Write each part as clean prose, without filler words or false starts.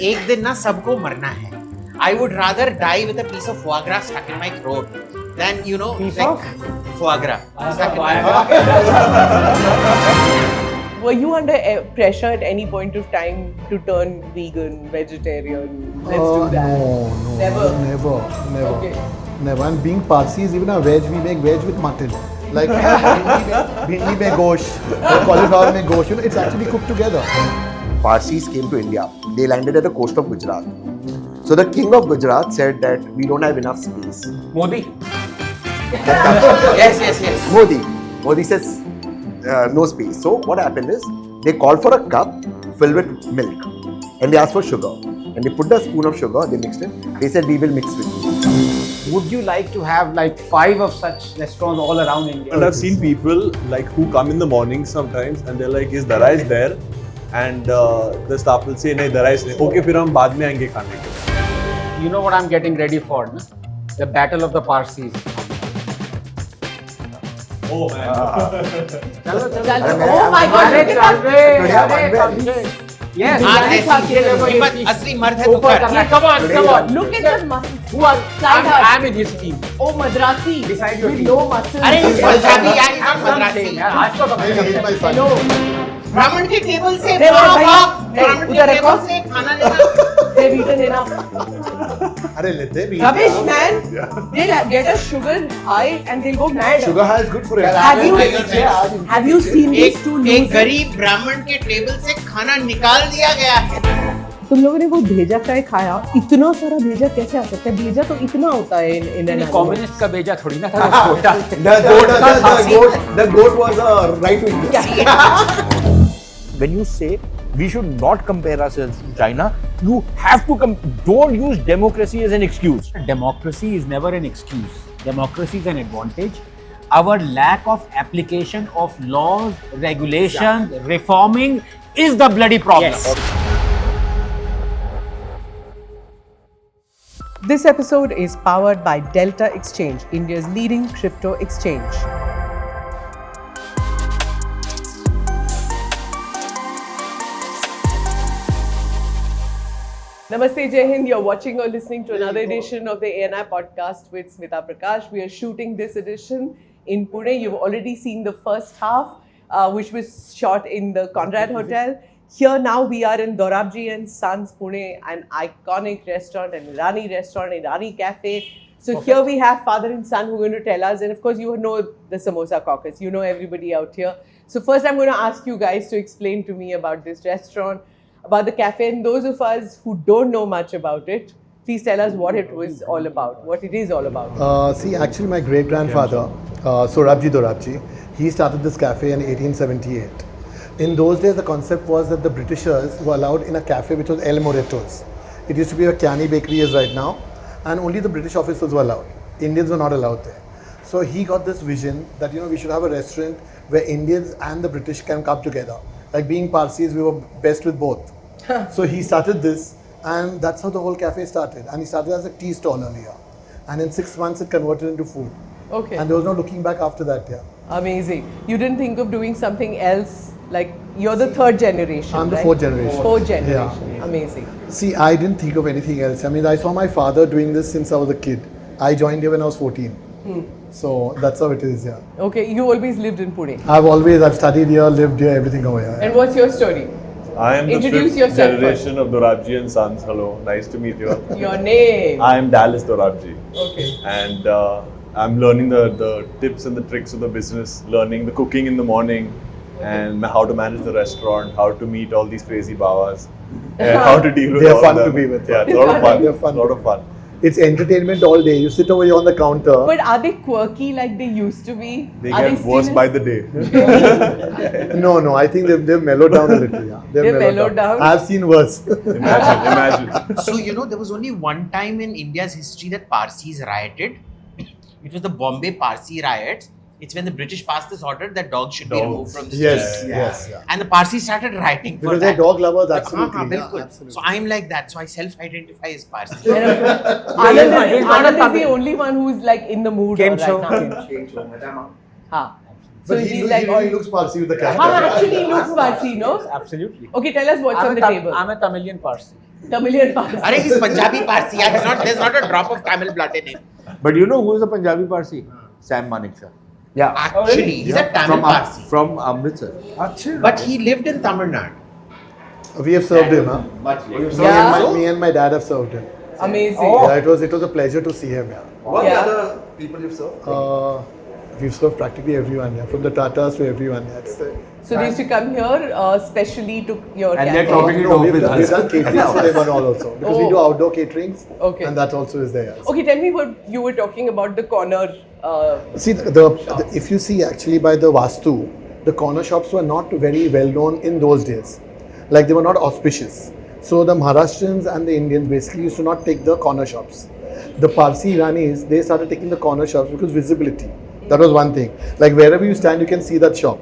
एक दिन ना सबको मरना है. I would rather die with a piece of foie gras stuck in my throat than, you know, like foie gras stuck in my throat. Were you under pressure at any point of time to turn vegan, vegetarian? Let's do that. No. Never. Okay. Never. And being Parsis, even a veg, we make veg with mutton. Like bhindi mein gosht, cauliflower mein gosht. You know, it's actually cooked together. Parsis came to India. They landed at the coast of Gujarat. So the king of Gujarat said that we don't have enough space. Modi. Yes. Modi says no space. So what happened is they called for a cup filled with milk and they asked for sugar. And they put a spoon of sugar, they mixed it. They said we will mix with you. Would you like to have like 5 of such restaurants all around India? And I've seen people like who come in the morning sometimes and they're like, is Darius there? And the staff will say, nahi, Darius nahi. Okay, फिर हम बाद में आएंगे खाने के. You know what I'm getting ready for? No? The battle of the Parsis. Oh man. Oh my God! Yes. असली मर्द है तुकार. Come on. Look at the muscles. Who are? I'm in his team. Oh, Madrasi. Beside your with team. no muscles. अरे पंजाबी यार, not Madrasi. Hello. ब्राह्मण के table से ब्राह्मण के टेबल से खाना लेना. They've eaten enough. Arey lete bhi. Rubbish, man. They'll get a sugar high and they'll go mad. Sugar high is good for health. Have you seen these two एक losers? गरीब ब्राह्मण के टेबल से खाना निकाल दिया गया है. तुम लोगों ने वो भेजा फ्राई खाया, इतना सारा भेजा कैसे आ सकता है? भेजा तो इतना होता है इन कम्युनिस्ट का भेजा थोड़ी ना था. The goat was a right wing. When you say we should not compare ourselves to China, you have to don't use democracy as an excuse. Democracy is never an excuse. Democracy is an advantage. Our lack of application of laws, regulations, reforming is the bloody problem. Yes. This episode is powered by Delta Exchange, India's leading crypto exchange. Namaste, Jai Hind. You're watching or listening to another edition of the ANI podcast with Smita Prakash. We are shooting this edition in Pune. You've already seen the first half, which was shot in the Conrad Hotel. Here now we are in Dorabjee Sons, Pune, an iconic restaurant, an Irani restaurant, Irani cafe. So here we have father and son who are going to tell us, and of course you know the Samosa Caucus. You know everybody out here. So first I'm going to ask you guys to explain to me about this restaurant, about the cafe, and those of us who don't know much about it, please tell us what it was all about, what it is all about. See, actually my great-grandfather, Dorabjee Dorabjee, he started this cafe in 1878. In those days, the concept was that the Britishers were allowed in a cafe which was El Moreto's. It used to be a Kiani bakery as right now, and only the British officers were allowed. Indians were not allowed there. So he got this vision that, you know, we should have a restaurant where Indians and the British can come together. Like being Parsis, we were best with both. So he started this, and that's how the whole cafe started. And he started as a tea stall earlier. And in 6 months, it converted into food. Okay. And there was no looking back after that, yeah. Amazing. You didn't think of doing something else? Like, you're the third generation, I'm the right? fourth generation. Fourth generation. Yeah. Amazing. See, I didn't think of anything else. I mean, I saw my father doing this since I was a kid. I joined here when I was 14. So that's how it is, yeah. Okay, you always lived in Pune. I've studied here, lived here, everything over here. And what's your story? I am the Introduce 5th yourself generation of Dorabjee Sons. Hello, nice to meet you. Your name. I am Darius Dorabjee. Okay. And I'm learning the tips and the tricks of the business, learning the cooking in the morning, and how to manage the restaurant, how to meet all these crazy bawas, and how to deal with They're all fun of them. to be with. Yeah, it's a lot of fun. They're fun. A lot of fun. It's entertainment all day. You sit over here on the counter. But are they quirky like they used to be? They Are get still worse in- by the day. No, I think they've mellowed down a little, yeah. They've mellowed down? I've seen worse. Imagine. So, you know, there was only one time in India's history that Parsis rioted. It was the Bombay Parsi riots. It's when the British passed this order that dogs should be removed from the streets. Yes. And the Parsis started rioting for Because that. they're dog lovers, absolutely. Bilkul. Absolutely. So I'm like that. So I self-identify as Parsi. Anand is the only one who's like in the mood right now. Ha. So But he's like, he looks Parsi with the cat. actually he looks Parsi, no? Absolutely. Okay, tell us what's on the table. I'm a Tamilian Parsi. Tamilian Parsi. Arey, he's Punjabi Parsi. Yeah, there's not a drop of Tamil blood in him. But you know who is a Punjabi Parsi? Sam Manekshaw. Yeah. Actually, he's a Tamil Parsi. From Amritsar. But he lived in Tamil Nadu. We have served him, huh? Yeah. Me and my dad have served him. Amazing. Yeah, it was a pleasure to see him. Yeah. What Yeah. other people you've served? We've served practically everyone. Yeah, from the Tatas to everyone. Yeah, it's, So they used to come here specially to your And they're cafe. talking it off we've with done us. caterings for them and all also because we Oh. do outdoor caterings. Okay. And that also is there. Okay, tell me what you were talking about the corner. See, if you see actually by the Vastu, the corner shops were not very well known in those days. Like they were not auspicious. So the Maharashtrians and the Indians basically used to not take the corner shops. The Parsi Iranis, they started taking the corner shops because visibility. That was one thing. Like wherever you stand, you can see that shop.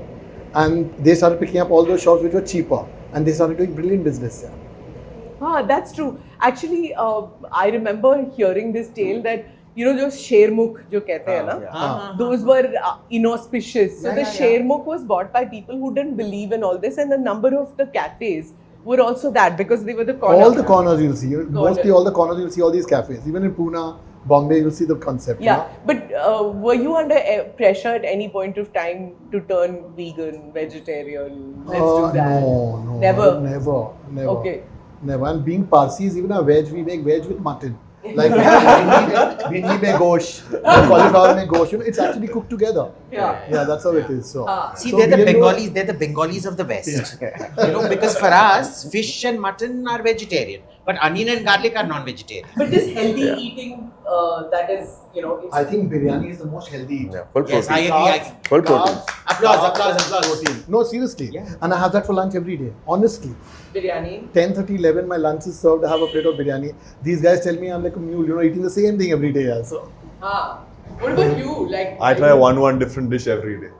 And they started picking up all those shops which were cheaper. And they started doing brilliant business. Yeah. That's true. Actually, I remember hearing this tale that, you know, those shermukh, jo kehte hai na, those were inauspicious. So the shermukh was bought by people who didn't believe in all this, and the number of the cafes were also that because they were the corner. All the corners you'll see. Mostly all the corners you'll see all these cafes. Even in Pune, Bombay, you'll see the concept. Yeah, You know? but were you under pressure at any point of time to turn vegan, vegetarian? Let's do that. No. Never? Never. Okay. Never. And being Parsis, even a veg, we make veg with mutton. Like we have bhindi mein gosh, cauliflower mein gosh. You know, it's actually cooked together. Yeah. Yeah, that's how it is. So, See, so they're the we have no- Bengalis. They're the Bengalis of the West. You know, because for us, fish and mutton are vegetarian, but onion and garlic are non-vegetarian. But this healthy eating, that is, you know, it's I think biryani is the most healthy. Yeah, full Yes, I protein. agree. Full protein. Applause. Protein. No, seriously. And I have that for lunch every day. Honestly. biryani. 10:30, 11, my lunch is served. I have a plate of biryani. These guys tell me I'm like a mule, you know, eating the same thing every day. Yeah, so. What about you? Like I try one different dish every day.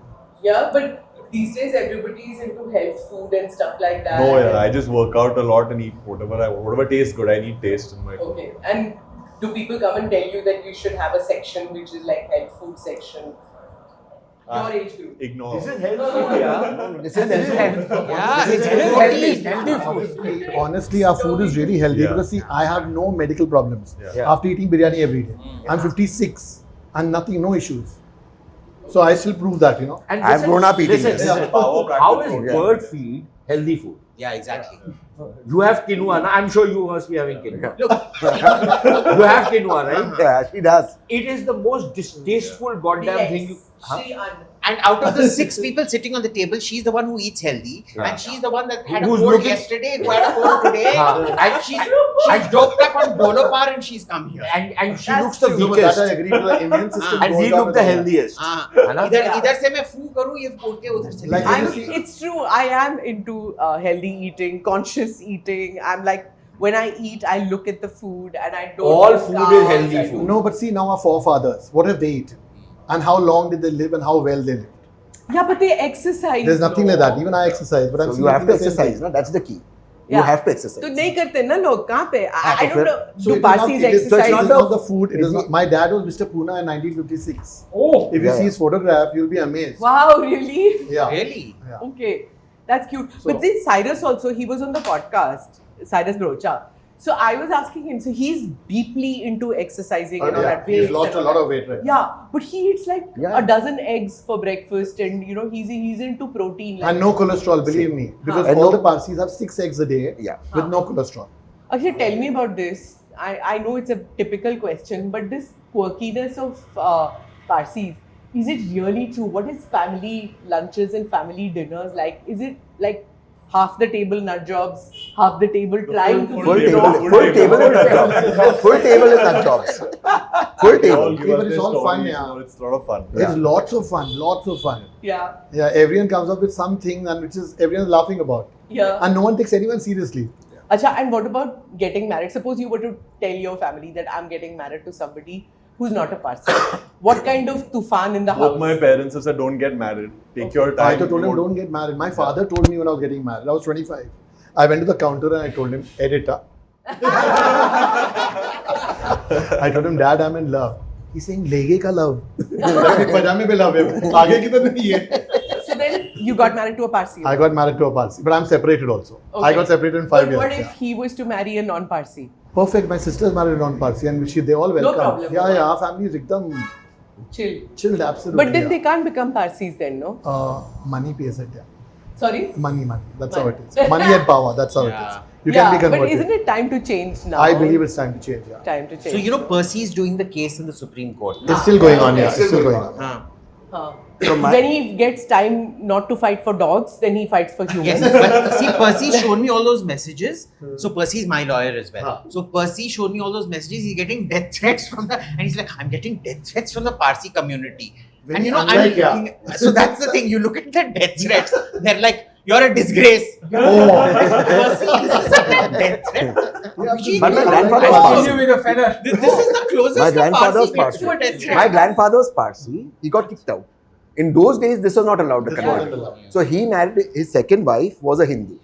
Yeah, but these days everybody is into health food and stuff like that. No, yeah, I just work out a lot and eat whatever tastes good. I need taste in my food. Okay, and do people come and tell you that you should have a section which is like health food section? Your age group. Ignore. This is health food, yeah. This is health. Yeah, it's Healthy food. Honestly, our food is really healthy Yeah. because see, I have no medical problems Yeah. after eating biryani every day. I'm 56 and nothing, no issues. So I still prove that, you know. And I've grown up eating listen, this. listen. Power practice How is food, yeah. bird feed healthy food? Yeah, exactly. You have quinoa, na? I'm sure you must be having quinoa. You have quinoa, right? Yeah, she does. It is the most distasteful goddamn thing. You, And out of the 6 people sitting on the table, she's the one who eats healthy, and she's the one that had a Who's cold looking- yesterday, who had a cold today, and she's doped up on Bolo Par and she's come here. and she That's looks the No, but that I weakest. agree to the Indian system. And goes he down looked with the all that. healthiest. हाँ, है ना? इधर से मैं फू करूँ ये बोल के उधर से Like निकाल। you see- It's true. I am into healthy eating, conscious eating. I'm like, when I eat, I look at the food and I don't. All do food is carbs, healthy I do- No, but see now our forefathers, what have they eaten? And how long did they live and how well they lived? Yeah, but they exercise. There's nothing like that. Even I exercise, but I'm So still you have eating to the same exercise, thing. no? That's the key. Yeah. You have to exercise. तो नहीं करते ना लोग कहाँ पे? I तो don't know. So Do it is not- Parsis it is- so exercise? it is not the food. It is not. My dad was Mr. Pune in 1956. Oh, If you Yeah. see his photograph, you'll be amazed. Wow, really? Yeah. Really? Yeah. Okay, that's cute. So- But then Cyrus also, he was on the podcast, Cyrus Brocha. So I was asking him, so he's deeply into exercising and all Yeah, that. he's weights lost and a all lot that. of weight, right? Yeah, but he eats like Yeah. a dozen eggs for breakfast, and you know he's into protein. Like, And no cholesterol, believe me. Because And all no- the Parsis have 6 eggs a day Yeah. with no cholesterol. Actually, tell me about this. I know it's a typical question, but this quirkiness of Parsis, is it really true? What is family lunches and family dinners like? Is it like half the table nut jobs, half the table trying to Full be table, wrong? full table is nut jobs. Full table is nut jobs. Full They all table. give Yeah, us but it's their all fun, stories, yeah. you know, it's a lot of fun. It's lots of fun, lots of fun. Yeah, Yeah, everyone comes up with something and which is everyone's laughing about. yeah. And no one takes anyone seriously. Acha, and what about getting married? Suppose you were to tell your family that I'm getting married to somebody who's not a Parsi. What kind of tufan in the Both house? my parents have said, don't get married. Take your time. I told him, Don't- don't get married. My father told me when I was getting married. I was 25. I went to the counter and I told him, editor. I told him, Dad, I'm in love. He's saying, lege ka love. Pajame pe love hai. Aage ki to nahi hai. So then you got married to a Parsi. I got married to a Parsi, but I'm separated also. I Okay. got separated in 5 But years. what if yeah. he was to marry a non-Parsi? Perfect. My sister's married a non-Parsi, and they all welcome. problem. Yeah, our family is ekdam Chill. chilled, absolutely. But then yeah. they can't become Parsis then, no? Money pays it, yeah. Sorry? Money. That's how Money. it is. Money and power, that's how it is. Yeah. You can be but converted. isn't it time to change now? I believe it's time to change, yeah. Time to change. So, you know, Parsi is doing the case in the Supreme Court. It's still going on, yeah. It's still going on. Ah. When he gets time not to fight for dogs, then he fights for humans. Yes, but see, Percy showed me all those messages. So Percy is my lawyer as well. So Percy showed me all those messages. He's getting death threats from and he's like, I'm getting death threats from the Parsi community. Very and you know, unlike, I'm looking. So that's the thing. You look at the death threats. They're like, you're a disgrace. Percy, this is a death threat. Abhijit, But my you know, grandfather I was told Parsi. you with a feather. This is the closest My the grandfather was Parsi gets Parsi. to a death threat. My grandfather was Parsi. He got kicked out. In those days, this was not allowed to This convert. wasn't allowed. So he married, his second wife was a Hindu.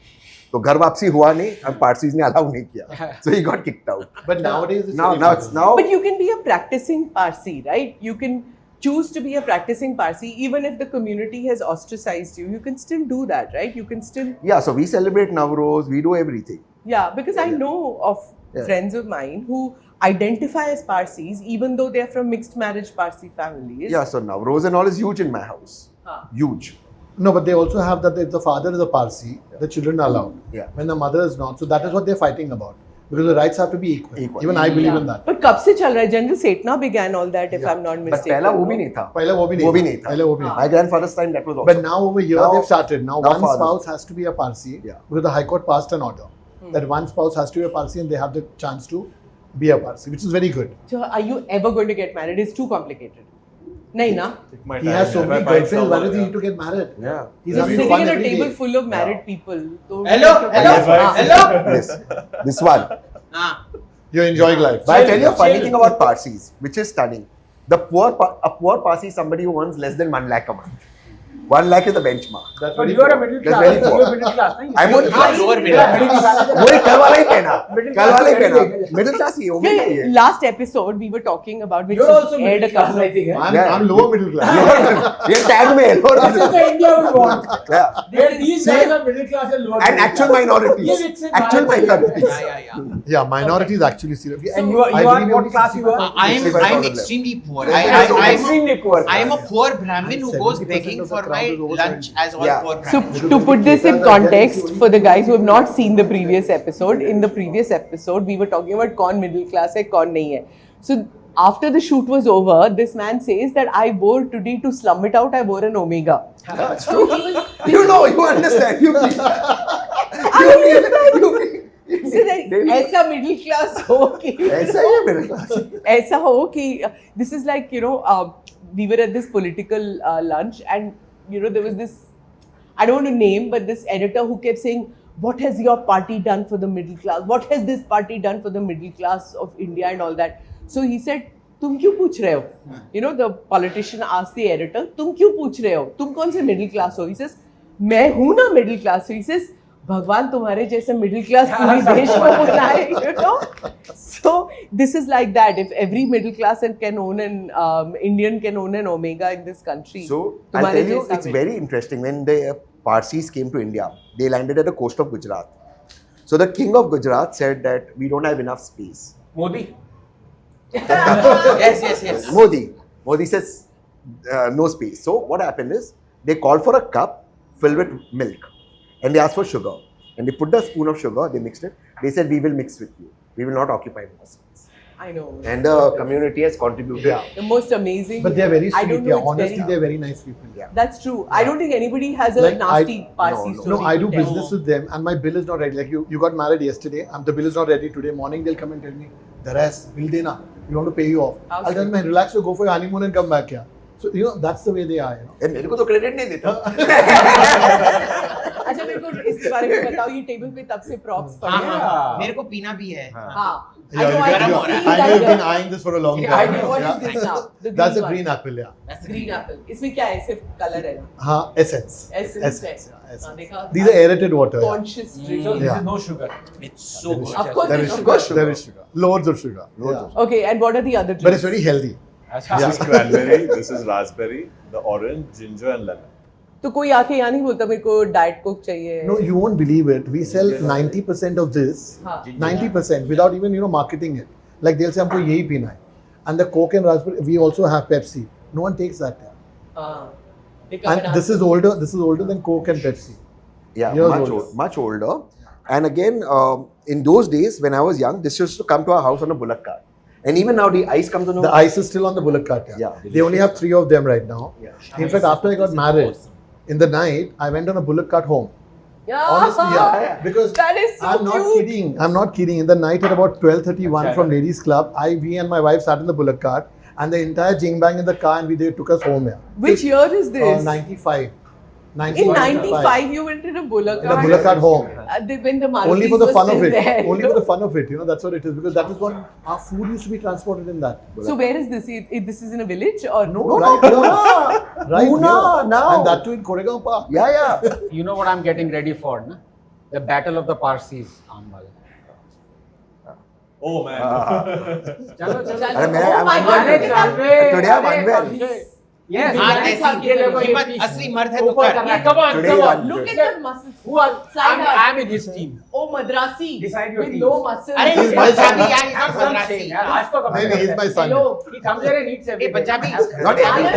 So घर वापसी हुआ नहीं, हम Parsis ने allow नहीं किया. So he got kicked out. But nowadays, it's Now very it's common. now. But you can be a practicing Parsi, right? You can choose to be a practicing Parsi even if the community has ostracized you. You can still do that, right? You can still, Yeah, so we celebrate Navroz, we do everything. yeah. Because I know of Yeah. friends of mine who identify as Parsis even though they're from mixed marriage Parsi families. Yeah, so Navroz and all is huge in my house. Huge. No, but they also have that if the father is a Parsi, the children are allowed. Yeah. When the mother is not. So that is what they're fighting about. Because the rights have to be equal. Equal. Even I believe in that. But कब से चल रहा है? General Setna began all that, if I'm not But mistaken. पहला वो भी नहीं था. पहले वो भी नहीं वो भी था. नहीं था. पहले वो भी नहीं था. My grandfather's time that was also. But now over here Now- they've started. Now, now one father. spouse has to be a Parsi. Yeah. Because the High Court passed an order that one spouse has to be a Parsi and they have the chance to be a Parsi, which is very good. So are you ever going to get married? It's too complicated. नहीं ना? He has so many girlfriends. Why does he need to get married? Yeah. He's He's having sitting fun at a every table day. full of married people. So Hello? This, this one. Ah. You're enjoying life. But I tell you a funny thing about Parsis, which is stunning. A poor Parsi is somebody who earns less than 1 lakh a month. 1 lakh is the benchmark. That's But very you are a poor. middle That's class. very poor. You are middle class. ना? I'm only Lower middle class. वही कल वाला ही कहना. Middle कल वाला ही class, कहना. Middle class ही होगी Yeah, ये. last episode we were talking about which You're is also aired a middle class, couple I of think. Yeah. I'm lower middle class. ये tag में है. This is the India we want. Yeah. These guys are middle class and lower. And middle actual class. minorities. Yes, it's a Actual minority. minorities. Yeah, minorities actually serious. And you are what class you are? I'm 65,000 extremely poor. I'm extremely poor. I am a poor Brahmin who goes 70% begging of the for crowd my is over lunch 70. as all Yeah. poor So Brahmins. to put this in context for the guys who have not seen the previous episode, in the previous episode we were talking about कौन middle class है कौन नहीं है. So after the shoot was over, this man says that I wore today to slum it out. I wore an Omega. That's true. You know, you understand. You feel. So that ऐसा middle class हो कि ऐसा ही है middle class. ऐसा हो कि this is like, you know, we were at this political lunch and, you know, there was this, I don't want to name, but this editor who kept saying, what has your party done for the middle class? What has this party done for the middle class of India and all that? So he said, तुम क्यों पूछ रहे हो? You know, the politician asked the editor, तुम क्यों पूछ रहे हो? तुम कौन से middle class हो? He says, मैं हूँ ना middle class. So he says, भगवान तुम्हारे जैसे middle class पूरी देश को बनाए, you know? So this is like that. If every middle class and can own an Indian can own an Omega in this country. So I'll तुम्हारे tell you, जैसा it's middle- very interesting. When the Parsis came to India, they landed at the coast of Gujarat. So the king of Gujarat said that we don't have enough space. Modi. Yes. Modi says no space. So what happened is they called for a cup filled with milk and they asked for sugar. And they put the spoon of sugar, they mixed it. They said, we will mix with you. We will not occupy more space. I know. And the community has contributed. Yeah. The most amazing. But they're very I sweet. don't know, Yeah, it's honestly, very- they're very nice people. Yeah. That's true. I don't think anybody has a Like, nasty I- Parsi no, story. No, I do to tell. business with them and my bill is not ready. Like you got married yesterday and the bill is not ready today morning. They'll come and tell me, the rest, bill dena. We want to pay you off. How I'll tell sweet. them, relax, go for your honeymoon and come back here. So, you know, that's the way they are, you know. And मेरे को तो credit नहीं देता. अच्छा मेरे को इसके बारे में बताओ ये टेबल पे तब से props पड़े हैं हाँ, मेरे को पीना भी है. हाँ I Yeah, know you I can- can you- see I know that you've been there. eyeing this for a long Yeah, time. I know. What is Yeah. this now? The That's a one. green apple, yeah. That's Green apple. इसमें क्या है? सिर्फ colour है ना? हाँ, essence. Essence है. yeah, essence. हाँ, देखा? These are aerated water. Yeah. Conscious drink. So this Yeah. is no sugar. It's so good. Of course, There there's is sugar. sugar. There is sugar. Loads of sugar. Loads Yeah. of Okay, and what are the other drinks? But it's very healthy. This is cranberry, this is raspberry, the orange, ginger and lemon. तो कोई आके यहाँ नहीं बोलता मेरे को diet Coke चाहिए. No, you won't believe it. We sell 90% of this, हाँ. 90% without even marketing it. Like they'll say हमको यही पीना है. And the Coke and Raspberry, we also have Pepsi. No one takes that. And this is older. This is older than Coke and Pepsi. Yeah, Years much, older. much older. And again, in those days when I was young, this used to come to our house on a bullock cart. And even now, the ice comes on The ice is still on the bullock cart. Yeah. They only have 3 of them right now. In fact, after I got married, in the night, I went on a bullock cart home. Yeah. Honestly, yeah. Because That is so I'm not cute. kidding. I'm not kidding. In the night at about 12:31 from Ladies Club, we and my wife sat in the bullock cart, and the entire jing bang in the car, and they took us home. Yeah. Which year is this? 95. In 95, you went in a bullock In a cart. bullock cart home. When the Marutis Only for the were fun of still it. there. Only for the fun of it. That's what it is. Because that is what our food used to be transported in that. So where is this? This is in a village or No, right here. Right Pune, here. now. And that too in Koregaon Park. Yeah. You know what I'm getting ready for, na? The battle of the Parsis. Ambal. Oh man. Chalo, chalo. Arey, Oh I'm my unwell God. today. Today I'm unwell. Yes. हाँ, yes, ऐसी कीमत असली मर्द है तो ऊपर कर. करना. Come on, Today come on. I'm Look good. at the muscles. Who are? Side up. I'm in his team. Oh, Madrasi. Decide your with teams. no muscles. अरे He's my son. पंजाबी यार, he's not Some Madrasi. saying, यार, आज तो कब No, he's my son. Hello. He comes here and eats Hey, everything. Punjabi. Not Anand.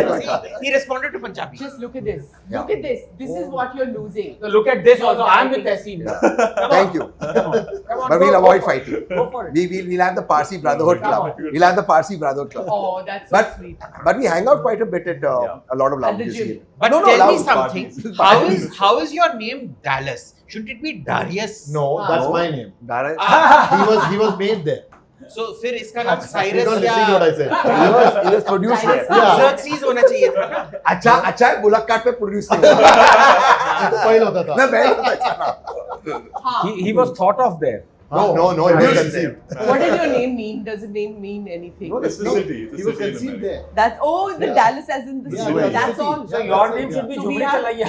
He responded to Punjabi. Just look at this. Look at this. This is what you're losing. So look at this also. I'm with Tehseen. Thank you. Come on. But we'll avoid fighting. Go for it. We'll have the Parsi Brotherhood Come Club. on. We'll have the Parsi Brotherhood Club. Oh, that's so But sweet. but we hang out quite a bit at a lot of At the lounges gym. here. But No, tell me lounge something. parties. How is your name Dallas? Shouldn't it be Darius? No, that's my name. Darius. He was made there. So फिर इसका नाम You're Cyrus not listening to what या I said. He was produced here. Yeah. Xerxes होना चाहिए था ना. अच्छा है बुलक कार्ट पे प्रोड्यूस किया तो पहले होता था. ना मैं Huh. He was thought of there. No, it was Produced conceived. What does your name mean? Does the name mean anything? It's the city. It's He the was city in conceived America. there. That's the Dallas as in the Yeah, city. yeah, That's city. all. So Yeah, your that's name it, should be So we Jhumri have- Chalaiya.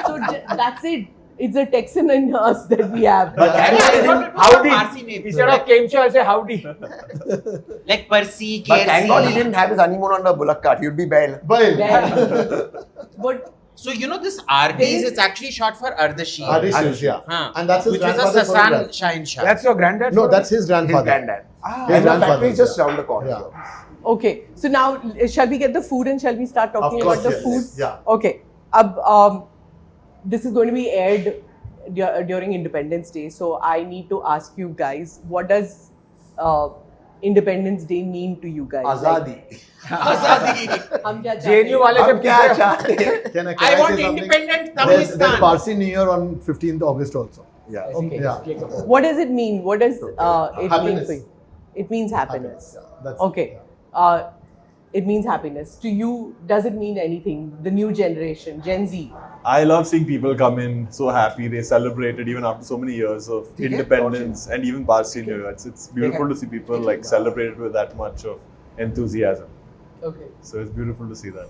So that's it. It's a Texan in us that we have. But Howdy. Parsi name. Instead of Kemcho, I'll say howdy. Like Parsi, But thank God he KFC. didn't have his honeymoon on the bullock cart. He'd be bail. But So you know this Ardis, it's actually short for Ardashi. Adishes, yeah. Huh. And that's his Which was a grandfather's Sasan photograph. Shahinshah. That's your granddad? No, that's his His grandfather. granddad. His And the grandfather, factory is just yeah. round the corner. Yeah. okay, so now shall we get the food and shall we start talking Of course, about the yes, food? yes, yeah. Okay. This is going to be aired during Independence Day, so I need to ask you guys, what does Independence Day mean to you guys? Azadi. हम क्या चाहते JNU हैं? वाले से हम क्या पूछे. चाहते हैं? Can I say want something? independent There's Tamistan. Parsi New Year on 15th August also. Yeah. Okay. Yeah. What does it mean? What does it mean Happiness. for you? It means happiness. Yeah, that's Okay. It means happiness. To you, does it mean anything? The new generation, Gen Z. I love seeing people come in so happy. They celebrated even after so many years of independence and even Parsi New Year. It's beautiful to see people like celebrate it with that much of enthusiasm. Okay. So it's beautiful to see that.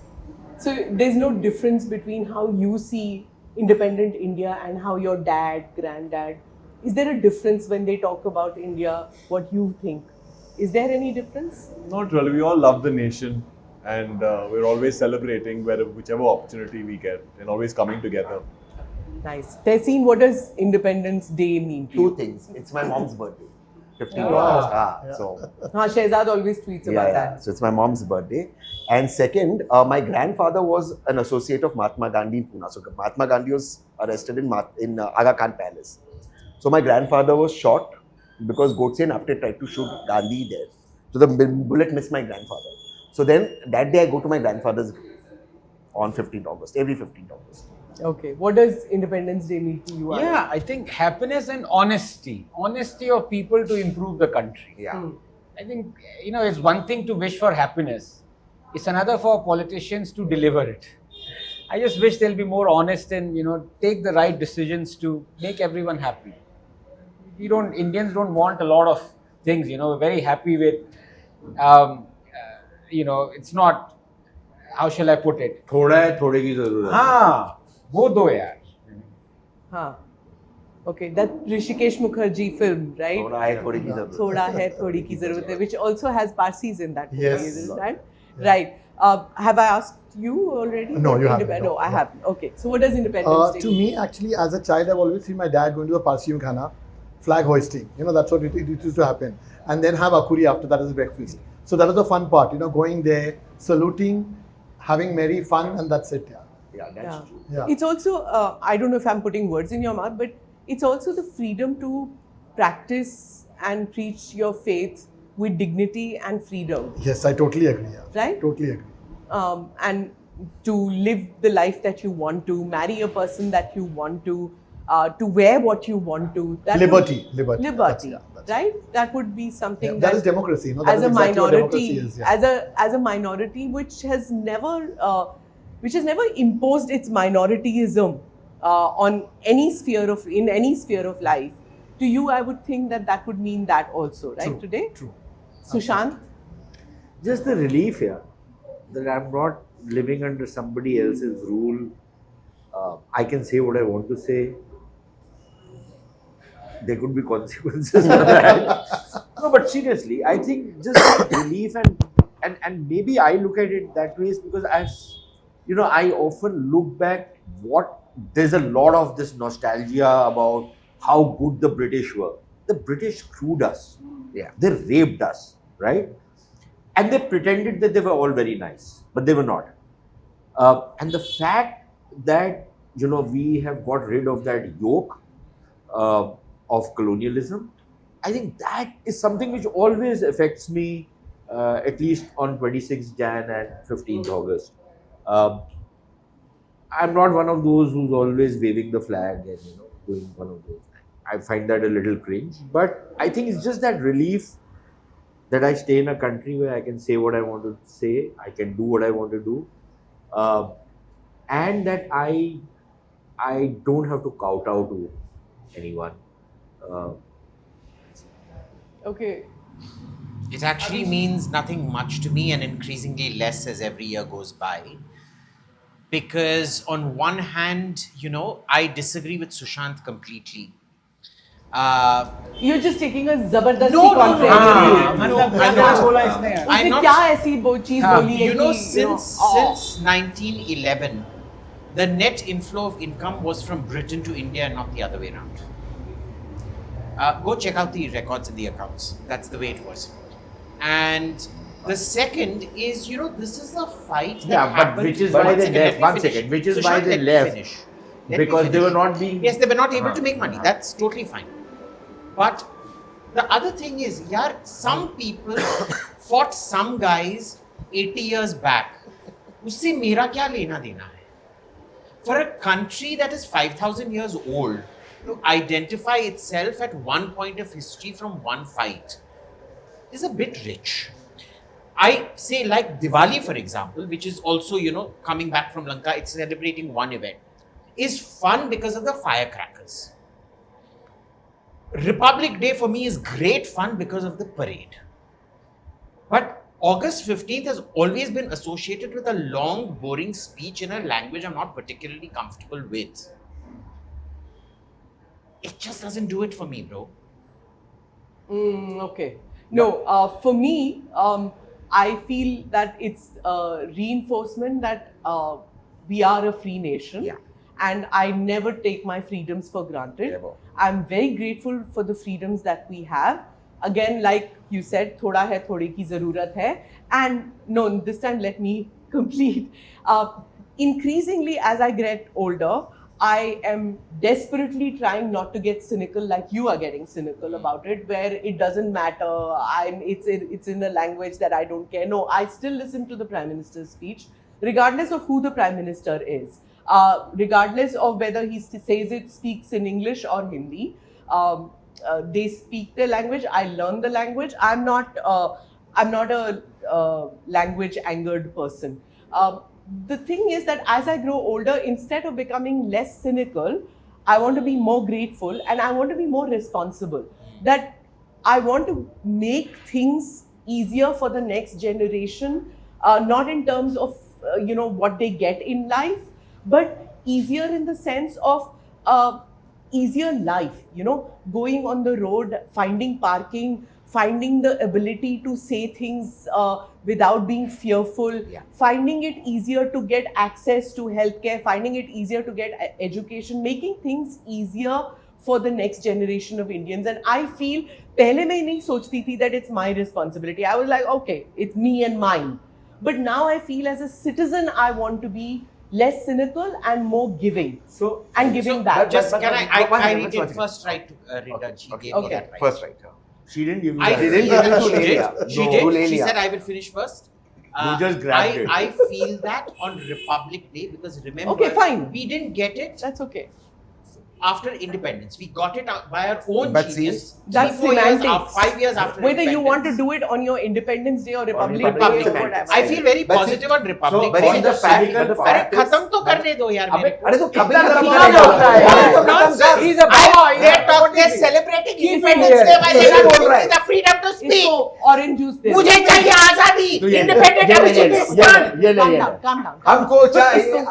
So there's no difference between how you see independent India and how your dad, granddad. Is there a difference when they talk about India? What you think? Is there any difference? Not really. We all love the nation, and we're always celebrating whichever opportunity we get, and always coming together. Nice. Tehseen, what does Independence Day mean to Two you? things. It's my mom's birthday. 15 Oh. August. So Shehzad always tweets about that. So it's my mom's birthday. And second, my grandfather was an associate of Mahatma Gandhi in Pune. So Mahatma Gandhi was arrested in Aga Khan Palace. So my grandfather was shot because Godse and Apte tried to shoot Gandhi there. So the bullet missed my grandfather. So then that day I go to my grandfather's grave on 15th August, every 15th August. Okay. What does Independence Day mean to you? Anand? Yeah, I think happiness and honesty. Honesty of people to improve the country. Yeah. I think, it's one thing to wish for happiness. It's another for politicians to deliver it. I just wish they'll be more honest and, take the right decisions to make everyone happy. Indians don't want a lot of things, we're very happy with, it's not, how shall I put it? थोड़ा है थोड़े की जरूरत है. हाँ, वो दो यार. Huh. Okay, that Rishikesh Mukherjee film, right? थोड़ा है थोड़ी की जरूरत है. Thoda hai, thodi ki zarurat hai, which also has Parsis in that movie, Yes. isn't that? Right. Have I asked you already? No, you haven't. No, I No. haven't. Okay. So what does Independence Day To mean? me, actually, as a child, I've always seen my dad going to the Parsi Khana, flag hoisting. That's what it used to happen. And then have akuri after that as a breakfast. So that was the fun part, going there, saluting, having merry fun, and that's it. Yeah, that's true. Yeah. It's also, I don't know if I'm putting words in your mouth, but it's also the freedom to practice and preach your faith with dignity and freedom, Yes, I totally agree. Yeah. right? Totally agree. And to live the life that you want to, marry a person that you want to wear what you want to. That Liberty. Liberty, That's right? That would be something that is democracy. That as is a exactly what democracy minority, is. Yeah. as a minority which has never imposed its minorityism on any sphere of life. To you, I would think that would mean that also, right? True, Today, True. Sushant. Just the relief here that I'm not living under somebody else's rule. I can say what I want to say. There could be consequences for that. No, but seriously, I think just relief and maybe I look at it that way is because I often look back there's a lot of this nostalgia about how good the British were. The British screwed us. Yeah. They raped us, right? And they pretended that they were all very nice, but they were not. And the fact that, we have got rid of that yoke of colonialism, I think that is something which always affects me, at least on 26th Jan and 15th August. I'm not one of those who's always waving the flag and, doing one of those. I find that a little cringe, but I think it's just that relief that I stay in a country where I can say what I want to say, I can do what I want to do, and that I don't have to kowtow to anyone. Okay. It actually means nothing much to me and increasingly less as every year goes by. Because on one hand, I disagree with Sushant completely. You're just taking a जबरदस्ती No, no, no, contract. no, मतलब I क्या know. बोला इसने यार? I'm उसने not- क्या ऐसी चीज बोली है कि, since 1911, the net inflow of income was from Britain to India and not the other way around. Go check out the records in the accounts. That's the way it was. And the second is, this is the fight that Yeah, but happened. which is One why they second, left. let me One finish. second, which is Sushant, why they let me left. finish. Let me Because they finish. were not being. Yes, they were not able to make money. That's totally fine. But the other thing is, some people fought some guys 80 years back. उससे मेरा क्या लेना देना है? For a country that is 5,000 years old to identify itself at one point of history from one fight is a bit rich. I say like Diwali, for example, which is also, coming back from Lanka, it's celebrating one event, is fun because of the firecrackers. Republic Day for me is great fun because of the parade. But August 15th has always been associated with a long, boring speech in a language I'm not particularly comfortable with. It just doesn't do it for me, bro. Okay. No, for me, I feel that it's reinforcement that we are a free nation. Yeah. And I never take my freedoms for granted. Never. I'm very grateful for the freedoms that we have. Again, like you said, thoda hai, thode ki zarurat hai. And no, this time let me complete. Increasingly, as I get older, I am desperately trying not to get cynical like you are getting cynical about it, where it doesn't matter, it's in a language that I don't care. No, I still listen to the Prime Minister's speech, regardless of who the Prime Minister is, regardless of whether he says it, speaks in English or Hindi. They speak their language, I learn the language. I'm not a language angered person. The thing is that as I grow older, instead of becoming less cynical, I want to be more grateful and I want to be more responsible. That I want to make things easier for the next generation, not in terms of what they get in life, but easier in the sense of easier life. Going on the road, finding parking finding the ability to say things without being fearful, finding it easier to get access to healthcare, finding it easier to get education, making things easier for the next generation of Indians. And I feel, pehle main nahi sochti thi that it's my responsibility. I was like, okay, it's me and mine. But now I feel as a citizen, I want to be less cynical and more giving. And giving back. Just can I read it first right to Rita? She gave me that right. First right. She didn't give me I that. did. She did. She said I will finish first. You just grabbed it. I feel that on Republic Day, because remember, Okay, fine. we didn't get it That's okay. after independence. We got it by our own But genius. That's 3-4 years semantics. 5 years after Whether you want to independence. do it on your Independence Day or Republic Republic Day, Day. whatever. I feel very But see- positive on Republic but Day. see, the fact अरे खत्म तो करने दो यार मेरे को. अरे तो कभी इतना खत्म धीमा करेगा? बोलता है। अरे तो खत्म Nonsense. कर। He's a boy. They're talking, they're celebrating Keep it Independence here. Day while ये they're not बोल giving रहा me है। the freedom to speak. इसको orange juice दे. मुझे चाहिए आजादी. तो ये ले। Independent ये ले, ये Abhijit ले, is ये ले, done. ये ले, Calm ये down, ले। calm down. हमको चाहिए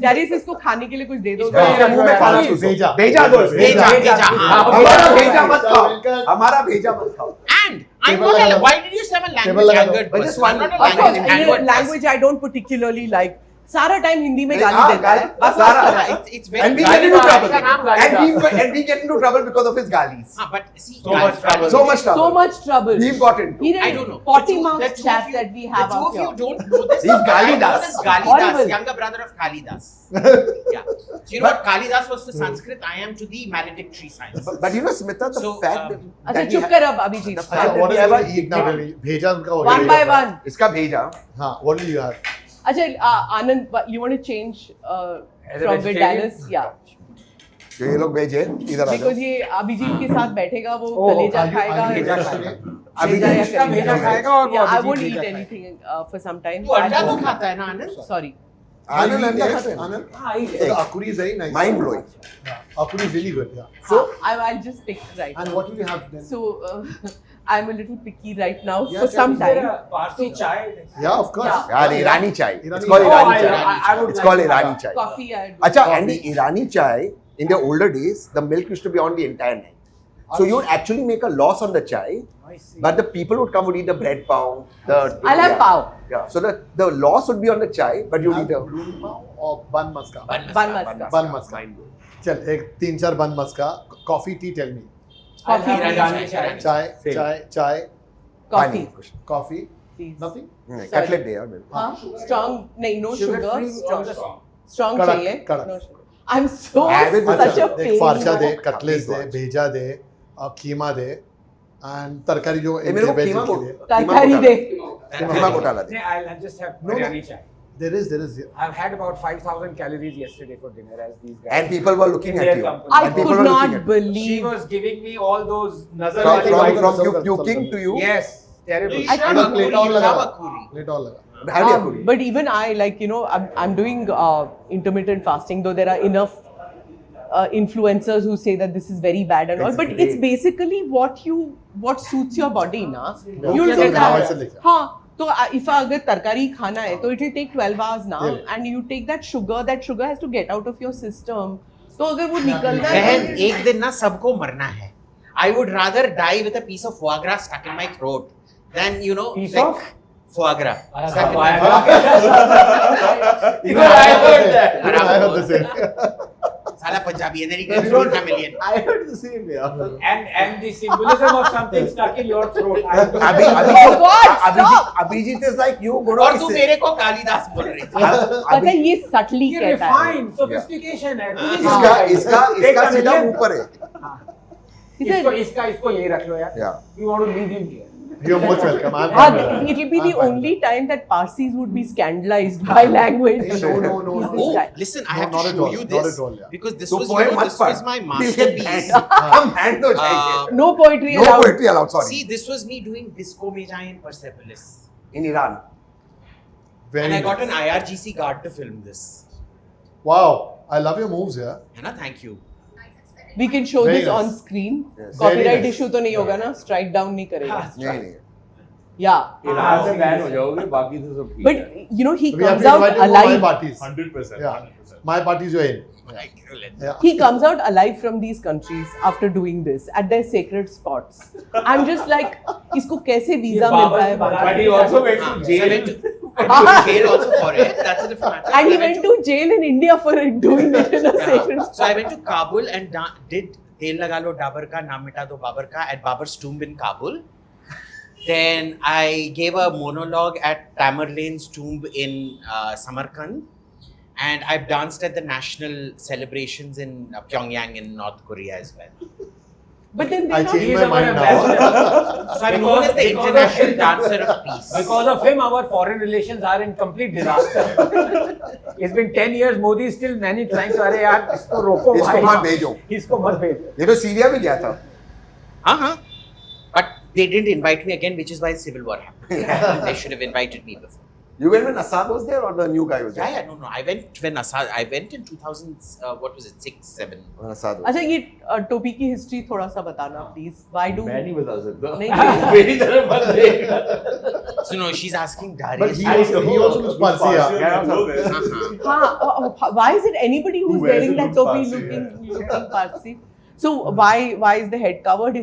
Darius, इसको खाने के लिए कुछ दे दो. इसका मुंह में खाना चूसो। भेजा। भेजा दो भेजा, भेजा, हाँ। हमारा भेजा मत खाओ। हमारा भेजा मत खाओ। And I'm not a, why did you say I'm a language लगा दो। angered But person? just one- I'm not a Of course, language in angered a language I don't particularly like. सारा टाइम हिंदी में गाली हाँ, देता है. गाली- बस सारा- बस कर. It's very And we bad. get into trouble. इसका नाम गाली And we get into trouble because of his galis. But see, So much trouble. So much trouble. So much trouble. We've got into. He I don't know. potty The mouth two chat of you- that we have the two up of you here. don't know this. He's Kalidas. This Kalidas, Horrible. younger brother of Kalidas. Yeah. So you know what Kalidas was to Sanskrit, I am to the maledictory science. But you know, Smita, the So, fact अच्छा that we चुप have- कर अब अभिजीत. अच्छा, what we do have you a- eat now? Really? भेजा उनका हो One गया. by one. इसका भेजा हाँ, what do you have? अच्छा Anand, you want to change As a from with vegetarian? Dallas? Yeah. जो ये लोग भेजे इधर आ जाओ Because ये अभिजीत के साथ बैठेगा वो Oh, कलेजा are you- खाएगा. are you भेजा yesterday? अभी भेजा या इसका भेजा कलेजा. खाएगा और वो Yeah, I अभिजीत won't भेजा eat खाएगा। anything for some time. तू अंडा तो खाता है ना आनंद? Sorry. आनंद अंडा खाते हैं Anand? हाँ, eat The it. akuri is very nice. Mind blowing. Yeah, akuri is really good. Yeah. So I'll just pick right. And what will you have then? So I'm a little picky right now Yeah, for tell some me. time. Parsi chai. Yeah, of course. Yeah. यार ईरानी चाय Irani it's called chai. Irani Oh, चाय I would it's like called to Irani have चाय Coffee. I do. अच्छा Coffee. and the ईरानी चाय in the older days the milk used to be on the entire night so you would actually make a loss on the chai I see. but the people would come would eat the bread pav I'll have pav. yeah so the loss would be on the chai but you would eat the Bloom pav or bun maska? Bun maska. Bun maska. चल एक 3-4 bun maska. Coffee, tea. Tell me. I'll Coffee, have please. Irani chai. Chai, Same. chai. Coffee, Coffee. please. Nothing. cutlet दे यार मेरे को हाँ? Strong. नहीं, no sugar. Strong. Strong Kadak, चाहिए. kadak. No sugar. I'm so Have it with such a अच्छा, pain. एक फारशा दे, in the- Cutlass they, Please watch. भेजा दे, कीमा दे, and तरकारी जो ए, मेरे को इनके कीमा veg को के लिए. तरकारी दे. कीमा घोटाला दे I'll just have No, no. biryani chai. There is. I've had about 5,000 calories yesterday for dinner as these guys. and people were looking In at their you company. I and people could were not looking at you. She believe. was giving me all those nazar from wali vibes. you puking to you Yes, terrible. You I should have think- a plate kuri, और you लगा. have a kuri. Plate और लगा. have your kuri. But even I, like, you know, I'm doing intermittent fasting, though there are enough influencers who say that this is very bad and all. It's But great. it's basically what suits your body, na? You'll सब get खाओ that. ऐसे लेके. हाँ, तो if अगर तरकारी खाना है, तो it will take 12 hours now, Yeah. and you take that sugar has to get out of your system. तो अगर वो निकलना बहन है, एक दिन ना सबको मरना है. I would rather die with a piece of foie gras stuck in my throat than Piece like of? foie gras. I stuck in my have Even I heard that. Even I heard the same. साला पंजाबी है तेरी कितना million. I heard the same yeah and the symbolism of something stuck in your throat. Abhijit is like you go और तू मेरे को कालिदास बोल रही थी. पता है ये subtly ये कहता है. refined sophistication है. इसका सीधा ऊपर है इसको ये रख लो यार. Yeah. You want to leave him here. You're most welcome. I'm fine with that. It will be I'm the fine only with that. time that Parsis would be scandalized by language. No. He's this Oh, guy. listen, I No, have to not at show all, you not this at all, yeah. because this तो was poem मत this पढ़. was my He'll get masterpiece. banned. हम hand हो जाएंगे. No poetry No allowed. poetry allowed. Sorry. See, this was me doing Disco Meja in Persepolis, In Iran. Very and I got nice. an IRGC guard to film this. Wow, I love your moves here. है ना? Thank you. We can show Very this nice. on screen. Yes. Copyright Very nice. issue तो नहीं होगा ना? Strike down नहीं करेगा. नहीं Yeah. Iran से बैन हो जाओगे बाकी तो सब ठीक है But you know he We have comes to out invite you to my alive. parties. 100%. Yeah. 100%. My parties you're in. He comes out alive from these countries after doing this at their sacred spots. I'm just like, isko kaise visa milta hai? But he also went to jail. Jail also for it. That's a different matter. And he went to jail in India for doing it in a sacred spot. So I went to Kabul and did Tel Laga Lo Dabar Ka, Naam Mita Do Babar Ka at Babar's tomb in Kabul. Then I gave a monologue at Tamerlane's tomb in Samarkand. And I've danced at the national celebrations in Pyongyang in North Korea as well. But then I they're changed not. my mind now. So I'm known as the international dancer of peace. Because of him, our foreign relations are in complete disaster. It's been 10 years, Modi is still trying to, अरे यार इसको रोको भाई. इसको मत भेजो. इसको मत भेजो. ये तो सीरिया में गया था. But they didn't invite me again, which is why civil war happened. They should have invited me before. You went when Assad was there or the new guy was there? Yeah, no. I went when Assad. I went in 2000. What was it? 6, 7. When Assad was अच्छा ये टोपी की history थोड़ा सा बताना please. Why do? मैं नहीं बता सकता. नहीं. मेरी तरफ मत देख. So no, she's asking But Darius. he also looks Parsi. Why is it anybody who's Who wears wearing it that looks topi Parsi, looking Parsi? So why is the head covered?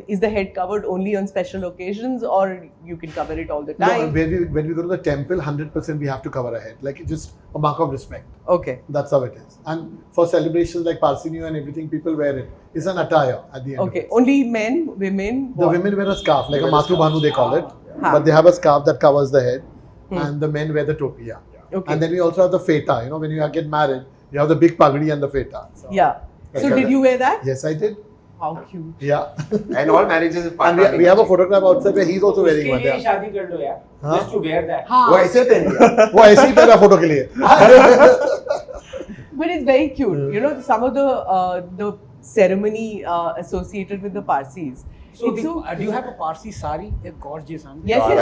Is the head covered only on special occasions, or you can cover it all the No, time? when we go to the temple, 100% we have to cover our head. Like it's just a mark of respect. Okay. That's how it is. And for celebrations like Parsi New and everything, people wear it. It's an attire at the end. Okay. Of it. Only men, women. The what? women wear a scarf, like a Matru Bhanu they call it. Huh. But they have a scarf that covers the head. And the men wear the topi, yeah. Okay. And then we also have the feta. You know, when you get married, you have the big pagdi and the feta. So, Yeah. So did you wear that? Yes, I did. How cute. Yeah. And all marriages is And we have a photograph outside where he's also wearing one. उसके लिए Yeah. शादी कर लो यार. हाँ? Just to wear that. हाँ. वो ऐसे पहन लिया. वो ऐसे ही पहना फोटो के लिए. But it's very cute. You know, some of the ceremony associated with the Parsis. So, It's do you have a Parsi sari? They're gorgeous, aren't they? Yes, yes.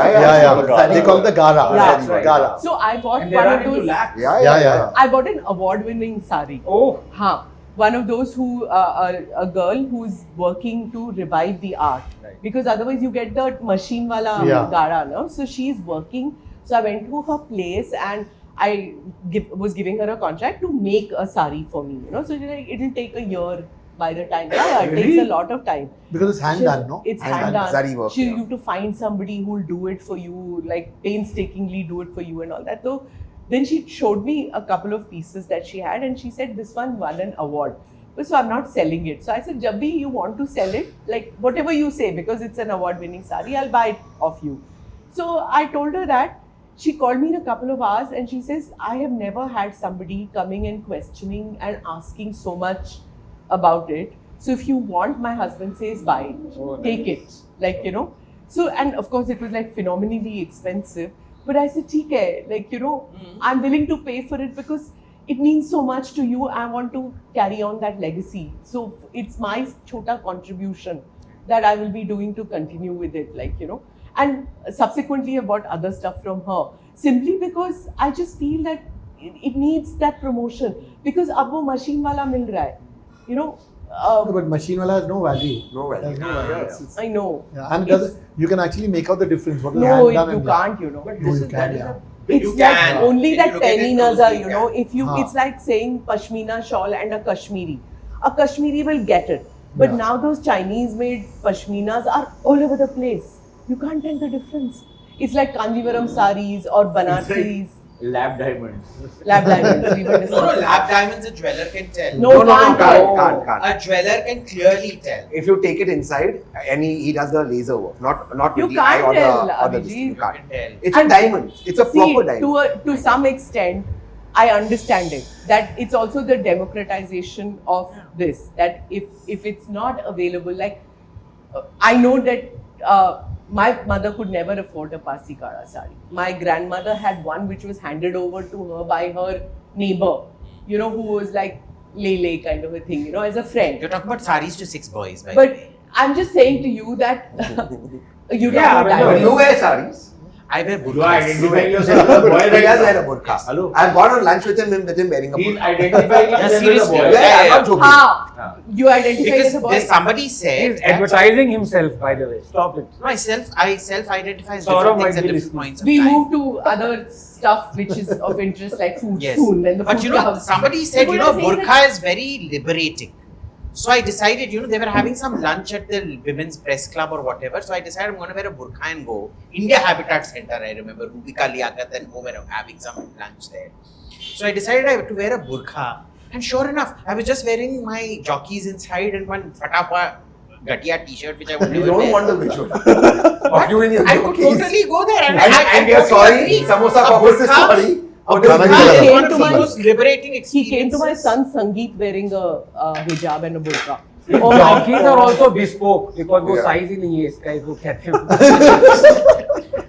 Yeah. They call it the gara. Yeah. That's right. Gara. So I bought And they one are of into those. lakhs. Yeah. I bought an award-winning sari. Oh. Huh. One of those who a girl who's working to revive the art, because otherwise you get the machine wala gara, no? So she's working. So I went to her place and I was giving her a contract to make a sari for me. You know, so like, it'll take a year by the time. Yeah, it takes a lot of time. Because it's hand done, no? It's Hand hand done. done. Zari work, So yeah. you have to find somebody who'll do it for you, like painstakingly do it for you and all that. So then she showed me a couple of pieces that she had and she said this one won an award. But so I'm not selling it. So I said, Jabbi, you want to sell it? Like whatever you say, because it's an award-winning sari, I'll buy it off you. So I told her that. She called me in a couple of hours and she says, I have never had somebody coming and questioning and asking so much about it. So if you want, my husband says, buy it, take it. Like, you know. So, and of course it was like phenomenally expensive. But I said, theek hai, like, you know, I'm willing to pay for it because it means so much to you. I want to carry on that legacy. So it's my chota contribution that I will be doing to continue with it, like, you know. And subsequently I bought other stuff from her simply because I just feel that it needs that promotion because ab wo machine wala mil raha hai, you know. No, but machine wala has no value. No value. Has no value. It's- I know. yeah, and you can actually make out the difference. What is No, hand done you and can't, you know. No, you can, yeah. It's You like can. only If that you look at it penny closely, nazar, you you know. can. If you, Haan. it's like saying Pashmina shawl and a Kashmiri. A Kashmiri will get it, but Yeah. now those Chinese-made Pashminas are all over the place. You can't tell the difference. It's like Kanjivaram saris or Banarsis, Lab diamonds. lab diamonds. We were No, discussing. lab diamonds a jeweler can tell. No, can't tell. Can't. A jeweler can clearly tell. If you take it inside and he does the laser work, not You with the eye can't or tell, the Abhijit. you You can't. can tell. It's a diamond. It's a See, proper diamond. to some extent, I understand it. That it's also the democratization of this. That if it's not available, like I know that my mother could never afford a Parsi Kara sari. My grandmother had one which was handed over to her by her neighbor, you know, who was like Lele kind of a thing, you know, as a friend. You're talking about saris to 6 boys, right? But I'm just saying to you that you Yeah, don't know but But diamonds. you wear saris. I wear You are burqas. identifying yourself as a boy. He does wear a burqa. Hello. I've gone on lunch with him wearing a He's burqa. identifying Yeah, himself as a seriously. boy. Yeah, I'm not joking. You identify as a Because boy. there's somebody said He's that advertising himself, by the way. Stop it. I self-identify as Saurav different might things at be different listening. points of We time. move to other stuff which is of interest like food Yes. soon when the But food you know, comes. somebody said, People you know, are saying burqa is very liberating. So I decided, you know, they were having some lunch at the Women's Press Club or whatever. So I decided I'm going to wear a burqa and go. India Habitat Center, I remember, Rubika Liaquat and Mo were having some lunch there. So I decided I had to wear a burqa. And sure enough, I was just wearing my jockeys inside and one fatapa Ghatiya t-shirt which I would You never don't wear. want the visual. Of you in your I could jockeys. totally go there and And you're totally sorry, agree. Samosa A Caucus is burqa- sorry. A Khana burqa ki is taraf. one of the Came to most liberating He experiences. came to my son's Sangeet wearing a hijab and a burqa. His Oh my jockeys are God. also bespoke because वो Yeah. size ही नहीं है इसका इसको कहते हैं.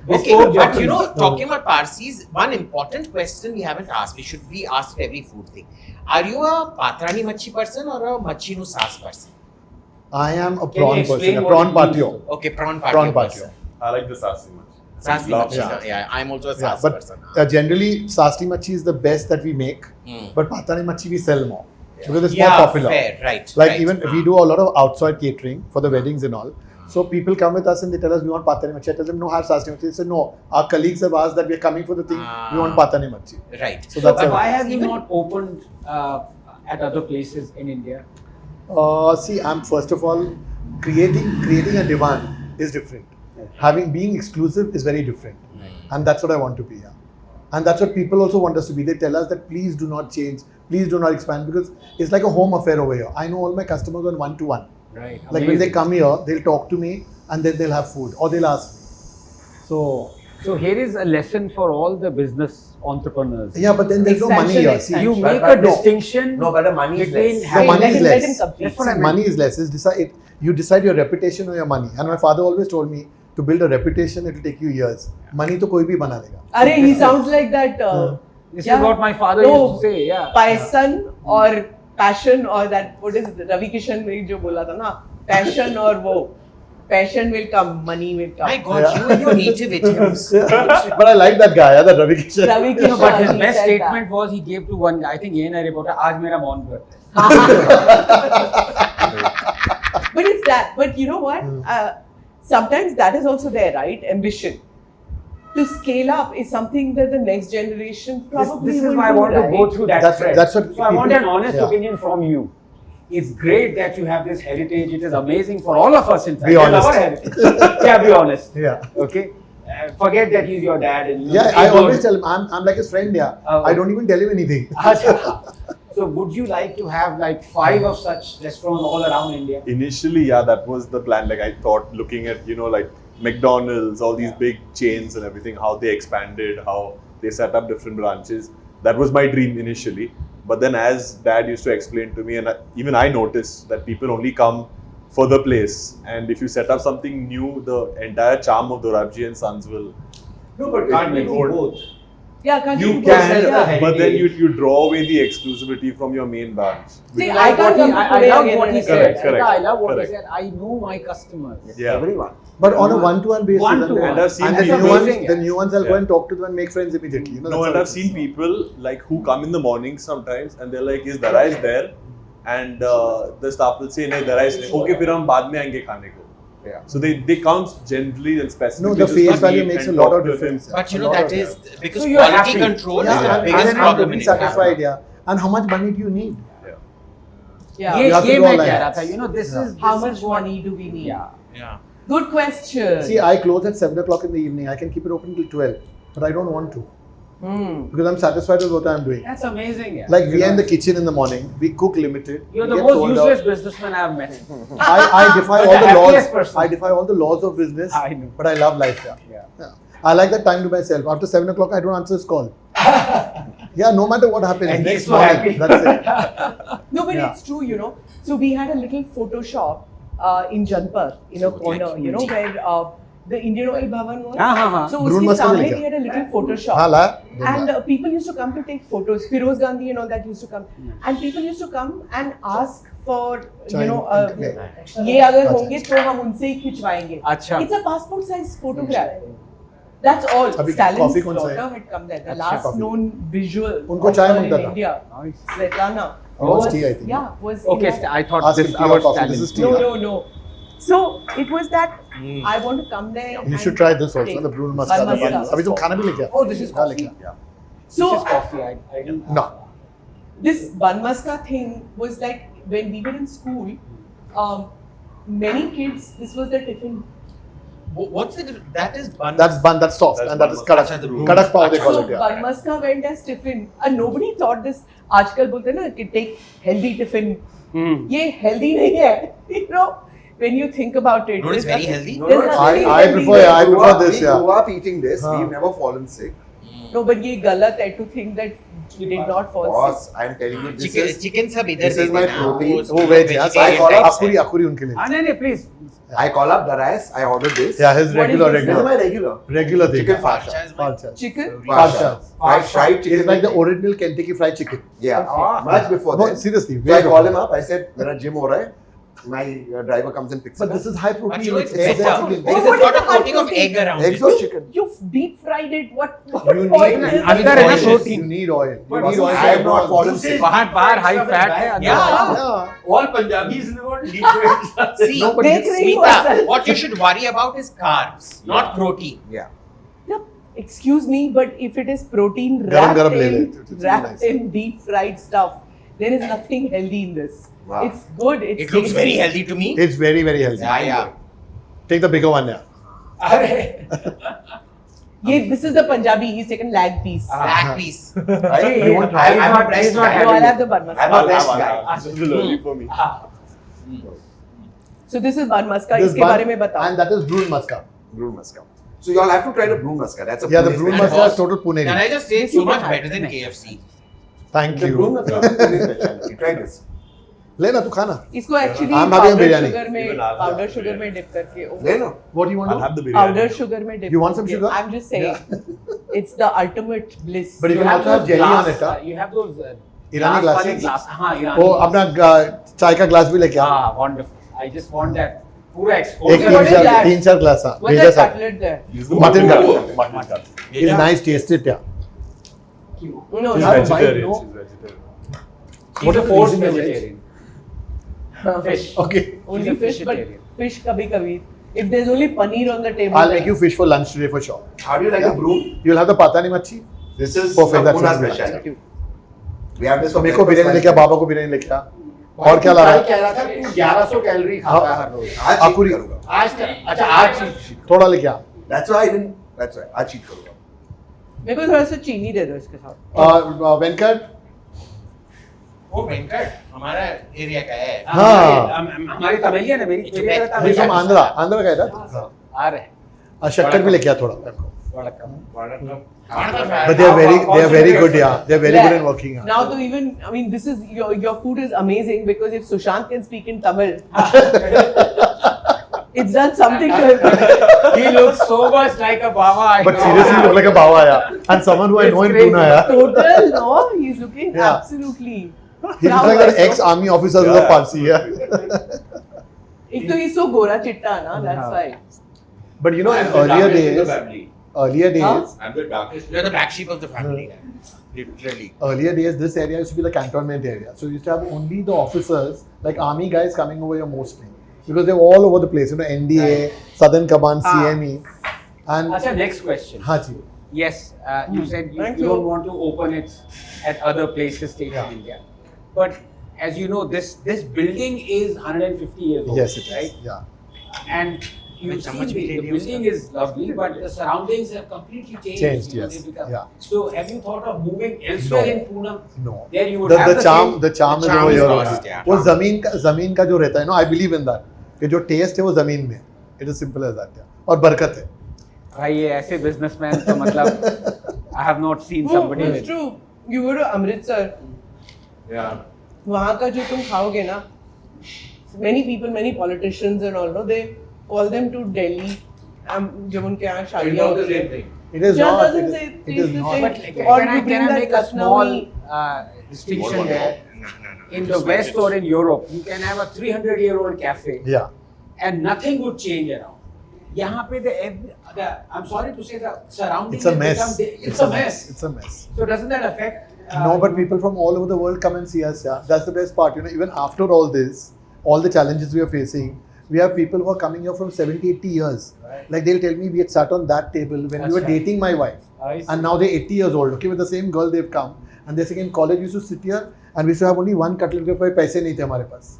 Okay, Bespoke but you jockeys. know, talking about Parsis, one important question we haven't asked, we should be asked every food thing. Are you a Patrani Machi person or a Machi nu Saas person? I am a Can you prawn explain person, a what prawn it means? patio. Okay, prawn patio. Prawn person. patio. I like the sassy much. Saas Love Machi, that. yeah, I'm also a Yeah, Saas but person. generally, Sasti Machi is the best that we make. Hmm. But Patani Machi we sell more because it's Yeah, more popular. fair, right. Like right. even we do a lot of outside catering for the weddings and all. So people come with us and they tell us we want Patani Machi. I tell them no, have Sasti Machi. They say no. Our colleagues have asked that we are coming for the thing. We want Patani Machi. Right. So that's Why a, have you not opened at other places in India? see. I'm first of all creating a demand is different. Being exclusive is very different, and that's what I want to be. Yeah. And that's what people also want us to be. They tell us that please do not change, please do not expand because it's like a home affair over here. I know all my customers on one-to-one. Right. Like when they come here, they'll talk to me and then they'll have food or they'll ask me. So here is a lesson for all the business entrepreneurs. yeah, but then there's no money here. See, You But- make but a no. distinction. No, but the money is between less. the having- money let is him- let less. him complete. That's what I See, meant. money is less. You decide your reputation or your money. And my father always told me to build a reputation, it will take you years. Money to koi bhi bana lega. Arey, he sounds like that. This yeah. is what my father No, used to say. Yeah. Paisan or passion or that, what is it? Ravi Kishan ne jo bola tha na, passion or wo. Passion will come, money will come. My God, you and your native idioms. But I like that guy, that Ravi Kishan. Ravi No, but his Kishan, he best said statement was he gave to one guy. I think ये ना reporter आज मेरा मौन करता है. But it's that. But you know what? Sometimes that is also there, right? Ambition. To scale up is something that the next generation probably This will is why I do, want right? to go through that That's- thread. that's what So I want people- an honest yeah. opinion from you. It's great that you have this heritage. It is amazing for all of us. In fact, Be We love honest. our heritage. Yeah, be honest. Yeah. Okay. Forget that he's your dad. And you know, Yeah, I he always goes- tell him, I'm like his friend, yeah. Oh. I don't even tell him anything. So would you like to have like 5 of such restaurants all around India? Initially, yeah, that was the plan. Like I thought, looking at like McDonald's, all these big chains and everything, how they expanded, how they set up different branches. That was my dream initially. But then, as Dad used to explain to me, and even I noticed that people only come for the place, and if you set up something new, the entire charm of Dorabjee and Sons will. No, but Can't you make do it. both. Yeah, can't You do can, both? Yeah. but then you draw away the exclusivity from your main branch. See, Like I can't what he- come to I Pune love again what and he again. said. Correct, I love what correct. he said. I know my customers. Yeah. Everyone. But on a one-to-one basis, One-to-one. And I've seen and the people- new ones, amazing, the yeah. new ones, I'll go Yeah. and talk to them and make friends immediately. No, that's and how I've it seen is. people like who come in the morning sometimes and they're like, is Darius there? And the staff will say, no, Darius nahi. Okay, फिर हम बाद में आएंगे खाने को. Yeah. So they come generally and specifically. No, the just face to value meet makes a and lot talk of to him. difference. But you A know, lot that of is difference. because So you're quality happy. control is Yeah, the and biggest I'm problem really in India. satisfied, yeah. And how much money do you need? Yeah. ये You have to ये do मैं all कह that. रहा था. You know, this is How this much is what- money do we need? Yeah. Yeah. Good question. See, I close at 7 o'clock in the evening. I can keep it open till 12, but I don't want to because I'm satisfied with what I'm doing. That's amazing. Yeah. Like we are in the kitchen in the morning. We cook limited. You're we the get most sold useless out. businessman I've met. I defy But all the the happiest laws. person. I defy all the laws of business. I know. But I love life. Yeah. Yeah. I like that time to myself. After 7 o'clock, I don't answer his call. Yeah, no matter what happens. And he's next so morning, happy. that's it. No, but Yeah. it's true, you know. So we had a little photo shop in Janpur, in a corner, you know, where the Indian Oil Bhavan was. So Brun uski Masala samne likha. we had a little photo shop. हाँ ला. And people used to come to take photos. Firoz Gandhi and all that used to come. And people used to come and ask for, you know, ये अगर होंगे तो हम उनसे ही खिंचवाएंगे. अच्छा. It's a passport size photograph. That's all. अभी Stalin's coffee कौन सा है? daughter had come there. The अच्छा, last coffee. known visual उनको of चाय her in मिलता था। India. Svetlana. Oh, it's tea, I think. Yeah, was Okay, in that. I thought Ask this him tea or about coffee. Stalin. This is tea. No. So it was that I want to come there. You and should try this also, take the brewed muscat. Bun muscat. अभी तुम खाना भी लेके आओ। Oh, this is हाँ, coffee. लेके आओ। So This is coffee. I didn't. No. this bun muska thing was like when we were in school, many kids, this was their tiffin. What's it? That is bun. That's bun, that's soft, That's and that bun is kadak. Acha, the roux. Kadak pav they call So it, yeah. bun muska went as tiffin, and nobody thought this. आजकल बोलते हैं ना कि take healthy tiffin. ये healthy नहीं है, you know. When you think about it, No, it's there's very nothing- healthy. there's nothing I healthy prefer there. this, We yeah. grew up eating this. हाँ. We've never fallen sick. No, but ये गलत है to think that we did not fall sick. Boss, I'm telling you, this is Chicken सब इधर this is देते my ना, protein. वो veg, yeah. So I vegetarian call up types है. akuri उनके लिए. No, please. I call up Darius. I order this. Yeah, his What is regular, this? This is my regular regular thing. chicken Farcha farsha. is my- Farcha. Chicken. Farcha. Fried chicken. It's like the original Kentucky Fried Chicken. Yeah, much before No, that. seriously. So I call him up. I said, "मेरा gym हो रहा है." My driver comes and picks But it this up. is high But protein. you know, It's it's eggs better. and chicken. Because What it's got is a the coating of protein? egg around Eggs it. or chicken? You deep fried it. What You point need, is अंदर है ना protein. You need oil. You But need oil. I have not fallen sick. बाहर high fat है. अंदर. Yeah. Yeah. All Punjabis live on deep fried. See, No, but देख रही हूँ Smita, असल. what you should worry about is carbs, not protein. Yeah. Yeah, excuse me, but if it is protein Garam wrapped, le in, le. It's wrapped nice. in deep fried stuff, there is nothing healthy in this. Wow. It's good. It's It looks tasty. very healthy to me. It's very, very healthy. Yeah. Take the bigger one, yeah. This is the Punjabi. He's taken lag piece. Black piece. You want try? I'm a breast guy. No, I'll have the bun I'm a maska. breast guy. This is early for me. So this is bun maska. This इसके bun- बारे में बताओ. And that is brewed muscat. Brewed muscat. So you all have to try the brewed muscat. That's a Yeah, the Pune brewed specialty. muscat is total Pune. Can I just say it's so much better than KFC? Thank The brewed you. muscat is a Pune specialty. Try this. लेना तू खाना. इसको actually I'm having powder biryani. sugar में Even I'll powder have sugar biryani. में dip करके. ले लो. What do you want I'll to have do? the biryani. Powder sugar में dip. You want some करके. sugar? I'm just saying, it's the ultimate bliss. But you can also have jelly on it, huh? You have those Irani glass वाले glasses? glass. हाँ, Irani. Oh, अपना चाय का glass भी लेके आ. Ah, wonderful. I just want that. पूरा एक exposure. what is that? तीन चार ग्लास हाँ. What's भेजा that सब. cutlet there? Mutton cut. Mutton cut. It's nice, taste it, yeah. No, She's no. vegetarian. no. She's vegetarian. She's a forced vegetarian. Fish. Okay. Only She's a fish, but vegetarian. fish kabhi kabhi. If there's only paneer on the table, I'll make you fish for lunch today for sure. How do you like the brew? You'll have the pata nahi machi. This is Perfect, that's Pune's what I specialty. We have this तो for मेरे को breakfast, biryani लेके आ, बाबा को बिरयानी लेके आ. और क्या ला रहा है? कह रहा था तू 1100 कैलोरी खाता है हर रोज. आज cheat आकुरी. करूंगा. अच्छा आज cheat. थोड़ा लेके आ. That's why I didn't. That's why आज cheat करूंगा. मेरे को थोड़ा सा चीनी दे दो इसके साथ. वेंकट. वो वेंकट हमारा एरिया का है. हाँ. हमारी तमिलियन है मेरी. He's from Andhra. Andhra का है ना? आ रहे हैं. शक्कर भी लेके आ थोड़ा. वड़कम. But they are very good, yeah. They are very good in working. Yeah. Now to even, I mean, this is your food is amazing because if Sushant can speak in Tamil, it's done something to him. He looks so much like a Baba. I But know. seriously, you look like a bawa, yeah. And someone who I It's know in crazy. Pune, yeah. Total, no, he's looking Yeah. absolutely. He looks like that ex-army officer with a Parsi, yeah. एक तो he's so gora chitta na, that's why. But you know, in I'm the earlier darkest in the days, family. earlier I'm the darkest. You're the black sheep of the family. Literally. days, this area used to be the cantonment area. So you used to have only the officers, like army guys, coming over here mostly. Because they're all over the place, you know, NDA, Southern Command, CME. And Acha, next question. हाँ जी. Yes, you said Thank you you. don't want to open it at other places, states in India. But as you know, this building is 150 years old. Yes, it is. Right? Yeah. And you've With so seen much the millennials building is lovely, but the surroundings have completely changed. Changed, you know, yes. they've become- Yeah. So have you thought of moving elsewhere No. in Pune? No. There you would have The charm is charm over is here. lost, only. yeah. वो जमीन का जो रहता है ना, I believe in that. कि जो taste है वो जमीन में. It is simple as that. Yeah. और बरकत है. भाई ये ऐसे businessman तो मतलब I have not seen No, somebody it's with true. You go to Amritsar, Yeah. वहाँ का जो तुम खाओगे ना, many people, many politicians and all, no, they call them to Delhi. जब उनके यहाँ It's शादियाँ not the होती same हैं. thing. It is Just not. doesn't It say is, it taste is the not. same. But Or can I you bring that make a small Lucknowi- distinction there? In the West or in Europe, you can have a 300-year-old cafe Yeah. and nothing would change around. यहाँ पे I'm sorry to say the surrounding. It's a mess. It's a mess. It's a mess. So doesn't that affect? No, but people from all over the world come and see us. Yeah, that's the best part. You know, even after all this, all the challenges we are facing, we have people who are coming here from 70, 80 years. Right. Like they'll tell me we had sat on that table when That's we were right. dating my wife, I see. and now they're 80 years old. Okay, with the same girl they've come, and they're saying in college we used to sit here and we used to have only one cutlet के ऊपर पैसे नहीं थे हमारे पास.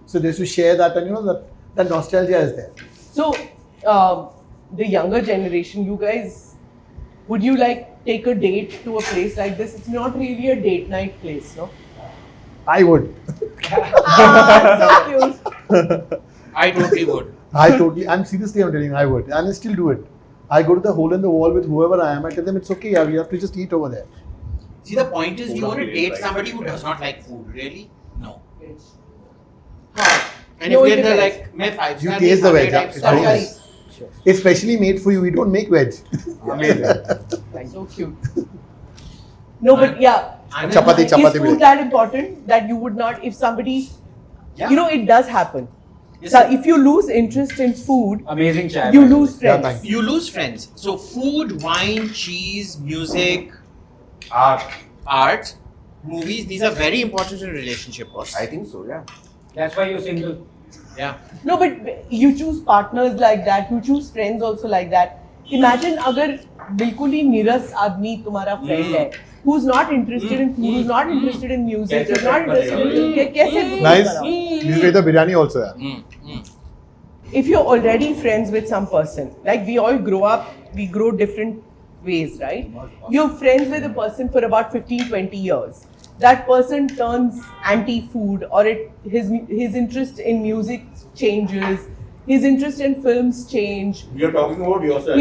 So they used to share that, and you know that nostalgia is there. So, the younger generation, you guys, would you like take a date to a place like this? It's not really a date night place, no? I would. So cute. I totally would. I'm seriously, I'm telling you, I would. And I still do it. I go to the hole in the wall with whoever I am. I tell them it's okay, yeah, we have to just eat over there. See, the point is, you want to date Right. somebody who does not like food, really? No. And No, if it they're depends. like, मैं five You star taste the नहीं veg, खाता, yeah. it's It's not very very- nice. It's specially made for you. We don't make veg. So cute. No, but yeah. Chapati, Is chapati. food that important that you would not, if somebody, Yeah. you know, it does happen. Yes, So sir. if you lose interest in food, Amazing chat. you lose Yeah, friends. thank You lose friends. So food, wine, cheese, music, art, movies, these are very important in a relationship, boss. I think so, yeah. That's why you're single. Yeah. No, but you choose partners like that. You choose friends also like that. Imagine अगर बिल्कुल ही नीरस आदमी तुम्हारा friend है, who's not interested in food, who's not interested in music, who's not interested in कैसे Nice. करो? You made the biryani also. Yeah. If you're already friends with some person, like we all grow up, we grow different ways, right? You're friends with a person for about 15, 20 years. That person turns anti-food, or his interest in music changes, his interest in films change, You're talking about yourself.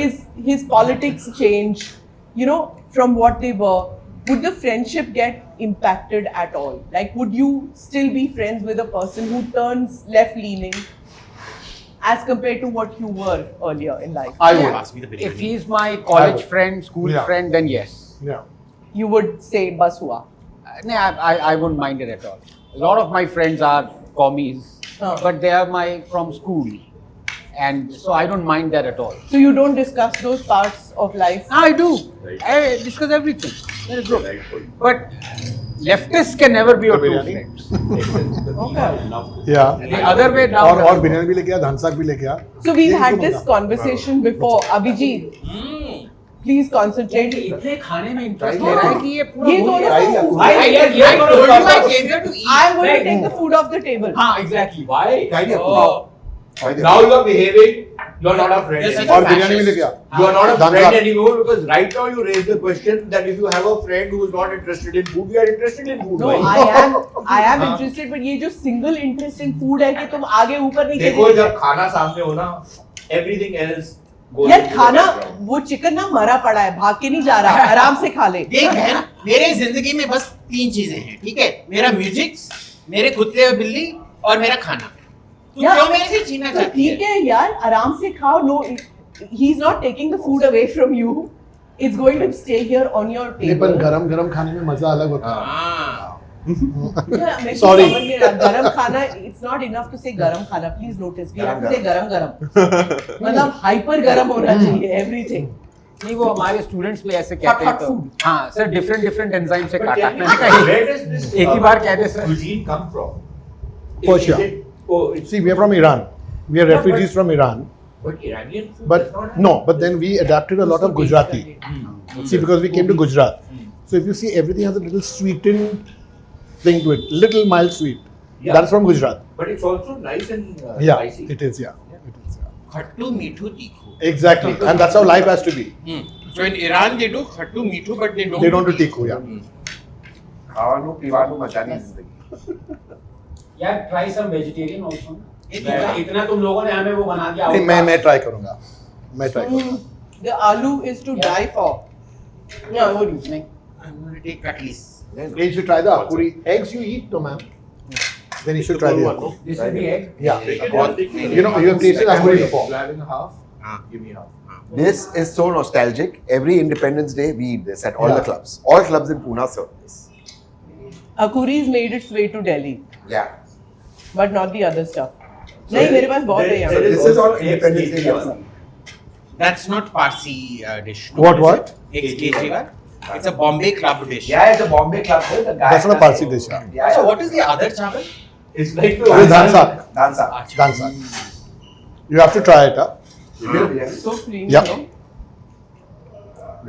his politics change, you know, from what they were. Would the friendship get impacted at all? Like, would you still be friends with a person who turns left-leaning as compared to what you were earlier in life? I would. Pass me the biryani. If he's my college would. friend, school Yeah. friend, then yes. Yeah. You would say, "Bas hua." No, I wouldn't mind it at all. A lot of my friends are commies, Oh. but they are from school, and so I don't mind that at all. So you don't discuss those parts of life. I do. I discuss everything. That is good. But leftists can never be your true biryani? friends. Yeah. The other way down. और बिरयानी भी लेके आ, धन साग भी लेके आ. So we've ये had इसको this मंगा. conversation before. Abhijit, please concentrate. इतने खाने में इंटरेस्ट ले रहा है कि ये पूरा ये भूल दोनों गया। को- I I told you I came here to eat. I'm going to Right. take the food off the table. हाँ, exactly. Why? Oh. Now you are behaving. You are not a friend. Yes, anymore. और बिरयानी भी लेके आ. You are not a Done friend up. anymore because right now you raise the question that if you have a friend who is not interested in food, we are interested in food. No, भाई. I am interested, but ये जो single interest in food है कि तुम आगे ऊपर नीचे देखो नहीं जब खाना सामने हो ना, everything else goes यार into the खाना background. वो चिकन ना मरा पड़ा है, भाग के नहीं जा रहा, आराम से खा ले. देख बहन, मेरे जिंदगी में बस 3 चीजें हैं, ठीक है? मेरा म्यूजिक, मेरे कुत्ते और बिल्ली और मेरा खाना. तू यार, क्यों मेरे से छीनना तो चाहती ठीक है? है यार, आराम से खाओ. No, he's not taking the food away from you. It's going to stay here on your नहीं, पर table. गरम गरम खाने में मजा अलग होता है. हाँ. Yeah, मेरे को Sorry. समझ नहीं रहा. गरम खाना, it's not enough to say गरम खाना. Please notice, we have to say गरम गरम. मतलब हाइपर गरम होना चाहिए everything. नहीं वो हमारे स्टूडेंट्स भी ऐसे कहते हैं hot तो food. हाँ सर डिफरेंट एंजाइम से But काटा tell me, मैंने कहा where does this एक ही बार कहते sir cuisine come from? Persia. Is it- Oh, it's See, we are from Iran. We are Yeah, refugees but- from Iran. but Iranian food But does not have- no, but then we adapted a lot of Gujarati. See, because we came to Gujarat. So if you see, everything has a little sweetened thing to it, little mild sweet. Yeah. That's from Gujarat. But it's also nice and Yeah, spicy. it is. Yeah, it is. Yeah. खट्टू मीठू तीखू. Exactly, and that's how life has to be. So in Iran they do खट्टू मीठू, but they don't. They don't do tikku. Yeah. खावानु पीवानु मचानी जिंदगी. यार ट्राई सम वेजिटेरियन आल्सो ये तो इतना तुम लोगों ने हमें वो बना दिया नहीं, मैं try करूँगा. मैं try करूँगा. The aloo is to die for. Yeah, what do you think? I'm going to take cutleys. You should try the akuri eggs. You eat, no, ma'am. Then you should try the akuri. This is the egg Yeah. You You know, you have tasted akuri before. having half? हाँ. Give me half. This is so nostalgic. Every Independence Day, we eat this at all the Yeah. clubs. All clubs in Pune serve this. Akuri's made its way to Delhi, Yeah. but not the other stuff. नहीं मेरे पास बहुत है there यहाँ. is This is also on Independence Day. eggs Yeah. That's not Parsi dish. No? What? Eggs Kejriwal. It's a Bombay club dish. Yeah, it's a Bombay club. The guy That's not a Parsi dish. Yeah. So what is the other chawal? It's like It is dhan saag. dhan saag. Dhan saag. You have to try it. So premium. Yeah.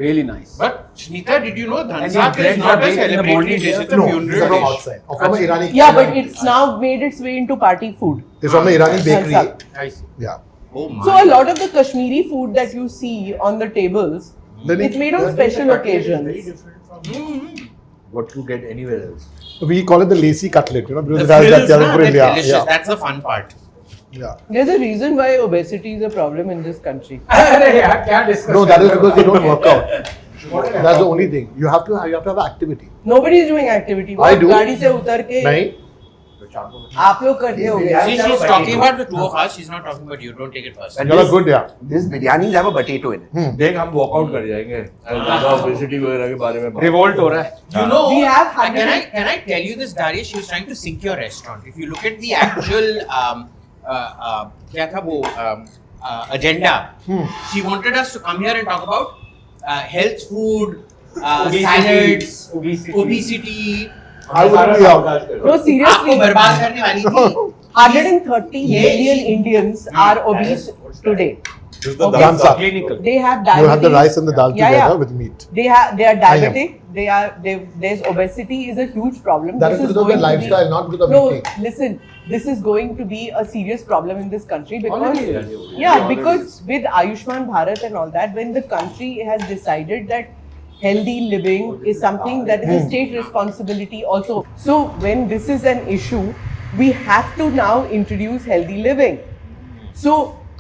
Really nice. But Smita, did you know And dhansak these is breads not are a baked in the celebratory morning dish, here? it's a No, these are funeral from dish. outside. From Irani. Yeah, but it's now made its way into party food. It's from the Irani bakery. Dhan I see. Yeah. Oh my. So a lot of the Kashmiri food that you see on the tables, Then it's made on special occasions. What you get anywhere else. We call it the lacy cutlet, you know, because The it has that frills, na, frill. they're Yeah. delicious. Yeah. That's the fun part. Yeah. There's a reason why obesity is a problem in this country. अरे यार क्या discuss No, that कर is रहे हो? because they don't work out. That's the only thing. You have to have activity. Nobody is doing activity. I do. गाड़ी से उतर के नहीं? आप लोग करते होगे. See, she's talking about the two of us, she's not talking about you. Don't take it personally. You're good, yeah. This biryanis have a potato in it. देख हम वॉकआउट कर जाएंगे ज्यादा ओबेसिटी वगैरह के बारे में Revolt हो रहा है. You know, We have can I tell you this, Darius? She was trying to sink your restaurant. If you look at the actual क्या था वो agenda, she wanted us to come here and talk about health food, salads, obesity. I wouldn't be out. No, आपको seriously, बर्बाद करने वाली थी. 130 million Indians are obese today. This is the Okay. Dhan saag. Clinical. They have You diabetes. have the rice and the dal Yeah, together yeah. with meat. They are diabetic. There's obesity is a huge problem. That is because of going their to be- lifestyle, not because of No, eating. listen. This is going to be a serious problem in this country because Already. yeah, because with Ayushman Bharat and all that, when the country has decided that healthy living is something that is a state responsibility also. So when this is an issue, we have to now introduce healthy living. So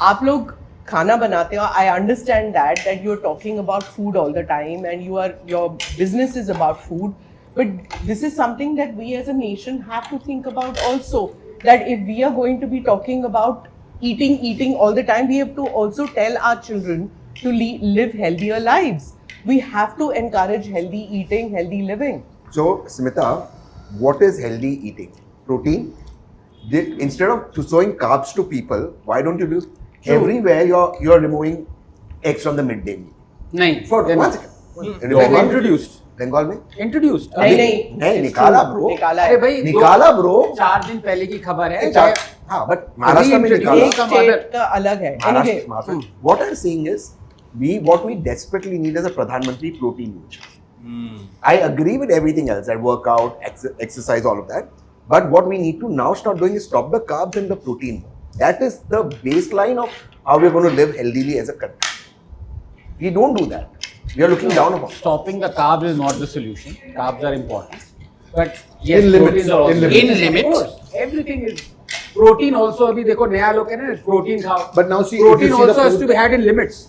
आप लोग खाना बनाते हो. I understand that you're talking about food all the time and your business is about food. But this is something that we as a nation have to think about also. That if we are going to be talking about eating all the time, we have to also tell our children to live healthier lives. We have to encourage healthy eating, healthy living. So, Smita, what is healthy eating? Protein? Instead of showing carbs to people, why don't you do everywhere you're removing eggs from the midday meal? नहीं. For they're one not. second. They're introduced. Bengal में? Introduced. नहीं निकाला bro. निकाला अरे है. भाई निकाला bro. 4 दिन पहले की खबर है. हाँ, but महाराष्ट्र में निकाला. एक स्टेट का अलग है. Anyway, Maharashtra. What I'm saying is, what we desperately need is a Pradhan Mantri protein yojana. I agree with everything else, that workout, exercise, all of that. But what we need to now start doing is stop the carbs and the protein. That is the baseline of how we're going to live healthily as a country. We don't do that. We are looking down upon. Stopping the carbs is not the solution. Carbs are important. But yes, In limits, proteins are also in limits. In limits. Of course, everything is. Protein also अभी देखो नया लोग कह रहे हैं protein खाओ. But now see, if protein you see the also has food- to be had in limits.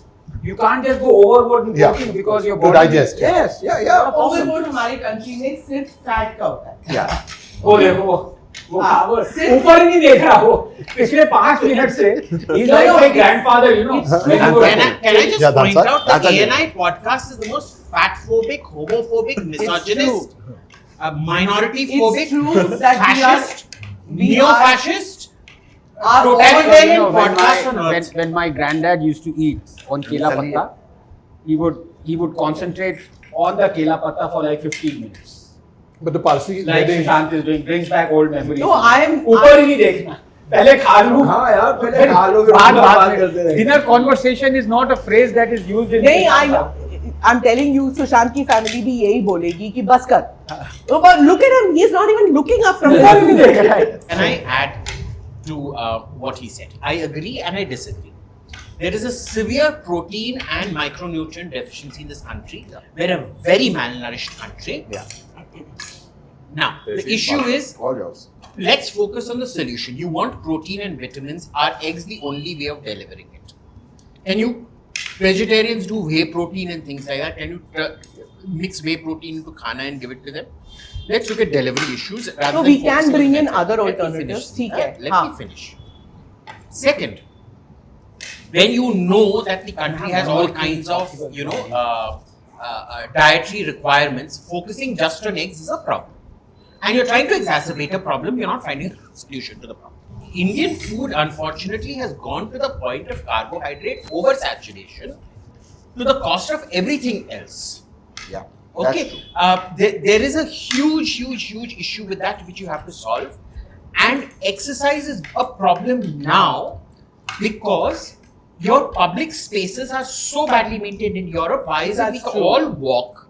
You can't just go overboard in Yeah. protein because your To body. digest, yeah. Yes. Yeah. overload हमारी country में सिर्फ fat का होता है. Yeah. वो देखो वो हाँ, वो सिर्फ- ऊपर ही नहीं देख रहा वो पिछले 5 मिनट से he's like my grandfather, you know. when you were- Can I just Yeah, point that's out that's that a- ANI podcast is the most fat-phobic, homophobic, misogynist, minority It's phobic, true that fascist, we neo-fascist, are totalitarian You know, podcast on earth. when my granddad used to eat on kela patta, he would concentrate on the kela patta for like 15 minutes. But the Parsi Like wedding, Sushant is doing, brings back old memories. No, I am- ऊपर ही नहीं देखना. पहले खा लूँ. हाँ यार, पहले खा लो, फिर बाद बात में. करते रहेंगे. Dinner conversation is not a phrase that is used in. नहीं, I'm telling you, Sushant की family भी यही बोलेगी कि बस कर. Oh, but look at him, he's not even looking up from ऊपर ही नहीं there. देख रहा है. Can I add to what he said? I agree and I disagree. There is a severe protein and micronutrient deficiency in this country. We're a very malnourished country. Yeah. Now, the issue is, All yours. let's focus on the solution. You want protein and vitamins. Are eggs the only way of delivering it? Can you, vegetarians do whey protein and things like that. Can you mix whey protein into khana and give it to them? Let's look at delivery issues. Rather No, than we can focusing bring on in that. other Let me alternatives. finish. ठीक है. Let हाँ. me finish. Second, when you know that the country has all kinds of, dietary requirements, focusing just on eggs is a problem. And you're trying to exacerbate a problem, you're not finding a solution to the problem. Indian food, unfortunately, has gone to the point of carbohydrate oversaturation to the cost of everything else. Yeah. Okay, there is a huge issue with that which you have to solve, and exercise is a problem now because your public spaces are so badly maintained in Europe. Why is it we all walk?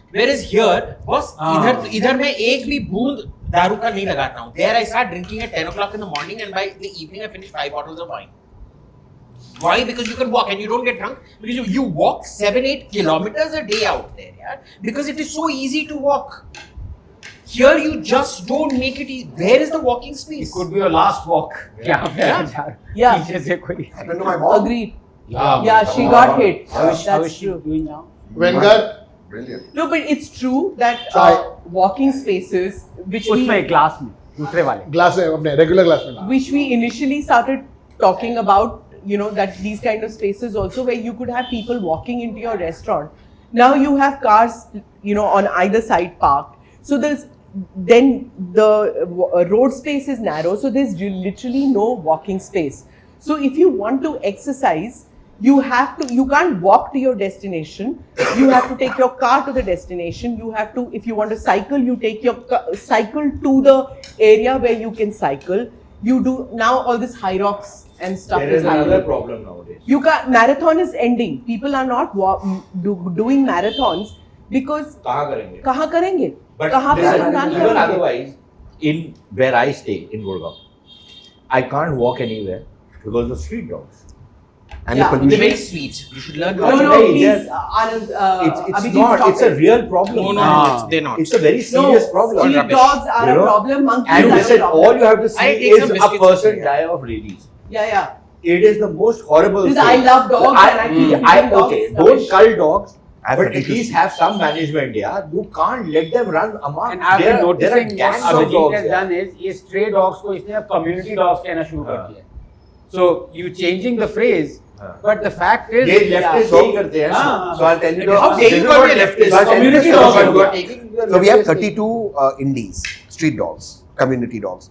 Whereas here, boss, इधर मैं एक भी बूंद दारू का नहीं लगाता हूँ. There I start drinking at 10 o'clock in the morning, and by the evening I finish 5 bottles of wine. Why? Because you can walk and you don't get drunk. Because you walk 7-8 kilometers a day out there, yeah? Because it is so easy to walk. Here you just don't make it easy. Where is the walking space? It could be your last walk. Yeah. Happened to my mom. Agreed. Yeah, she got hit. How That's is she true. doing now? Venkat, Brilliant. No, but it's true that Try. walking spaces, which उसमें glass में दूसरे वाले. glass में अपने regular glass में. which we initially started talking about, you know, that these kind of spaces also where you could have people walking into your restaurant. Now you have cars, you know, on either side parked. So then the road space is narrow. So there's literally no walking space. So if you want to exercise, you can't walk to your destination. You have to take your car to the destination. You have to, if you want to cycle, you take your cycle to the area where you can cycle. You do now all this high rocks and stuff There is is another happening. problem nowadays. You can't, marathon is ending. People are not doing marathons because कहाँ करेंगे? But कहाँ पे listen, run even करेंगे? otherwise, in where I stay in Gurgaon, I can't walk anywhere because of street dogs. And Yeah, the They're pollution. very sweet. You should learn. No, how to- no, Hey, please, yeah. Anand, It's Abhijit, not. stop It's a it. real problem. No, they're not. It's a very serious problem. Street dogs are You a know? problem. Monkeys And are a listen, problem. all you have to see I take is some a biscuits. person die of rabies. Yeah. It is the most horrible Because thing. I love dogs and I keep feeding dogs okay, rubbish. don't cull dogs, I've but at taken- least have some management. Yeah, you can't let them run amok. And I've been there are noticing what gangs of Abhijit dogs has there. done is ये stray dogs को इसने अब community dogs कहना शुरू कर दिया. So you changing the phrase, but the fact is, ये leftists यही करते हैं. So I'll tell you the. How dare you call me a leftist? So I'll tell you Community the dogs story. हो You are गया. taking the So we have leftist thing. 32 indies, street dogs, community dogs.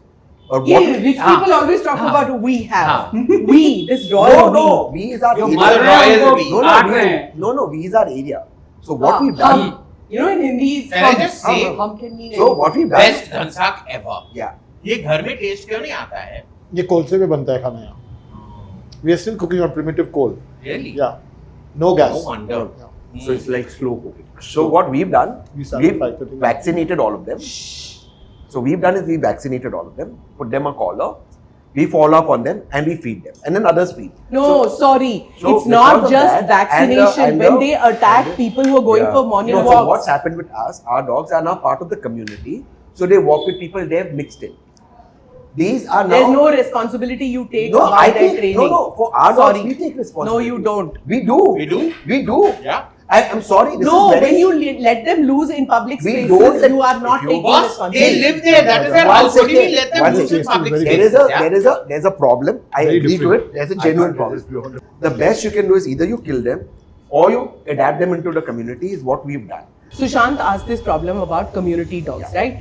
Or Yeah, what? rich people always talk about we have. We, this royal No, we is our Your area. mother royal को we. काट रहे हैं. No, we is our area. So what we. we've done. You know, in Hindi, Can I just say, hum can mean So what we've done. Best dhansak ever. Yeah. ये घर में test क्यों नहीं आता है? ये कोलसे पे बनता है खाना यहाँ. We are still cooking on primitive coal. Really? Yeah. No gas. No wonder. Yeah. So it's like slow cooking. So what we've done, We started we've 5:30. vaccinated all of them. So we've done is we vaccinated all of them, put them a collar, we follow up on them and we feed them. And then others feed. No, sorry. so It's not because of just that, vaccination. and When they attack people who are going for morning So walks. what's happened with us, our dogs are now part of the community. So they walk with people, they have mixed in. These are now. There's no responsibility you take No, about I their take, training. no, for our dogs, Sorry. we take No, responsibility. you don't. We do. We do? We do. Yeah. I'm sorry, this No, is very... when you let them loose in public We spaces, don't let- you are not if you- taking Boss, responsibility. they live there. That is their One house. What do you second, mean let them one loose in second. public Very spaces? Yeah. There's a problem. I Very agree to different. it. There's a genuine problem. The best you can do is either you kill them or you adapt them into the community is what we've done. Sushant asked this problem about community dogs, right?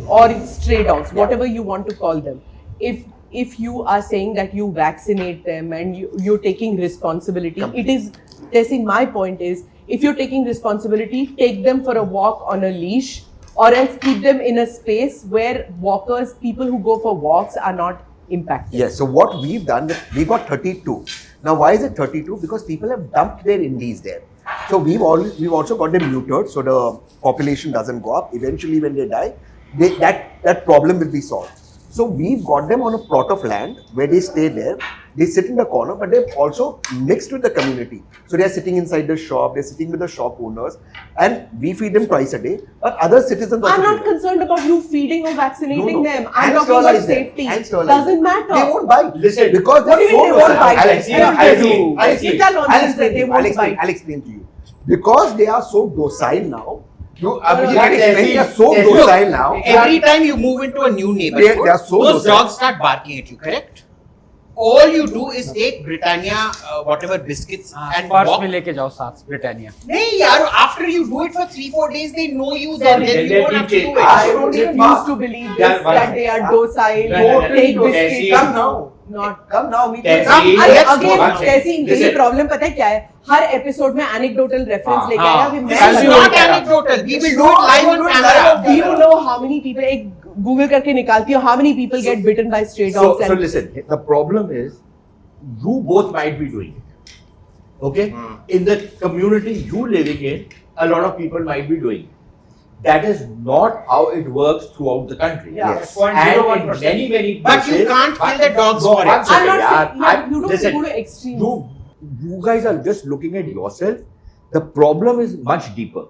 Or stray dogs, whatever you want to call them. If you are saying that you vaccinate them and you're taking responsibility, it is, Tehseen, my point is, if you're taking responsibility, take them for a walk on a leash or else keep them in a space where walkers, people who go for walks are not impacted. Yes, so what we've done, we got 32. Now why is it 32? Because people have dumped their indies there. So we've also got them neutered so the population doesn't go up. Eventually when they die, that problem will be solved. So we've got them on a plot of land where they stay there. They sit in the corner, but they're also mixed with the community. So they're sitting inside the shop, they're sitting with the shop owners, and we feed them twice a day. But other citizens also I'm not feed them. concerned about you feeding or vaccinating No. them. I'm And talking about sterilize them. safety. And sterilize Doesn't them. matter. They won't bite. Listen, because What do you they're mean they so won't docile. bite? I'll explain. I'll I'll explain. explain. It's all nonsense that they won't bite. I'll explain to you. Because they are so docile now. Abhijit, They are so docile now. Every time you move into a new neighborhood, They are so those docile. dogs start barking at you, correct? all you do is take Britannia, whatever biscuits, and purse walk. में लेके जाओ साथ Britannia. नहीं यार, after you do it for 3-4 days, they know you. Then you don't have to do it. I refuse to believe this, that they are docile, take biscuits. Come now. Not. Come now, meet अरे Let's again, go. Tehseen, यही problem पता है क्या है? हर episode में anecdotal reference लेके आया. अभी This मैं is not anecdotal. We will do it live on camera. Do you know how many people? एक Google करके निकालती हो. How many people get bitten by stray dogs? So listen, the problem is, you both might be doing it. Okay? In the community you living in, a lot of people might be doing it. That is not how it works throughout the country. Yeah. Yes. And in many places. But you can't kill the dogs for it. One second, I'm not saying, yaar. you don't Listen, go to extremes. you guys are just looking at yourself. The problem is much deeper.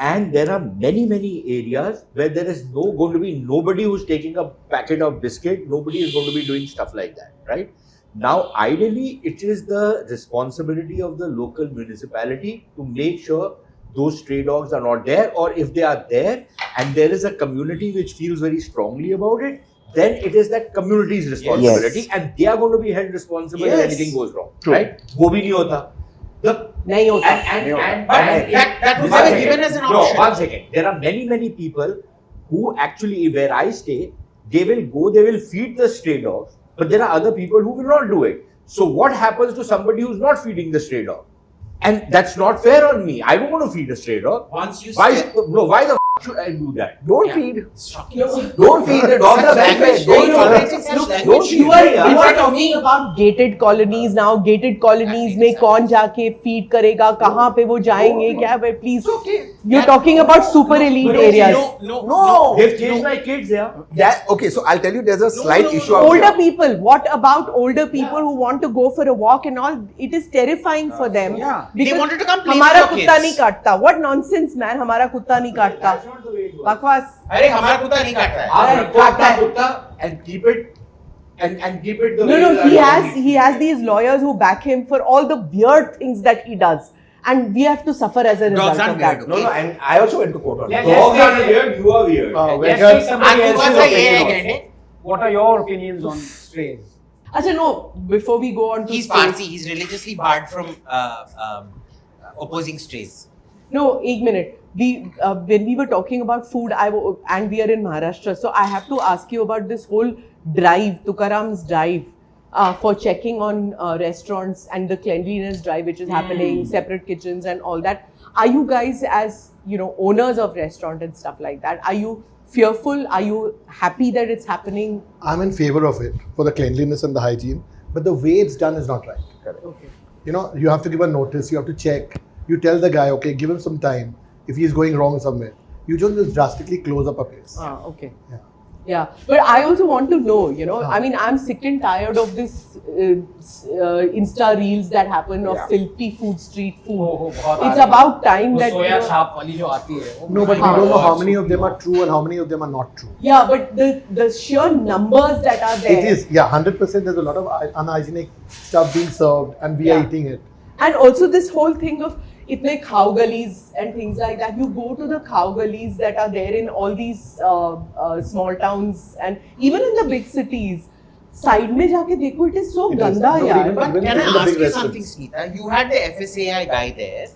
And there are many areas where there is going to be nobody who's taking a packet of biscuit. Nobody is going to be doing stuff like that, right? Now, ideally, it is the responsibility of the local municipality to make sure those stray dogs are not there, or if they are there and there is a community which feels very strongly about it, then it is that community's responsibility, and they are going to be held responsible if anything goes wrong. True. Right? वो भी नहीं होता. नहीं होता. That was never given as an option. No, one second. There are many people who actually, where I stay, they will go, they will feed the stray dogs, but there are other people who will not do it. So what happens to somebody who's not feeding the stray dog? And that's not fair on me. I don't want to feed a stray dog. Once you Why step- the should I do that? Don't feed. Shocking. Don't feed the dogs. Such language, don't tolerate such Look, language. you are talking about gated colonies now. Gated colonies में कौन जाके feed करेगा? कहाँ पे वो जाएंगे? क्या है? Please, you're talking about super elite areas. No. They've changed my kids, yeah. That, okay, so I'll tell you, there's a slight issue out Older here. people. What about older people who want to go for a walk and all? It is terrifying for them. Yeah. Because They wanted to come play with हमारा your कुत्ता kids. नहीं काटता. What nonsense, man? हमारा कुत्ता नहीं काटता. बकवास. अरे हमारा कुत्ता नहीं काटता है. आप रखो अपना कुत्ता and keep it and keep it the way No, that he has these lawyers who back him for all the weird things that he does, and we have to suffer as a result Dogs aren't of that. weird. No, and I also went to court on that. Dogs are weird, you are weird. Let's take somebody आपको else's पता है ये है opinion. कहने? What are your opinions on strays? Achha, no. Before we go on to He's strays- Parsi. He's religiously barred from opposing strays. No, एक minute. When we were talking about food, and we are in Maharashtra, so I have to ask you about this whole drive, Tukaram's drive, for checking on restaurants and the cleanliness drive which is happening, separate kitchens and all that. Are you guys, as owners of restaurant and stuff like that, are you fearful? Are you happy that it's happening? I'm in favor of it for the cleanliness and the hygiene, but the way it's done is not right. Okay. You have to give a notice, you have to check, you tell the guy, okay, give him some time if he's going wrong somewhere. You don't just drastically close up a place. Okay. Yeah. Yeah, but I also want to know, I mean, I'm sick and tired of this Insta reels that happen of filthy food, street food. It's about time that. सोया छाप वाली जो आती है. No, but we don't know how many of them are true and how many of them are not true. Yeah, but the sheer numbers that are there. It is, 100%. There's a lot of unhygienic stuff being served and we are eating it. And also this whole thing of itne khao galis and things like that. You go to the khao galis that are there in all these small towns and even in the big cities. Side mein jaake dekho, it is so It is. ganda, No, yaar. even- But even can I in the ask big you restaurants. something, Sneeta? You had the FSAI guy there.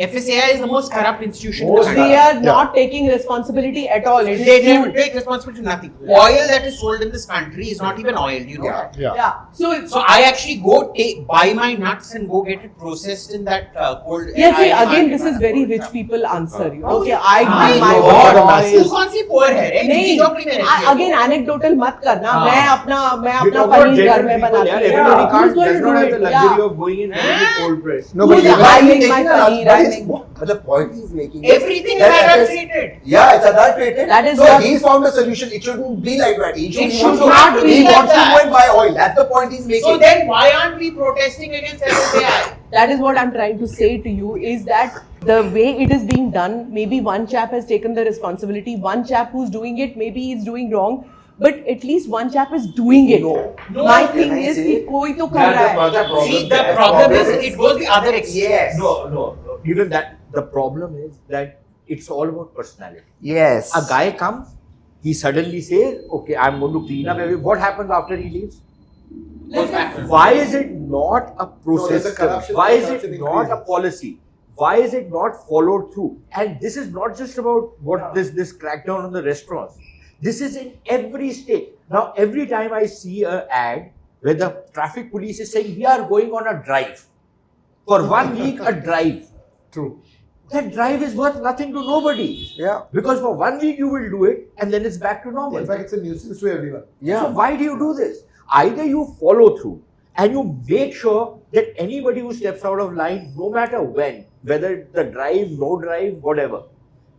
FSAI is the most corrupt institution. in the They country. are not taking responsibility at all. It is They food. take responsibility for nothing. Oil that is sold in this country is not even oil. You know that. Yeah. Yeah. So I actually go buy my nuts and go get it processed in that cold. Yeah, see, air again, market. this is very rich people answer. Okay, I My give my God, oil. तू कौन सी poor है रे? नहीं, किसी झोपड़ी में रहती है। again anecdotal मत करना. मैं अपना You talk about पनीर घर में general people, बनाती yeah, हूँ. everybody Who's going does to not do have the it? luxury Yeah. of going in very cold press. No, but Who's even I make my paneer. I make. But the point he's making is Everything is that adulterated. Yeah, it's adulterated. That is so what- he's found a solution. It shouldn't be like that. He It should should want not to, be he like wants to that. go and buy oil. That's the point he's making. So then why aren't we protesting against FSAI? That is what I'm trying to say to you is that the way it is being done, maybe one chap has taken the responsibility, one chap who's doing it, maybe he's doing wrong, but at least one chap is doing it. No. My Can thing I is say- कि कोई तो कर रहा है. See, the problem is it goes the other extreme. Yes. No. Even that, the problem is that it's all about personality. Yes. A guy comes, he suddenly says, okay, I'm going to clean up everything. What happens after he leaves? goes back to Why is it not a process? there's a corruption- Why is corruption it not a increases. policy? Why is it not followed through? And this is not just about what this crackdown on the restaurants. This is in every state. Now, every time I see an ad where the traffic police is saying we are going on a drive for 1 week, a drive. True. That drive is worth nothing to nobody. Yeah. Because for 1 week you will do it and then it's back to normal. In fact, it's a nuisance to everyone. Yeah. So why do you do this? Either you follow through and you make sure that anybody who steps out of line, no matter when, whether the drive, no drive, whatever,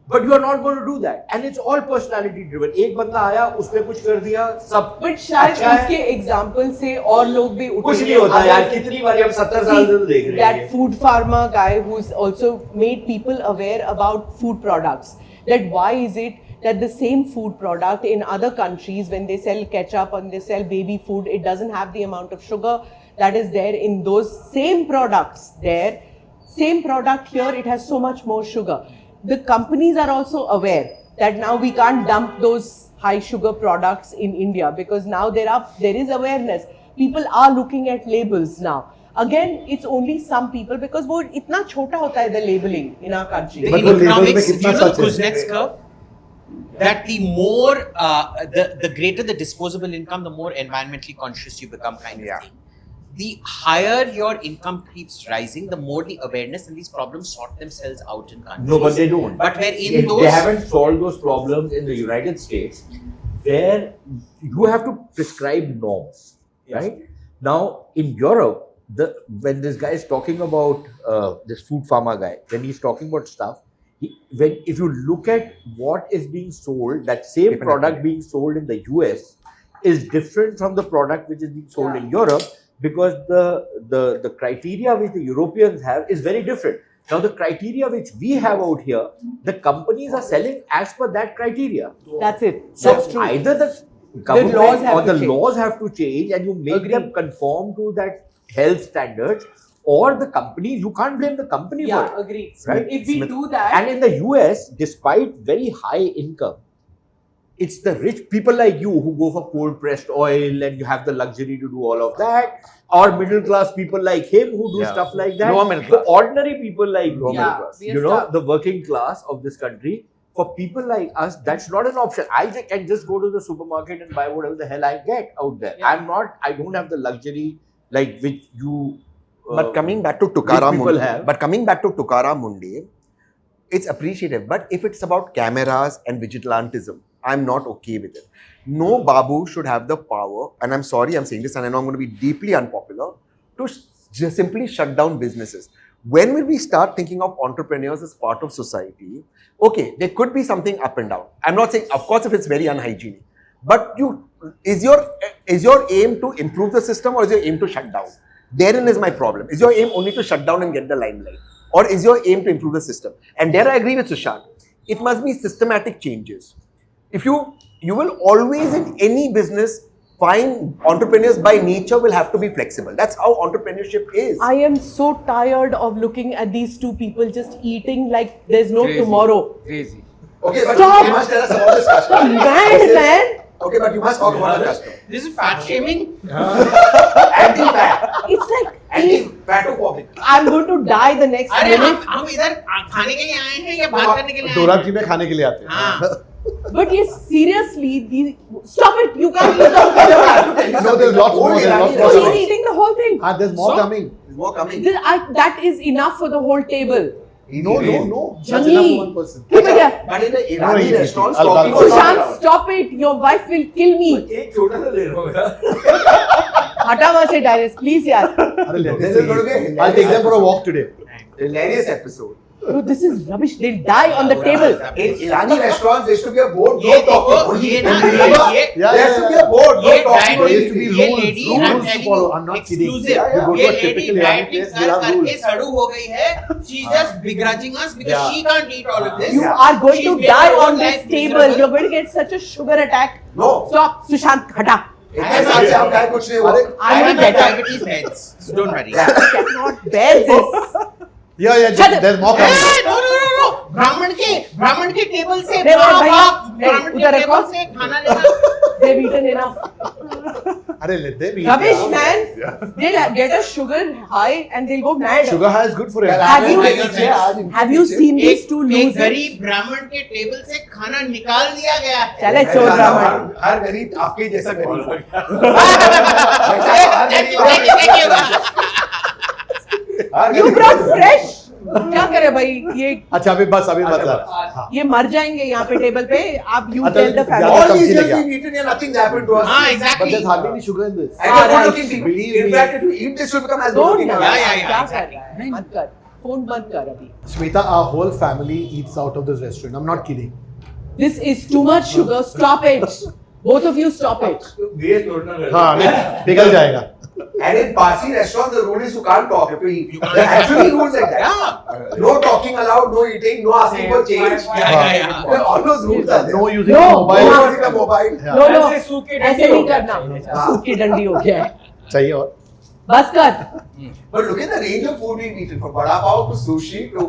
but you are not going to do that. And it's all personality driven. एक बंदा आया, उसने कुछ कर दिया, सब But शायद अच्छा है। इसके एग्जाम्पल से और लोग भी उठेंगे। कुछ नहीं होता यार, कितनी बार हम 70 साल से तो देख रहे हैं। That food pharma guy who's also made people aware about food products. That why is it that the same food product in other countries, when they sell ketchup and they sell baby food, it doesn't have the amount of sugar that is there in those same products there. Same product here, it has so much more sugar. The companies are also aware that now we can't dump those high sugar products in India because now there is awareness. People are looking at labels now. Again, it's only some people because वो इतना छोटा होता है the labeling in our country. The But वो labels में economics, do कितना you know सच है? Kuznets curve? That the more, the greater the disposable income, the more environmentally conscious you become, kind of thing. The higher your income keeps rising, the more the awareness and these problems sort themselves out in countries. No, but they don't. But where in those, they haven't solved those problems in the United States, where you have to prescribe norms, right? Now, in Europe, when this guy is talking about this food pharma guy, when he's talking about stuff, if you look at what is being sold, that same product being sold in the US is different from the product which is being sold in Europe, because the criteria which the Europeans have is very different. Now, the criteria which we have out here, the companies are selling as per that criteria. That's it. So That's true. either the government laws have or to the change. laws have to change and you make Agree. them conform to that health standards, or the companies, you can't blame the company for Yeah, it. agree. Right? If we do that, And in the US, despite very high income, it's the rich people like you who go for cold pressed oil and you have the luxury to do all of that, or middle class people like him who do stuff like that. Lower middle The class. ordinary people like me, middle class. we are you know, stuck. the working class of this country, for people like us, that's not an option. I can just go to the supermarket and buy whatever the hell I get out there. Yeah. I don't have the luxury like which you. But coming back to rich Tukaram people Mundhe, have. but coming back to Tukaram Mundhe, it's appreciative. But if it's about cameras and vigilantism, I'm not okay with it. No Babu should have the power, and I'm sorry I'm saying this, and I know I'm going to be deeply unpopular, to just simply shut down businesses. When will we start thinking of entrepreneurs as part of society? Okay, there could be something up and down. I'm not saying, of course, if it's very unhygienic, but is your aim to improve the system, or is your aim to shut down? Therein is my problem. Is your aim only to shut down and get the limelight? Or is your aim to improve the system? And there I agree with Sushant. It must be systematic changes. If you will always in any business find entrepreneurs by nature will have to be flexible. That's how entrepreneurship is. I am so tired of looking at these two people just eating like there's no Crazy. tomorrow. Crazy. Okay, but Stop! you must tell us about this customer. Mad, man! Okay, but you must talk about the customer. this is fat shaming. Anti-fat. It's like, Anti-fatophobic. I'm going to die the next अरे minute. हम इधर खाने के लिए आए हैं या बात करने के लिए आए हैं? दोराबजी में खाने के लिए आते हैं. हाँ. But yes, seriously, stop it! You can't put the No, there's lots more. There's lots more. She's eating the whole thing. There's more So? coming. There's more coming. That is enough for the whole table. No. That's Jangi. enough for one person. Keep it here. But in the No, Irani eat it. restaurants, I'll talking balance. Sushant, stop it! Your wife will kill me. एक छोटा सा ले रहा हूँ हटा वहाँ से Darius, please यार. This is going to be a hilarious. I'll take them for a walk today. hilarious episode. Bro, this is rubbish. They'll die on the table. In Irani restaurants, there used to be a board. ये No talking. देखो, ये ना, Remember? ये There used to be a board. No ये talking. There used to be ये rules, lady, rules I'm to telling follow. you, I'm not kidding. exclusive. You go to ये a lady typical Irani dieting place, कर they have करके rules. सड़ू हो गई है. She's just begrudging us because she can't eat all of this. You are going She's to made die her own on this life table. miserable. You're going to get such a sugar attack. No. Stop, Sushant, हटा. इतने साल से हम खाए कुछ नहीं हुआ. I I'm have not better. diabetes meds, so don't worry. I cannot bear this. Yeah, Shut up. there's more Hey, coming. no. ब्राह्मण के टेबल से नहीं, माँ भाई, बाप नहीं, ब्राह्मण के उधर टेबल रखो. से खाना लेना. They've eaten enough. Arey, let them eat. Rubbish, yeah. man. They'll get a sugar high and they'll go mad. Sugar high is good for it. Have you seen these two एक losers? गरीब ब्राह्मण के table से खाना निकाल दिया गया है। चले चोर ब्राह्मण। हर गरीब आपके जैसा गरीब You brought fresh. क्या करे भाई ये अच्छा अभी मतलब ये मर जाएंगे यहाँ पे टेबल पे आप you अच्छा, tell the ज्यादा family. all these चमची years लेके we've eaten and nothing's happened to us. हाँ but exactly। there's hardly any sugar in this. And you're right. good looking. Believe In me. fact, if you eat this, you'll become as good Don't looking as यार, us. yeah, क्या exactly. कर रहा है? मत कर phone बंद कर अभी. Smita, our whole family eats out of this restaurant. I'm not kidding. This is too much sugar. Stop it. Both of you stop it. हाँ नहीं पिघल जाएगा. And in Parsi restaurants, the rule is you can't talk. You have to eat. There are actually rules like that. Yeah। No talking allowed, no eating, no asking for change. Yeah। All those rules are there. No using No, No mobile. using the mobile. Yeah. No, no. ऐसे सूख के ऐसे डंडी नहीं हो गया। करना. सूख की डंडी हो गया है. चाहिए और. बस कर. But look at the range of food we've eaten, from vada pav to sushi to...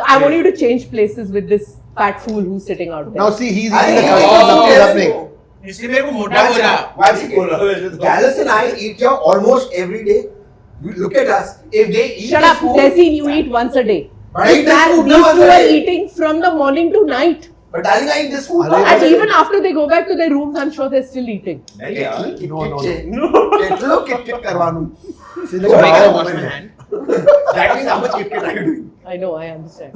I want you to change places with this fat fool who's sitting out there. Now see, he's I eating the think- custard. Nothing is Oh, happening. इसलिए मेरे को मोटा बोला। Once again, Gallus and I eat here almost every day. Look at us. If they eat Shut this up, food, Tehseen, you eat once a day. But I eat this food These once two a are day. eating from the morning to night. But darling, I eat this food. Arey, once a And day. even after they go back to their rooms, I'm sure they're still eating. No. Ketlo kit karwanu. See, So I gotta wow, wash my man. hand। That means how much kit are you doing? I know, I understand.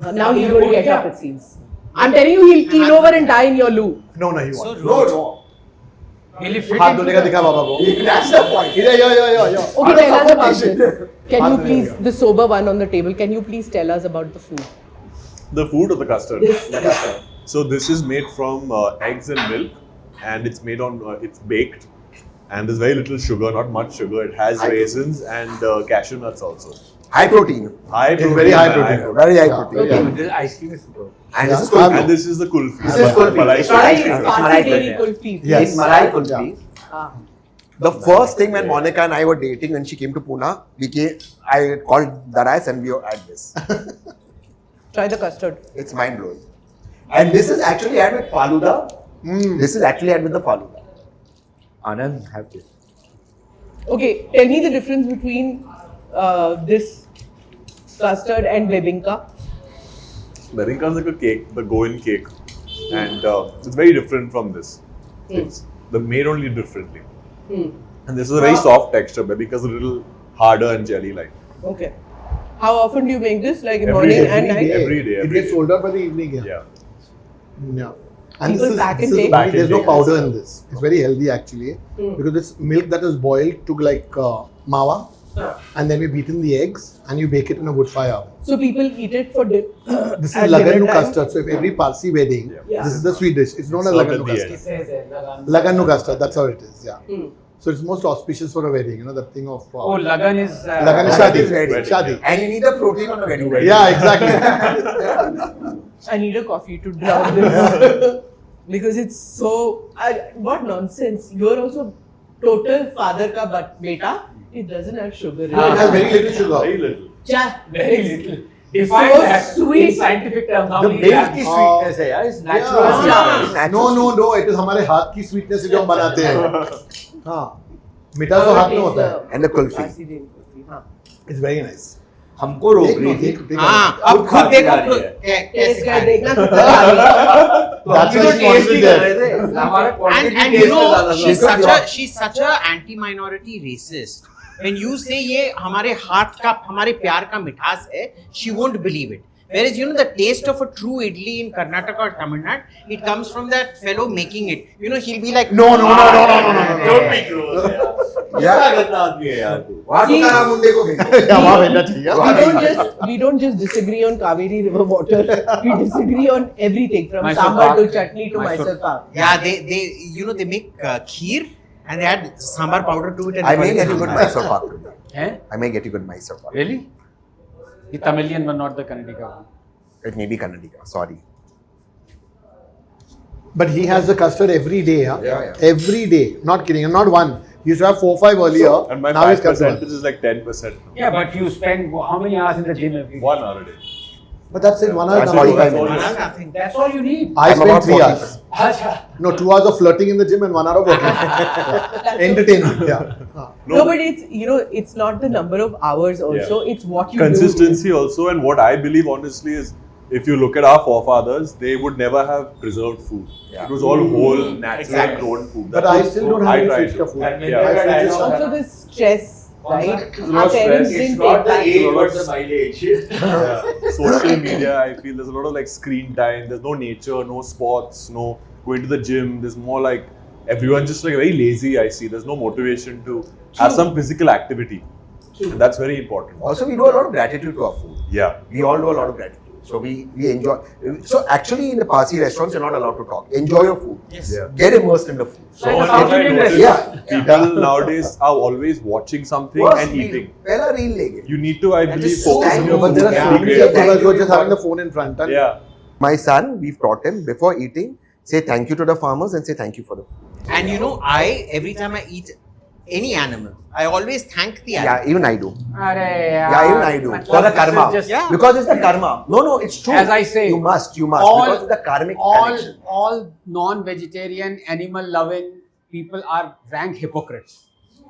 Now he's going to get up, it seems. I'm telling you, he'll keel over and die in your loo. No, he So won't. No, no. Will you fit हाथ into धोने का the- दिखा बाबा को. That's the point. इधर यो. Okay, tell us about this. Can you Hath please, dhone the sober one on the table, can you please tell us about the food? The food or the custard? This, So this is made from eggs and milk, and it's made on it's baked, and there's very little sugar, not much sugar. It has raisins and cashew nuts also. High protein. High It's protein. very high protein. Very high Yeah. protein. Yeah. This ice cream is superb. And Yeah. this is kulfi. And this is the kulfi. This is kulfi. Malai It's not kulfi. ice cream. it's It's Parsi malai dairy kulfi. kulfi. Yes. It's malai kulfi. Ah. The first thing when Monica and I were dating, when she came to Pune, I called Darius and we had this. Try the custard. It's mind blowing. And this is actually had with faluda. This is actually had with the faluda. Anand, have this. Okay, tell me the difference between this custard and bebinka. Bebinka is like a cake, the go-in cake, and it's very different from this. It's made only differently. And this is a very soft texture. Bebinka is a little harder and jelly-like. Okay. How often do you make this? Like in Every morning day, and night? Every day. It Every gets day. sold out by the evening. Yeah. Yeah. Yeah. And People this pack is, and this is take. only, there's no Pack and powder take. in this. It's very healthy actually because it's milk that is boiled to like mawa, and then we beaten the eggs and you bake it in a wood fire. So people eat it for dinner. This is At Lagannu dinner time? custard. So if every Parsi wedding, Yeah. this is the sweet dish. It's known as Served Lagannu at the custard. Lagannu custard. That's how it is. Yeah. So it's most auspicious for a wedding. You know that thing of Oh, Lagan is. Lagan is Lagan shadi. is wedding. Shadi. And you need the protein on the wedding. Yeah, exactly. I need a coffee to drown this. Because it's so. What nonsense. You're also total father ka beta. It doesn't have sugar in It has it. very little sugar. Very little. Cha. Very little. Define So that sweet. in scientific terms. How The many milk grams? की sweetness है यार, it's natural. Yeah. No. It is हमारे हाथ की sweetness जो हम बनाते हैं. हाँ. मीठा तो हाथ में होता है. And the kulfi. Parsi dairy kulfi, हाँ. It's very nice. हमको रोक रही थी. Take हाँ, it. अब खुद देखो खाती जा रही है. कैसे Taste खा कर रही है। देखना कितना खा तो That's हम why तो she wants taste it he there. कर रहे थे. हमारा And quantity you taste know ज़्यादा था. she's such a anti-minority racist. When you say ये हमारे हाथ का हमारे प्यार का मिठास है, she won't believe it. Whereas you know the taste of a true idli in Karnataka or Tamil Nadu, it comes from that fellow making it. You know he'll be like No. Don't be gross यार. Yeah. क्या गंदा आदमी है यार तू. वहाँ See- Tukaram मुंडे को भेजो. Yeah, वहाँ भेजना चाहिए. we don't just disagree on Kaveri river water. We disagree on everything from Mysore sambar pak. to chutney to Mysore- Mysore pak. yeah they you know they make kheer and they add sambar powder to it. And I they call may it get you good sambar. Mysore pak today. Eh? I may get you good Mysore pak. Really? The Tamilian one, not the Kannadiga one. It may be Kannadiga. Sorry. But he has the custard every day. Huh? Yeah. Every day. Not kidding. And not one. He used to have 4-5 earlier. And my now he's fat cut to one. percentage is like 10%. Yeah, but you spend how many hours in the gym every day? 1 hour a day. But that's it. 1 hour. That's is nothing. 45 No, minutes. nothing. That's all you need. I I'm about spent 3 40. hours. Acha. No, 2 hours of flirting in the gym and 1 hour of working. Yeah. Entertainment. Yeah. No, but it's, you know, it's not the number of hours also, it's what you Consistency also, and what I believe honestly is, if you look at our forefathers, they would never have preserved food. Yeah. It was all whole, natural grown food. But That's I what still don't have I any try fish to- food. Yeah. do. Also the stress, right? Our parents didn't take that. the mileage. Yeah. Social media, I feel there's a lot of like screen time. There's no nature, no sports, no going to the gym. There's more like everyone's just like very lazy. I see. There's no motivation to have some physical activity, and that's very important. Also, we do a lot of gratitude to our food. Yeah. We all do a lot of gratitude. So we enjoy. So actually, in the Parsi restaurants, you're not allowed to talk. Enjoy your food. Yes. Yeah. Get immersed in the food. Like a What South I Indian noticed, restaurant. people nowadays are always watching something First and meal, eating. pehla reel lege. You need to, I believe, is so focus on your true. But there are food. so and be many grateful. people who are just having the phone in front. And Yeah. My son, we've taught him before eating, say thank you to the farmers and say thank you for the food. And you know, every time I eat any animal, I always thank the Yeah, animal. even I do. Arey Yeah, even I do. For the This is karma. just- Yeah. Because it's the karma. No, it's true. As I say, you must. all- because it's the karmic all connection. non-vegetarian, animal-loving people are rank hypocrites.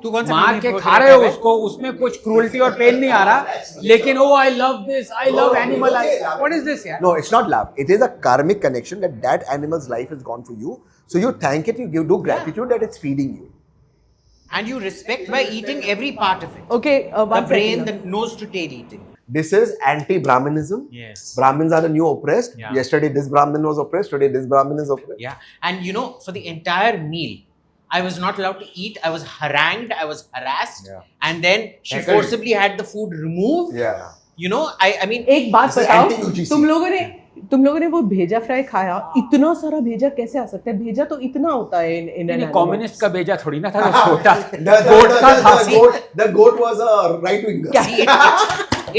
तू कौन सा मार movie के quote खा कर रहे रहा हो है? उसको, उसमें कुछ क्रूरटी और पेन नहीं आ रहा, लेकिन oh I love this, I love animal. What is this, यार? No, it's not love. It is a karmic connection that animal's life has gone for you. So you thank it, you do gratitude that it's feeding you. And you respect by eating every part of it. Okay, The one brain, second. the nose to tail eating. This is anti-Brahmanism. Yes. Brahmins are the new oppressed. Yeah. Yesterday this Brahmin was oppressed. Today this Brahmin is oppressed. Yeah. And you know, for the entire meal, I was not allowed to eat. I was harangued. I was harassed. Yeah. And then she Heckled. forcibly had the food removed. Yeah. You know, I mean, एक बात This is बताओ, anti-UGC. तुम लोगों ने वो भेजा fry खाया, इतना सारा भेजा कैसे आ सकता है? भेजा तो इतना होता है in an animal. कम्युनिस्ट का बेजा थोड़ी ना था, वो छोटा The goat was a right winger. see,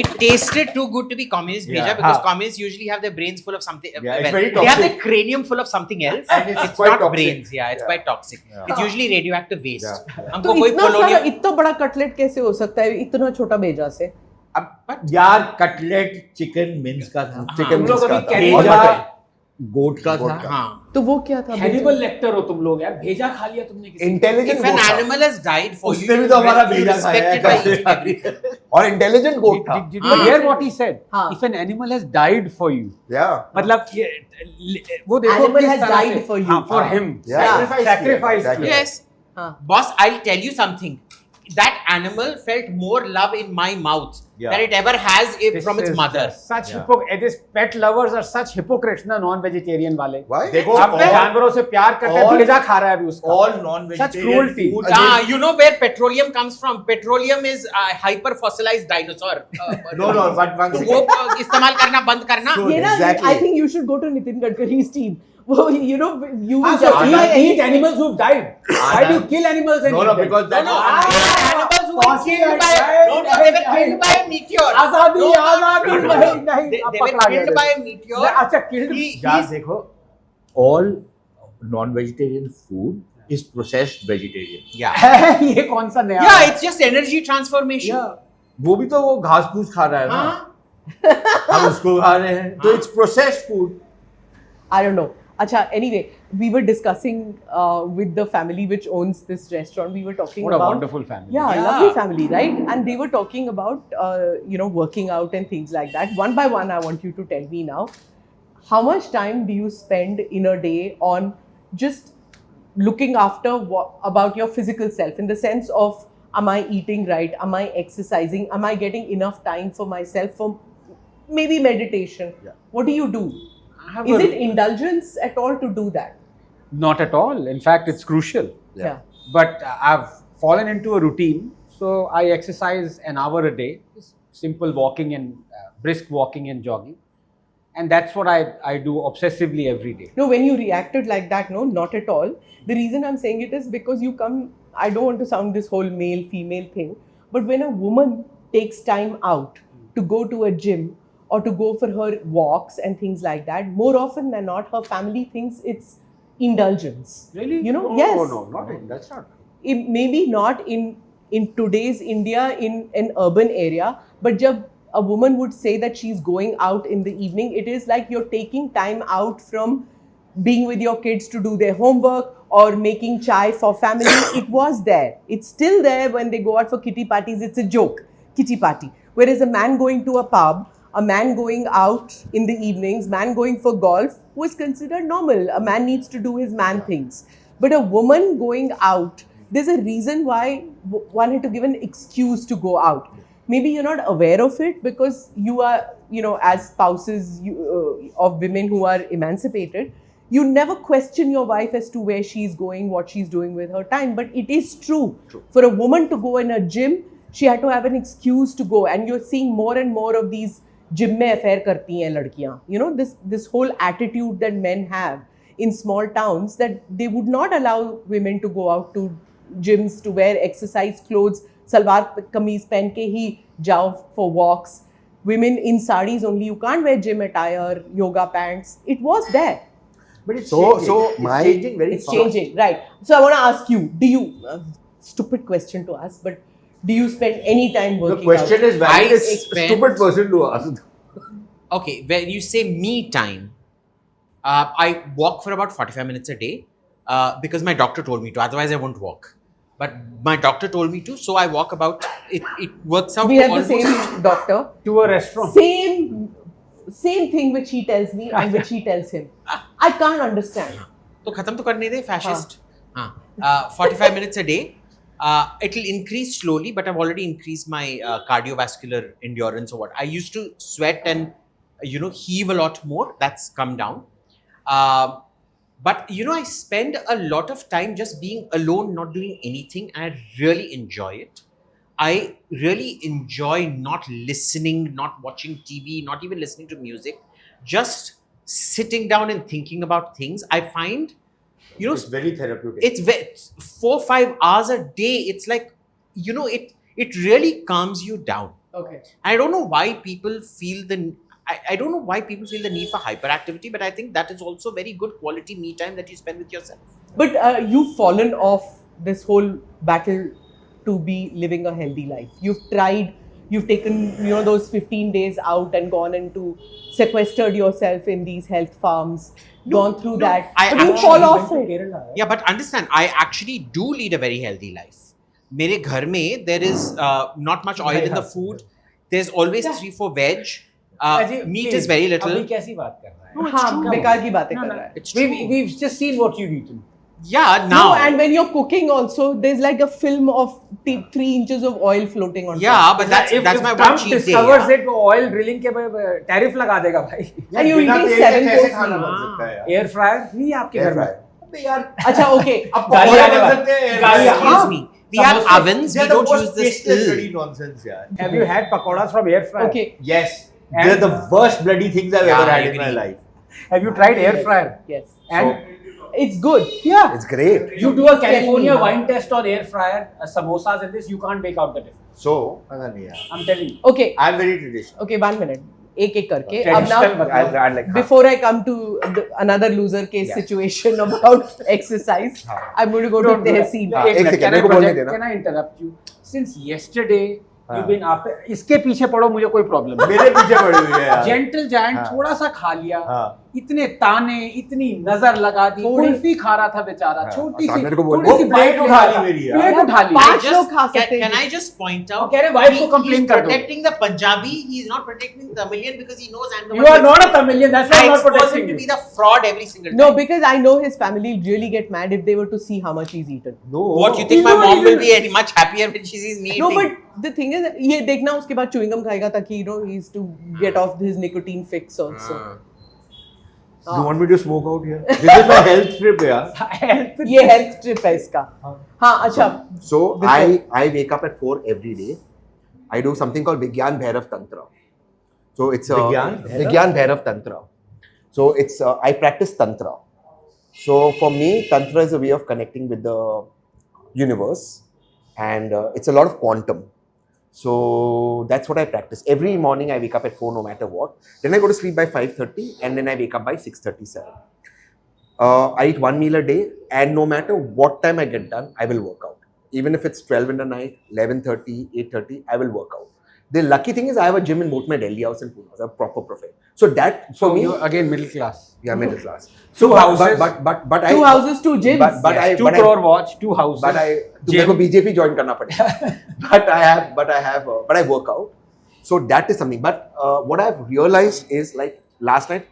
it tasted too good to be communist Yeah. bheja because हाँ. communists usually have their brains full of something. Yeah, it's very they have toxic. their cranium full of something else. And it's quite not toxic. brains. Yeah, it's Yeah. quite toxic. It's usually radioactive waste. Yeah. हमको तो कोई इतना सारा, polonium. इतना बड़ा cutlet कैसे हो सकता है इतना छोटा भेजा से? यार कटलेट चिकन मिन्स का था, Chicken तुम लोग mince अभी का था. कैरी और जा- mutton. गोट का था. हाँ. तो वो क्या था? हैनिबल लेक्टर हो तुम लोग यार, भेजा खा लिया तुमने किसी Intelligent If an goat था. animal has died for you, उसने भी तो हमारा you भेजा respect खाया it by है. eating everything. और intelligent goat था. Did you hear what he said? हाँ. If an animal has died for you, Yeah. मतलब वो देखो Animal किस has तरह died से- for you. हाँ, for हाँ. him. Yeah. Sacrifice Exactly. किया. Yes. हाँ. Boss, I'll tell you something. That animal felt more love in my mouth than it ever has This from its is mother. Such these pet lovers are such hypocrites ना, non-vegetarian वाले. Why? देखो अब जानवरों से प्यार करते हैं, all- भेजा खा रहा है अभी उसका. All Such non-vegetarian cruelty. food. You know where petroleum comes from? Petroleum is hyper fossilized dinosaur. No, but one तो वो इस्तेमाल करना बंद करना. True. ये ना, Exactly. I think you should go to Nitin Gadkari's team. वो, you know, you will So justify eat anything. animals who've died. Why do you kill animals and No, eat them? because No, that no. Animals who were Parsi killed by died. no, they were killed by a meteor. आजादी, No, आजादी, no, no, नहीं, no. नहीं, They अब were पकड़ा गया. killed by a meteor. अच्छा, killed. यार देखो, all non-vegetarian food is processed vegetarian. Yeah. ये कौन सा नया? Yeah, it's just energy transformation. वो भी तो वो घास फूस खा रहा है ना, हाँ. हम उसको खा रहे हैं, तो it's processed food. I don't know. Acha, anyway, we were discussing with the family which owns this restaurant. We were talking What a about wonderful family. Yeah, Yeah. lovely family, right? And they were talking about working out and things like that. One by one, I want you to tell me now, how much time do you spend in a day on just looking after about your physical self, in the sense of, am I eating right? Am I exercising? Am I getting enough time for myself, for maybe meditation? Yeah. What do you do? have Is a- it indulgence at all to do that? Not at all. In fact, it's crucial. Yeah. But I've fallen into a routine. So I exercise an hour a day, just simple walking and brisk walking and jogging. And that's what I do obsessively every day. No, when you reacted like that, no, not at all. The reason I'm saying it is because you come, I don't want to sound this whole male female thing, but when a woman takes time out to go to a gym or to go for her walks and things like that, more often than not, her family thinks it's indulgence. Really? You know, No, yes. no, not it. That's not. Maybe not in today's India in an urban area, but जब a woman would say that she's going out in the evening, it is like you're taking time out from being with your kids to do their homework or making chai for family. It was there. It's still there when they go out for kitty parties. It's a joke, kitty party. Whereas a man going to a pub, a man going out in the evenings, man going for golf was considered normal. A man needs to do his man things. But a woman going out, there's a reason why one had to give an excuse to go out. Maybe you're not aware of it because you are, as spouses of women who are emancipated, you never question your wife as to where she's going, what she's doing with her time. But it is true. For a woman to go in a gym, she had to have an excuse to go. And you're seeing more and more of these gym mein affair karti hain ladkiyan. This whole attitude that men have in small towns, that they would not allow women to go out to gyms to wear exercise clothes, salwar kameez pen ke hi jao for walks. Women in sarees only, you can't wear gym attire, yoga pants. It was there. But it's So- changing. so It's my- changing very It's fast. changing, right? So I want to ask you, do you, stupid question to ask, but do you spend any time The working question out? is valid. I It's a spend- stupid person to ask. Okay, when you say me time, I walk for about 45 minutes a day because my doctor told me to. Otherwise, I won't walk. But my doctor told me to, so I walk about. It works out. We to have the almost- same doctor. To a restaurant. Same thing which he tells me and which he tells him. I can't understand. तो खत्म तो करने दे fascist. 45 minutes a day. It will increase slowly, but I've already increased my cardiovascular endurance or what. I used to sweat and heave a lot more. That's come down. But I spend a lot of time just being alone, not doing anything, and I really enjoy it. I really enjoy not listening, not watching TV, not even listening to music, just sitting down and thinking about things. I find, It's very therapeutic. it's 4-5 hours a day. It's like, it really calms you down. Okay. I don't know why people feel I don't know why people feel the need for hyperactivity, but I think that is also very good quality me time that you spend with yourself. But you've fallen off this whole battle to be living a healthy life. You've taken, those 15 days out and gone into sequestered yourself in these health farms, gone through that. I But you actually fall off it. Yeah, but understand, I actually do lead a very healthy life. Mere ghar mein, there is not much oil in the food. There's always 3-4 veg. Meat is very little. अभी कैसी बात कर रहा है? No, it's हाँ, true. बेकार की बातें कर रहा है. It's true. We've just seen what you've eaten. Yeah, now. No, and when you're cooking also, there's like a film of 3 inches of oil floating on top. Yeah, but that's if my one Trump cheat day. discovers Yeah. it, वो oil drilling के tariff लगा देगा भाई. And you're बिना eating तेल के 7 कैसे course खाना meal. बन सकता है यार? Air fryer नहीं है आपके Air घर में? fryer. अबे यार, अच्छा, okay. अब गाली पकौड़े आने बन वाला। सकते हैं air गाली fryer. आने Excuse me. We have Samosa. ovens. They're We the don't most use this. tasteless bloody nonsense, yaar. Have you had pakoras from air fryer? Okay. Yes. And- They're the worst bloody things I've Yeah, ever I had in my agree. life. Have you tried air fryer? Yes. And It's good. yeah, It's great. you do a California Tell me. wine test on air fryer, samosas and this, you can't make out the difference. So, पता नहीं यार. I'm telling you. Okay. I'm very traditional. Okay, 1 minute. एक करके. अब Traditional now, मतलब- like, before I come to another loser case Yeah. situation about exercise, I'm going to go to Don't do that. Tehseen. हाँ, एक Can second, I मेरे को बोलने project- देना. Can I interrupt you? Since yesterday, हाँ. you've been after. इसके पीछे पड़ो, मुझे कोई प्रॉब्लम नहीं. मेरे पीछे पड़ी हुई है यार. जेंटल जायंट हाँ. थोड़ा सा खा लिया, हाँ. इतने ताने, इतनी नजर लगा दी, थोड़ी- कुल्फी खा रहा था बेचारा, हाँ. छोटी हाँ, सी, मेरे को बोल- थोड़ी वो सी प्लेट बाइट उठा ली मेरी यार. प्लेट उठा ली. पाँच लोग खा सकते Can हैं. I just point out? कह रहे wife को complain he's कर दो. protecting the Punjabi. He's not protecting the Tamilian because he knows I'm the You one are who- not a Tamilian, that's why I I'm not expose protecting him to you. be the fraud every single time. No, because I know his family really get mad if they were to see how much he's eaten. No. What you think He's my not mom will even- be any much happier when she sees me No, eating? but the thing is, ये देखना उसके बाद chewing gum खाएगा ताकि he's to get off his nicotine fix also. You want me to smoke out here? This is my health trip, yaar. ये health trip है इसका. हाँ, अच्छा. So Before- I wake up at 4 every day. I do something called Vigyan Bhairav Tantra. So it's Vigyan Bhairav Tantra. So it's I practice Tantra. So for me, Tantra is a way of connecting with the universe, and it's a lot of quantum. So that's what I practice. Every morning I wake up at 4 no matter what. Then I go to sleep by 5:30 and then I wake up by 6:37. I eat 1 meal a day, and no matter what time I get done, I will work out. Even if it's 12 in the night, 11:30, 8:30, I will work out. The lucky thing is I have a gym in both my Delhi house and Pune house, a proper profile. So that for So me, you again middle class. yeah, middle class. Two but, houses. but Two houses, two gyms. But Yes, I, 2 but crore watch, 2 houses. but I, gym. मेरे को BJP join करना पड़ेगा. but I work out. So that is something. But what I've realized is like last night,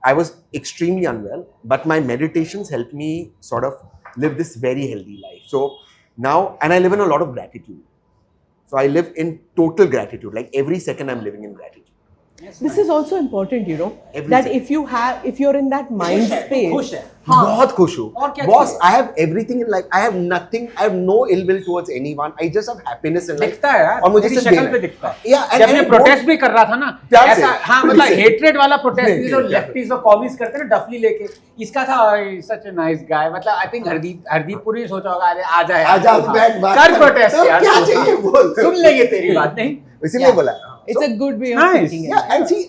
I was extremely unwell, but my meditations helped me sort of live this very healthy life. So now, and I live in a lot of gratitude. So I live in total gratitude. Like every second I'm living in gratitude. This is also important, you know, Every that second. if you're in that mind space. खुश है. बहुत खुश हूँ. और क्या Boss, चाहिए? I have everything in life. I have nothing. I have no ill will towards anyone. I just have happiness in life. दिखता है यार. और मुझे तेरी सिर्फ शक्ल देना पे है. दिखता है. Yeah, जब मैं and प्रोटेस्ट भी कर रहा था ना, प्यार से. ऐसा हाँ मतलब प्लीज से. हेट्रेड वाला प्रोटेस्ट नहीं, भी जो नहीं, लेफ्टीज और कॉमीज करते हैं ना डफली लेके, इसका था सच ए नाइस गाय. मतलब आई थिंक हरदीप पुरी सोचा होगा अरे आ जा यार. आजा बैठ बात कर प्रोटेस्ट यार. क्या चाहिए बोल. सुन लेंगे तेरी बात नहीं. इसीलिए बोला. It's a good way of Nice. thinking. Yeah, and see,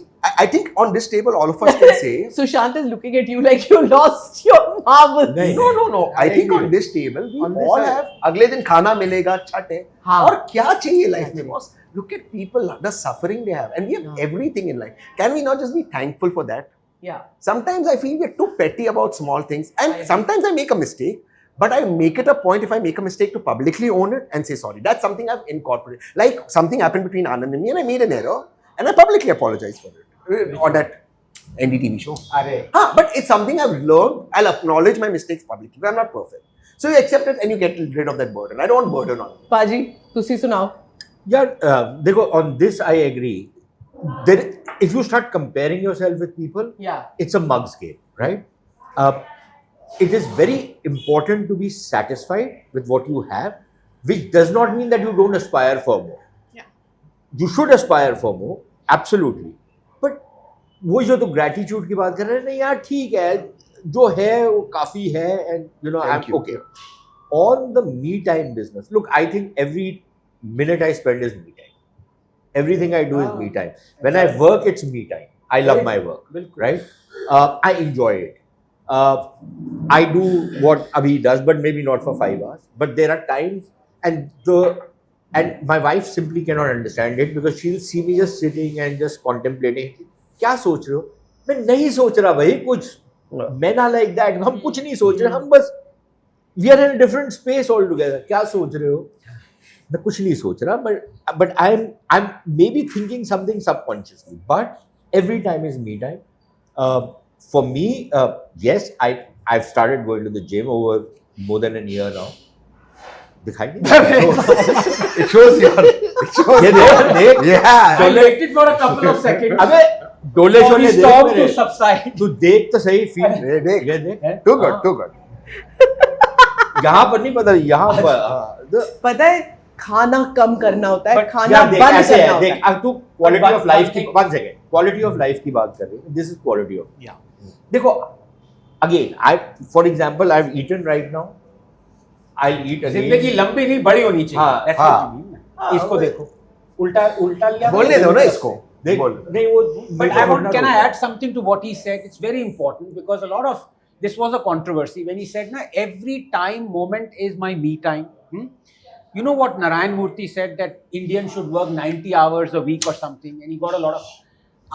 I think on this table, all of us can say. Sushant is looking at you like you lost your marbles. No. I think on this table, we all have. अगले दिन खाना मिलेगा, छठ है. हाँ. और क्या चाहिए life में, boss? Look at people, the suffering they have, and we have everything in life. Can we not just be thankful for that? Yeah. Sometimes I feel we're too petty about small things, and sometimes I make a mistake. But I make it a point if I make a mistake to publicly own it and say sorry. That's something I've incorporated. Like something happened between Anand and me, and I made an error, and I publicly apologized for it on that NDTV show. अरे. But it's something I've learned. I'll acknowledge my mistakes publicly. But I'm not perfect. So you accept it and you get rid of that burden. I don't want burden on me. Paji, तुसी सुनाओ. Yeah, देखो, on this I agree. If you start comparing yourself with people, Yeah. it's a mug's game, right? It is very important to be satisfied with what you have, which does not mean that you don't aspire for more. Yeah. You should aspire for more, absolutely. But वो जो तो gratitude की बात कर रहे हैं ना यार, ठीक है, जो है वो काफी है, and you know I'm okay. On the me time business, look, I think every minute I spend is me time. Everything I do is me time. When I work, it's me time. I love my work, right? I enjoy it. I do what Abhi does, but maybe not for 5 hours. But there are times, and my wife simply cannot understand it because she'll see me just sitting and just contemplating. क्या सोच रहे हो? मैं नहीं सोच रहा भाई कुछ. मैं ना like that. हम कुछ नहीं सोच रहे. हम बस we are in a different space altogether. क्या सोच रहे हो? मैं कुछ नहीं सोच रहा. But I'm maybe thinking something subconsciously. But every time is me time. For me, yes, I've started going to the gym over more than a year now. दिखाई नहीं. It shows your. ये देख. Yeah. I waited for a couple of seconds. अबे डोले For Sholay the देख storm to मेरे. subside. तू देख तो सही फील. देख. ये देख. Too good, too good. यहाँ पर नहीं पता, यहाँ पर. पता है खाना कम करना होता है, But खाना यार देख बंद ऐसे करना है. होता देख है. अब तू क्वालिटी ऑफ लाइफ की thing- 1 second quality of life की बात कर रही है. This is quality of. Yeah. देखो again for example I have eaten right now. I eat again. जिंदगी लंबी नहीं बड़ी होनी चाहिए. हाँ, That's हाँ. what you mean. इसको देखो. उल्टा लिया. बोलने दो ना इसको. देख बोल. नहीं वो. But can I add something to what he said? It's very important because a lot of this was a controversy when he said, "Na every time moment is my me time." You know what Narayan Murthy said that Indians should work 90 hours a week or something, and he got a lot of.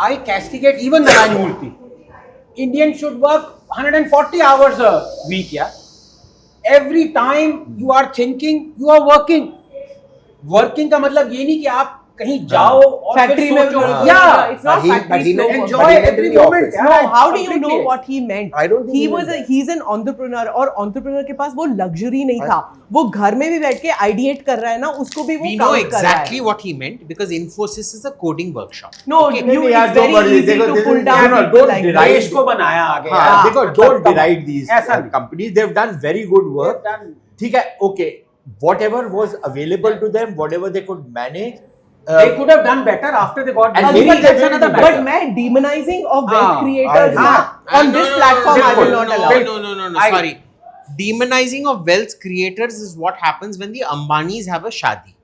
I castigate even Narayan Murthy. Indians should work 140 hours a week, yeah. Every time you are thinking, you are working. Working का मतलब ये नहीं कि आप कहीं जाओ और Factory फिर में सोचो, भी- yeah. it's not But he factory slow work. enjoy but he meant every in the moment. office. Yeah, No, how do you know completely. what he meant? I don't think he he was meant he's an entrepreneur और entrepreneur के पास वो luxury नहीं था. वो घर में भी बैठ के ideate कर रहा है ना, उसको भी वो We know count कर रहा है. exactly what he meant because Infosys is a coding workshop. No, Okay. you, यार, it's very don't worry, easy देखो, to this pull is- down no, people don't like derive- that. देश को बनाया आगे. हाँ, यार. देखो don't deride these ऐसा नहीं. companies. They've done very good work. They've done- ठीक है, okay. Whatever was available to them, whatever they could manage. They could have done better after they got. And Agree, maybe that's they another will, matter. But मैं demonizing of wealth हाँ, creators I ना, on No, this no, platform I will not no, allow. No, sorry. Demonizing of wealth creators is what happens when the Ambanis have a shadi.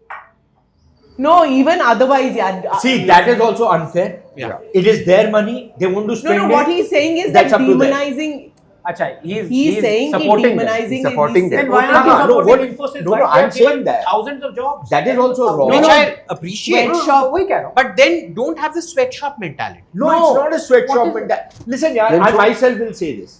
No, even otherwise, yeah. See, that is also unfair. Yeah. It is their money. They want to No, spend no. it. What he's saying is That's that up to them. demonizing. Acha, He's saying supporting them. demonizing supporting them. Then why are you supporting Infosys? No, Why no, they I'm have given saying that. thousands of jobs. That is also wrong. Which no. I appreciate. Sweatshop. But then don't have the sweatshop mentality. No, it's not a sweatshop. Listen, yaar, Then I so- myself will say this.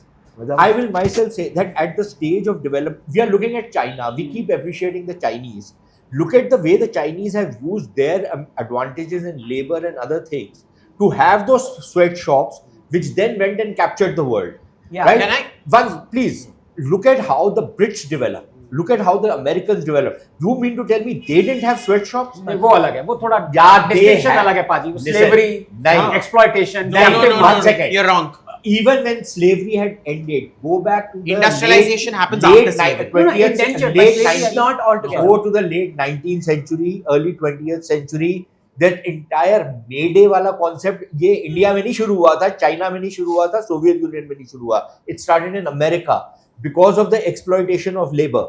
I will myself say that at the stage of development, we are looking at China. We keep appreciating the Chinese. Look at the way the Chinese have used their advantages in labor and other things to have those sweatshops, which then went and captured the world. Yeah. Right? Can I- One, please look at how the Brits developed. Look at how the Americans developed. You mean to tell me they didn't have sweatshops? नहीं, वो अलग है, वो थोड़ा Yeah, they distinction have- अलग है पाजी, Listen, slavery, नहीं. exploitation, नहीं, captive one second. You're wrong. Even when slavery had ended, go back to the Industrialization happens late after slavery. 20th, indentured, late but slavery 19th, is not altogether. Go to the late 19th century, early 20th century. That entire May Day वाला concept ये India में नहीं शुरू हुआ था, China में नहीं शुरू हुआ था, सोवियत यूनियन में नहीं शुरू हुआ. It started in America because of the exploitation of labor.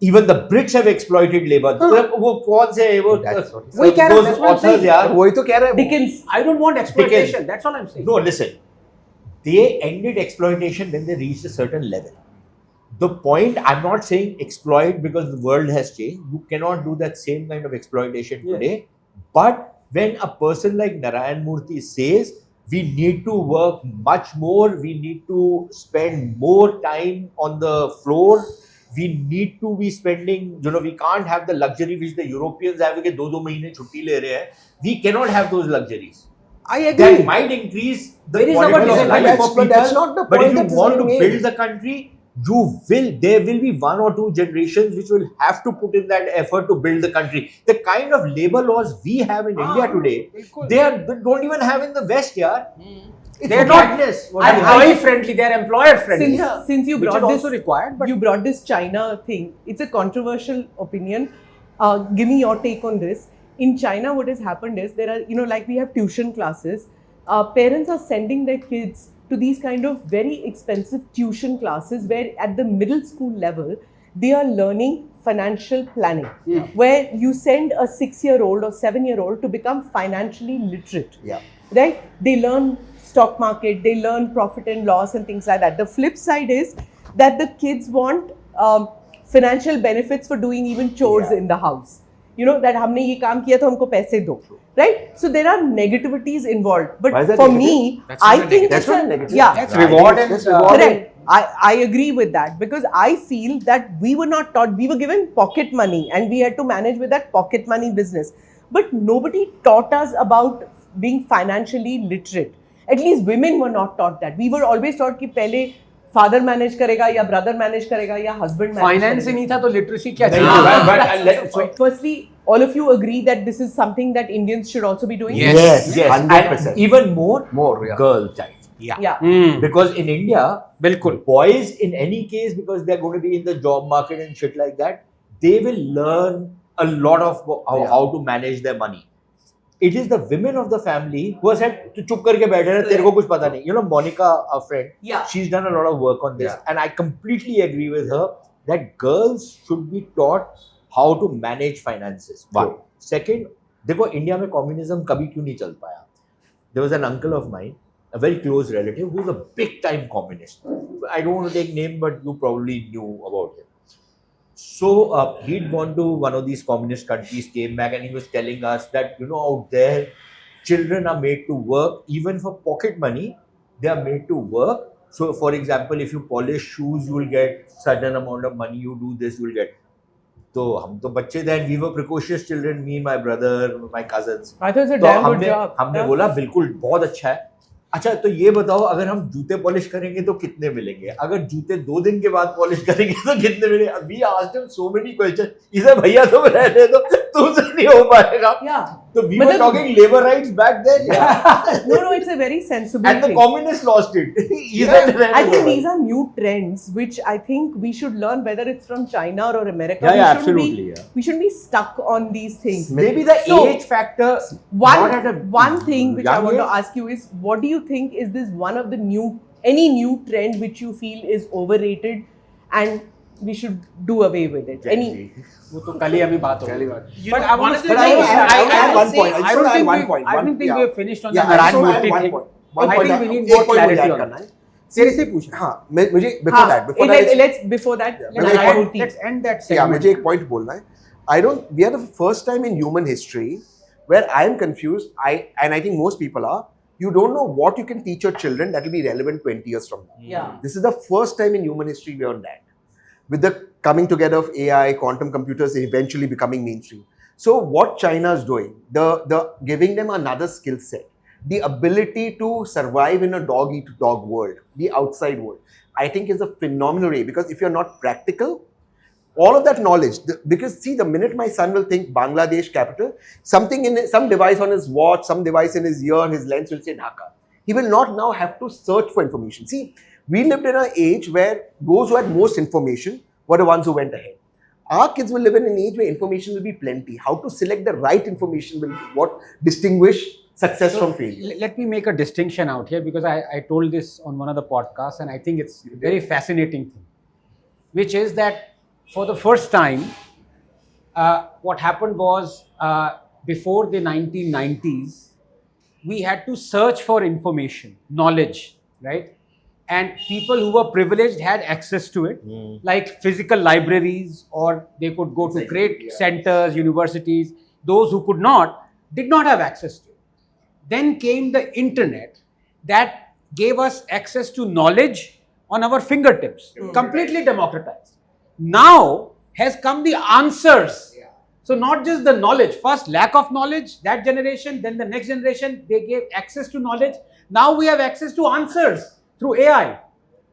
Even the Brits have exploited labor. वो कौन से वो वही कह रहा हूँ, those that's what I'm authors saying. यार वही तो कह रहे हैं. Dickens. I don't want exploitation. That's all I'm saying. No, listen. They ended exploitation when they reached a certain level. The point, I'm not saying exploit because the world has changed. You cannot do that same kind of exploitation today. But when a person like Narayan Murthy says, we need to work much more, we need to spend more time on the floor, we need to be spending, we can't have the luxury which the Europeans have, कि 2-2 महीने छुट्टी ले रहे हैं. We cannot have those luxuries. I agree. That might increase the There is quality nobody of saying life that, for people. that's not the But point if that you is want to being build made. the country, there will be 1 or 2 generations which will have to put in that effort to build the country. The kind of labor laws we have in India today, they don't even have in the West, yaar. They're not employee friendly, they're employer friendly. Since you Which brought is this, also required, but you brought this China thing. It's a controversial opinion. Give me your take on this. In China, what has happened is there are, like we have tuition classes. Parents are sending their kids to these kind of very expensive tuition classes where at the middle school level, they are learning financial planning. Where you send a 6-year-old or 7-year-old to become financially literate. Yeah. Right? They learn stock market, they learn profit and loss and things like that. The flip side is that the kids want financial benefits for doing even chores in the house. That हमने ये काम किया तो हमको पैसे दो. Right? So there are negativities involved. But Why is that for negative? me, That's I not a think negative. it's That's not a negative. yeah. that's reward and Correct. I agree with that because I feel that we were not taught, we were given pocket money and we had to manage with that pocket money business. But nobody taught us about being financially literate. At least women were not taught that. We were always taught कि पहले father manage करेगा या brother manage करेगा या husband manage finance करेगा. नहीं था तो literacy क्या But Firstly, all of you agree that this is something that Indians should also be doing? Yes. yes, 100%. and even more yeah. girl child. Yeah. Because in India, बिल्कुल boys in any case, because they're going to be in the job market and shit like that, they will learn a lot of how to manage their money. It is the women of the family who are said to chup karke baithe rahe, tere ko kuch pata nahi. Monica, our friend, she's done a lot of work on this, and I completely agree with her that girls should be taught how to manage finances. One. Second, देखो India में communism कभी क्यों नहीं चल पाया? There was an uncle of mine, a very close relative, who's a big time communist. I don't want to take name, but you probably knew about him. So he'd gone to one of these communist countries, came back, and he was telling us that, out there, children are made to work, even for pocket money, they are made to work. So, for example, if you polish shoes, you will get certain amount of money, you do this, you will get. So, हम तो बच्चे थे, and we were precocious children, me, my brother, my cousins. I thought it was a तो damn good job. हमने बोला बिल्कुल बहुत अच्छा है. अच्छा तो ये बताओ अगर हम जूते पॉलिश करेंगे तो कितने मिलेंगे? अगर जूते 2 दिन के बाद पॉलिश करेंगे तो कितने मिलेंगे? We asked him so many questions. इसे भैया तुम रहने दो, तुमसे नहीं हो पाएगा. Yeah. So we were talking labor rights back then. No, it's a very sensible And the thing. communists lost it. I think these are new trends which I think we should learn, whether it's from China or America. Absolutely. We shouldn't be stuck on these things. Maybe the age factor. One thing which I want to age. ask you is, what do you think is this one of the any new trend which you feel is overrated and we should do away with it? Any? वो तो कल ही अभी बात होगी. But I want to but say, I I one point. I don't think we have finished on the Yeah, Narayan Murthy thing. I think we need more clarity on it. तेरे से पूछ रहा हूँ. हाँ मुझे before that Let's end that segment. Yeah, मुझे एक point बोलना है. We are the first time in human history where I am confused. And I think most people are. You don't know what you can teach your children that will be relevant 20 years from now. Yeah. This is the first time in human history we are on that. With the coming together of AI, quantum computers eventually becoming mainstream. So what China is doing, the giving them another skill set, the ability to survive in a dog-eat-dog world, the outside world, I think is a phenomenal way, because if you're not practical, all of that knowledge, because see, the minute my son will think Bangladesh capital, something in some device on his watch, some device in his ear, his lens will say Dhaka. He will not now have to search for information. See, we lived in an age where those who had most information were the ones who went ahead. Our kids will live in an age where information will be plenty. How to select the right information will be what distinguish success from failure. Let me make a distinction out here, because I told this on one of the podcasts, and I think it's a very fascinating thing, which is that for the first time, what happened was before the 1990s, we had to search for information, knowledge, right? And people who were privileged had access to it, like physical libraries, or they could go to great centers, universities. Those who could not, did not have access to it. Then came the internet that gave us access to knowledge on our fingertips, completely democratized. Now has come the answers. So not just the knowledge, first lack of knowledge, that generation, then the next generation, they gave access to knowledge. Now we have access to answers through AI.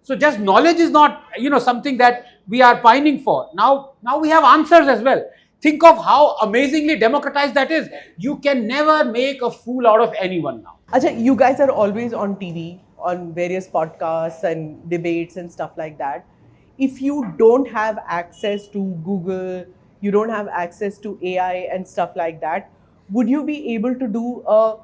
So just knowledge is not, something that we are pining for. Now we have answers as well. Think of how amazingly democratized that is. You can never make a fool out of anyone now. Acha, you guys are always on TV, on various podcasts and debates and stuff like that. If you don't have access to Google, you don't have access to AI and stuff like that, would you be able to do a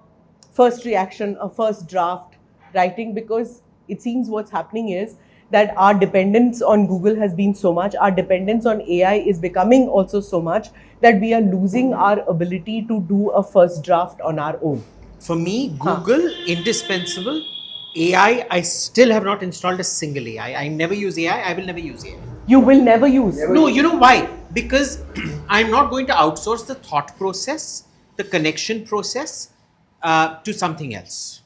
first reaction, a first draft writing? Because it seems what's happening is that our dependence on Google has been so much, our dependence on AI is becoming also so much that we are losing our ability to do a first draft on our own. For me, Google, indispensable. AI, I still have not installed a single AI. I never use AI. I will never use AI. You will never use? No, you know why? Because I'm not going to outsource the thought process, the connection process to something else.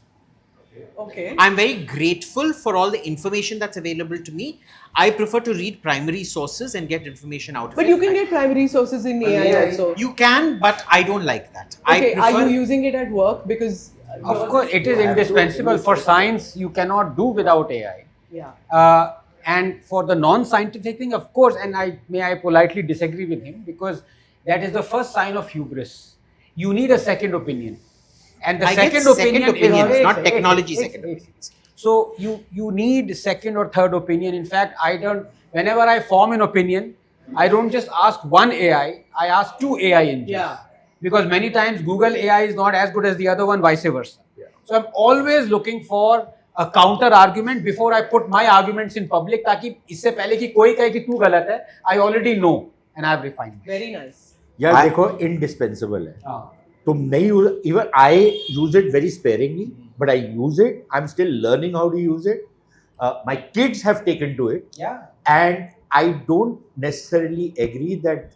Okay. I'm very grateful for all the information that's available to me. I prefer to read primary sources and get information out of it. But you can get primary sources in AI also. You can, but I don't like that. Okay, are you using it at work? Because of course, it is indispensable for science. You cannot do without AI. Yeah. And for the non-scientific thing, of course, and I politely disagree with him, because that is the first sign of hubris. You need a second opinion. And the second opinion is not technology second opinions. So you need second or third opinion. In fact, whenever I form an opinion, I don't just ask one AI, I ask two AI engines. Yeah. Because many times Google AI is not as good as the other one, vice versa. Yeah. So I'm always looking for a counter argument before I put my arguments in public, ताकि इससे पहले कि कोई कहे कि तू गलत है, I already know and I've refined it. Very nice. यार देखो indispensable है. तुम नहीं use, even I use it very sparingly, but I use it. I'm still learning how to use it. My kids have taken to it. Yeah. And I don't necessarily agree that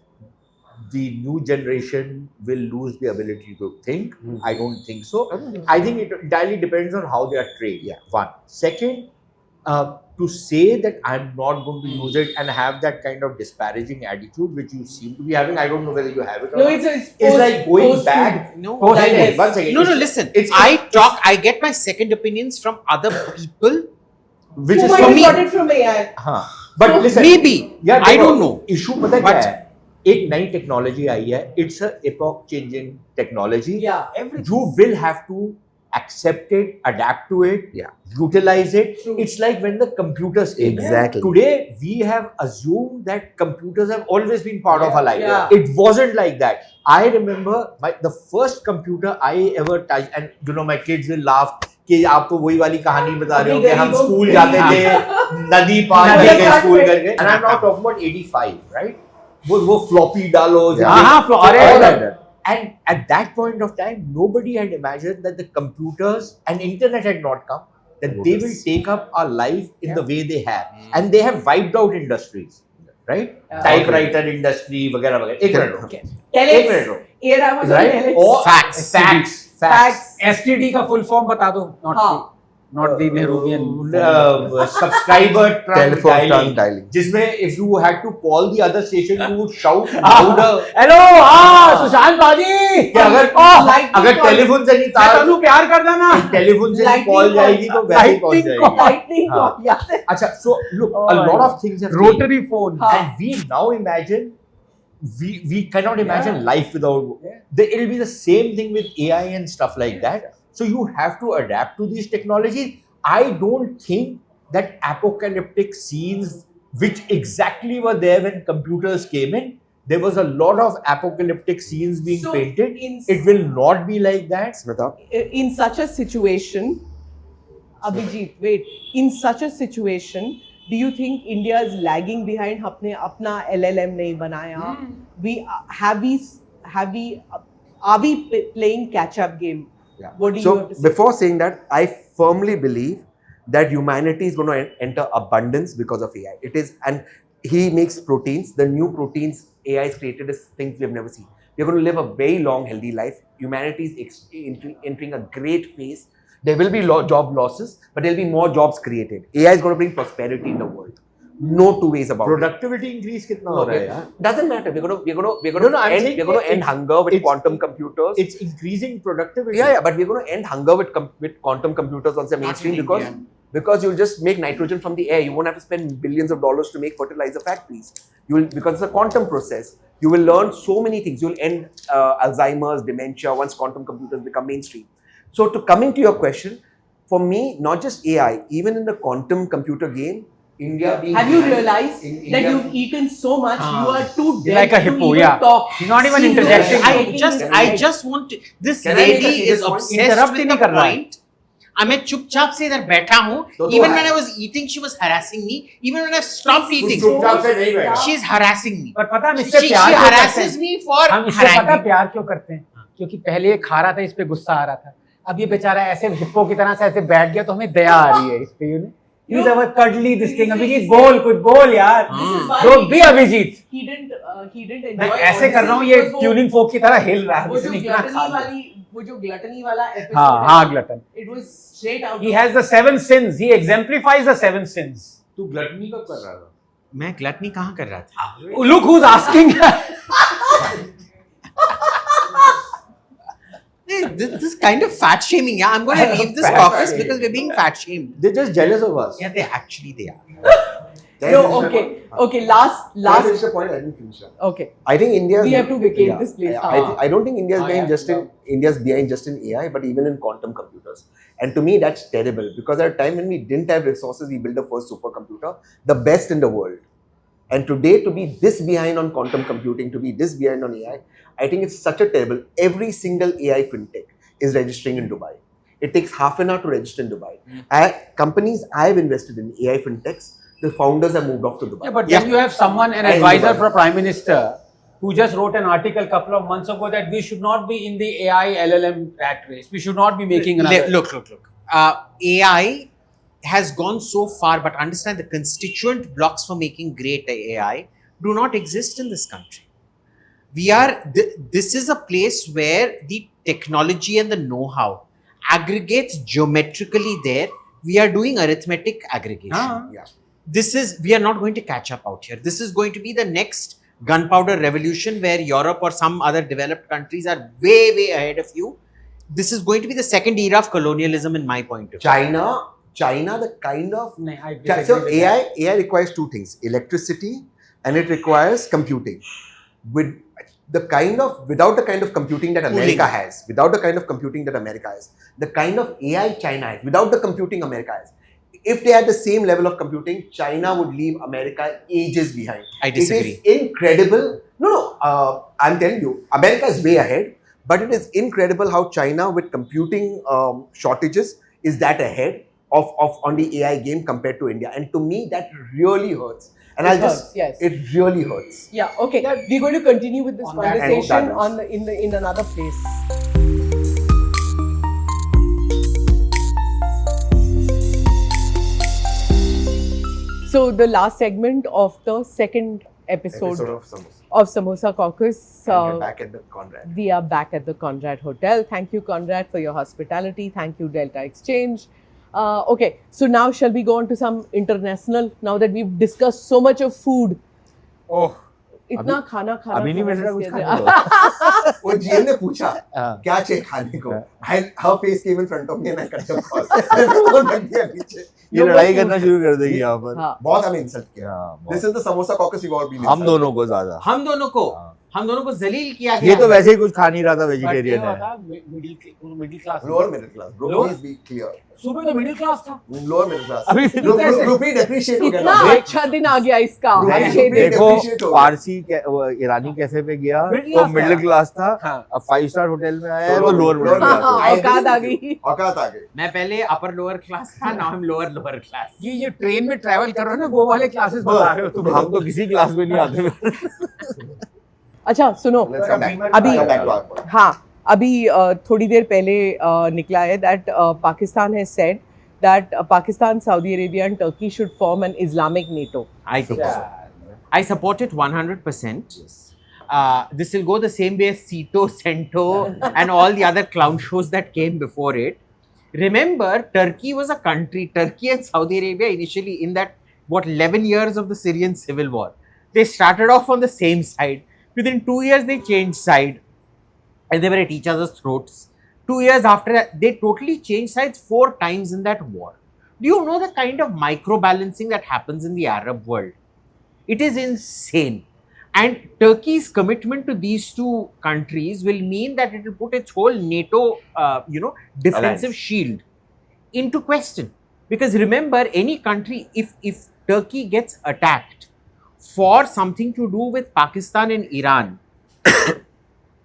the new generation will lose the ability to think. I don't think so. I think it entirely depends on how they are trained. Yeah. One. Second, to say that I'm not going to use it and have that kind of disparaging attitude which you seem to be having, I don't know whether you have it or not. It's like going back. One second. No, listen. I get my second opinions from other people. Which is for me. Got it from AI. But so listen, maybe. Yeah, I don't know. Issue पता क्या है? एक नई technology आई है. It's a epoch changing technology. Yeah. You will have to accept it, adapt to it, utilize it. True. It's like when the computers came. Exactly. Today, we have assumed that computers have always been part of our life. Yeah. It wasn't like that. I remember the first computer I ever touched, and my kids will laugh कि आप तो वही वाली कहानी बता रहे हो कि हम स्कूल जाते थे, नदी पार करके स्कूल करके. And I'm not talking about 85, right? वो floppy डालो. And at that point of time, nobody had imagined that the computers and internet had not come. that they will take up our life in the way they have. And they have wiped out industries, right? Typewriter industry, वगैरह वगैरह. एक minute रुको. एक minute रुको. Era was on Right? telex. Or Facts. Facts. STD का full form बता दो. Not the Nehruvian. Subscriber Telephone trunk dialing. जिसमें if you had to call the other station, you would shout louder. Hello, Sushant बाजी. कि अगर telephone से नहीं तार तनु प्यार कर देना. टेलीफोन से नहीं कॉल जाएगी तो वैसे ही कॉल जाएगी. Lightning call. Yeah. अच्छा, so look, a lot of things have Rotary phone. and we now imagine we cannot imagine life without it'll be the same thing with AI and stuff like that. So you have to adapt to these technologies. I don't think that apocalyptic scenes which exactly were there when computers came in, there was a lot of apocalyptic scenes being painted. It will not be like that. Smita? In such a situation, Abhijit, wait. In such a situation, do you think India is lagging behind? अपने अपना LLM नहीं बनाया. Are we playing catch-up game? Yeah. What do you So have to say? before saying that, I firmly believe that humanity is going to enter abundance because of AI. It is, and he makes proteins. The new proteins AI has created is things we have never seen. We are going to live a very long, healthy life. Humanity is entering a great phase. There will be job losses, but there will be more jobs created. AI is going to bring prosperity in the world. No two ways about Productivity increase कितना हो रहा है यार? Doesn't matter. We're going to end hunger with quantum computers. It's increasing productivity. Yeah, but we're going to end hunger with quantum computers once they're mainstream because you'll just make nitrogen from the air. You won't have to spend billions of dollars to make fertilizer factories. Because it's a quantum process. You will learn so many things. You'll end Alzheimer's, dementia once quantum computers become mainstream. So coming to your question, for me, not just AI, even in the quantum computer game, India being Have you realized that you've eaten so much, you are too dead like a to hippo, even talk? He's not even interjecting. I just want to. This lady is obsessed with the point. मैं चुपचाप से इधर बैठा हूँ. Even when I was eating, she was harassing me. Even when I stopped eating, she's harassing me. पर पता हम इससे She प्यार क्यों करते harasses हैं? me for हम इससे पता haranguing. प्यार क्यों करते हैं? क्योंकि पहले ये खा रहा था, इस पे गुस्सा आ रहा था. अब ये बेचारा ऐसे हिप्पो की तरह से ऐसे बैठ गया तो हमें दया आ रही है इस पे. He's our cuddly this thing. Abhijit, कुछ बोल यार. Don't be Abhijit. He didn't enjoy. मैं ऐसे कर रहा हूँ, ये ट्यूनिंग फोक की तरह हिल रहा है. वो जो इसने इतना खा लिया. gluttony वाला episode. हाँ, glutton. It was straight out. He has the 7 sins. He exemplifies the 7 sins. तू gluttony कब कर रहा था? मैं gluttony कहाँ कर रहा था? Look who's asking. This is kind of fat shaming. Yeah, I'm going to leave this caucus because we're being fat shamed. They're just jealous of us. Yeah, they are. No, okay. Last. Finish the point. I didn't finish that. Okay. I think India. We have to vacate this place. I don't think India is behind just in AI, but even in quantum computers. And to me, that's terrible because at a time when we didn't have resources, we built the first supercomputer, the best in the world. And today, to be this behind on quantum computing, to be this behind on AI, I think it's such a terrible. Every single AI fintech is registering in Dubai. It takes half an hour to register in Dubai. Companies I've invested in, AI fintechs, the founders have moved off to Dubai. Yeah, but then you have someone, an advisor for Prime Minister, who just wrote an article a couple of months ago that we should not be in the AI LLM rat race. We should not be making another. Look. AI has gone so far, but understand the constituent blocks for making great AI do not exist in this country. This is a place where the technology and the know-how aggregates geometrically there. We are doing arithmetic aggregation. We are not going to catch up out here. This is going to be the next gunpowder revolution where Europe or some other developed countries are way, way ahead of you. This is going to be the second era of colonialism in my point of view. China, the kind of... So AI requires two things, electricity and it requires computing. Without the kind of computing that America has, the kind of AI China has, without the computing America has, if they had the same level of computing, China would leave America ages behind. I disagree. It is incredible. I'm telling you, America is way ahead, but it is incredible how China with computing shortages is that ahead on the AI game compared to India. And to me, that really hurts. And it really hurts. Yeah, okay. We're going to continue with this conversation in another place. So the last segment of the second episode of Samosa. of Samosa Caucus. And we're back at the Conrad. We are back at the Conrad Hotel. Thank you, Conrad, for your hospitality. Thank you, Delta Exchange. Okay, so now shall we go on to some international? Now that we've discussed so much of food. Oh, इतना खाना खाना अभी नहीं मिल रहा कुछ खाना खाने को। वो GM ने पूछा हाँ। क्या चाहिए खाने को. Her face came in front of me and I cut the call. वो लग गया नीचे. ये लड़ाई करना शुरू कर देगी यहाँ पर। हाँ। बहुत हमें इंसल्ट किया. हाँ, बहुत। This is the Samosa Caucus you've all been हम insulted. दोनों को ज्यादा। हम दोनों को जलील किया गया. ये तो वैसे ही कुछ खा नहीं रहा था, वेजिटेरियन है। Middle class. Lower middle class. Bro, Lower? please be clear. सुबह तो मिडिल क्लास था. Lower middle class. अभी Rupee depreciate हो इतना गया. अच्छा दिन आ गया इसका. Rupee अच्छे दिन. देखो appreciate हो गया. पारसी ईरानी कैफे पे गया Middle तो class मिडिल था। क्लास था, हाँ। अब 5 स्टार होटल में आया है तो तो lower middle lower class middle हो class. गया। औकात आ गई. औकात आ गई. मैं पहले अपर लोअर क्लास था, now I am lower class. ये ट्रेन में ट्रैवल कर रहे हो ना, वो वाले क्लासेस बता रहे हो तुम. हम तो किसी क्लास में नहीं आते। अच्छा सुनो. Let's come back. अभी Come back to our point. हाँ अभी थोड़ी देर पहले निकला है that Pakistan has said that Pakistan, Saudi Arabia and Turkey should form an Islamic NATO. I think so. I support it 100%. This will go the same way as Cito, Cento, and all the other clown shows that came before it. Remember, Turkey was a country. Turkey and Saudi Arabia initially in that 11 years of the Syrian civil war. They started off on the same side. Within 2 years, they changed side, and they were at each other's throats. 2 years after that, they totally changed sides 4 times in that war. Do you know the kind of micro-balancing that happens in the Arab world? It is insane. And Turkey's commitment to these two countries will mean that it will put its whole NATO, defensive shield into question. Because remember, any country, if Turkey gets attacked for something to do with Pakistan and Iran,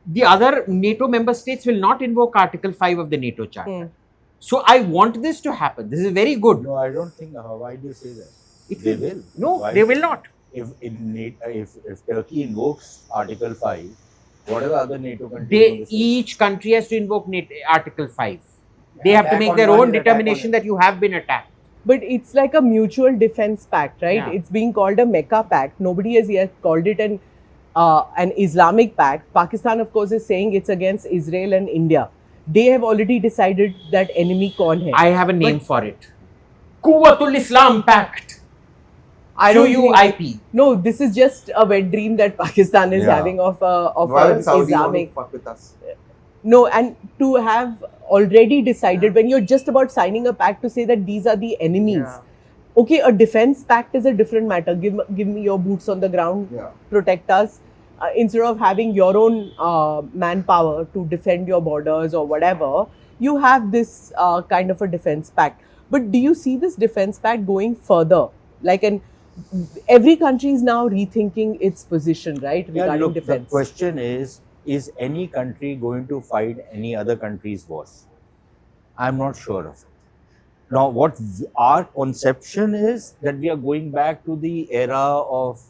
the other NATO member states will not invoke Article 5 of the NATO Charter. So I want this to happen. This is very good. No, I don't think. Why do you say that? They will. No, Why? they will not. If Turkey invokes Article 5, what are the other NATO countries? Each country has to invoke Article 5. They have to make their own determination that you have been attacked. But it's like a mutual defense pact, right? Yeah. It's being called a Mecca pact. Nobody has yet called it an Islamic pact. Pakistan, of course, is saying it's against Israel and India. They have already decided that enemy kaun hai. I have a name for it. Quwwatul Islam Pact. I don't think, QUIP. no, this is just a wet dream that Pakistan is having of Why an would Saudi want to Islamic. fuck with us? No, and to have already decided when you're just about signing a pact to say that these are the enemies. Yeah. Okay, a defense pact is a different matter. Give me your boots on the ground, Yeah. protect us. Instead of having your own manpower to defend your borders or whatever, you have this kind of a defense pact. But do you see this defense pact going further? Like, every country is now rethinking its position, right, regarding look, defense. the question is any country going to fight any other country's wars? I'm not sure of it. Now, what our conception is that we are going back to the era of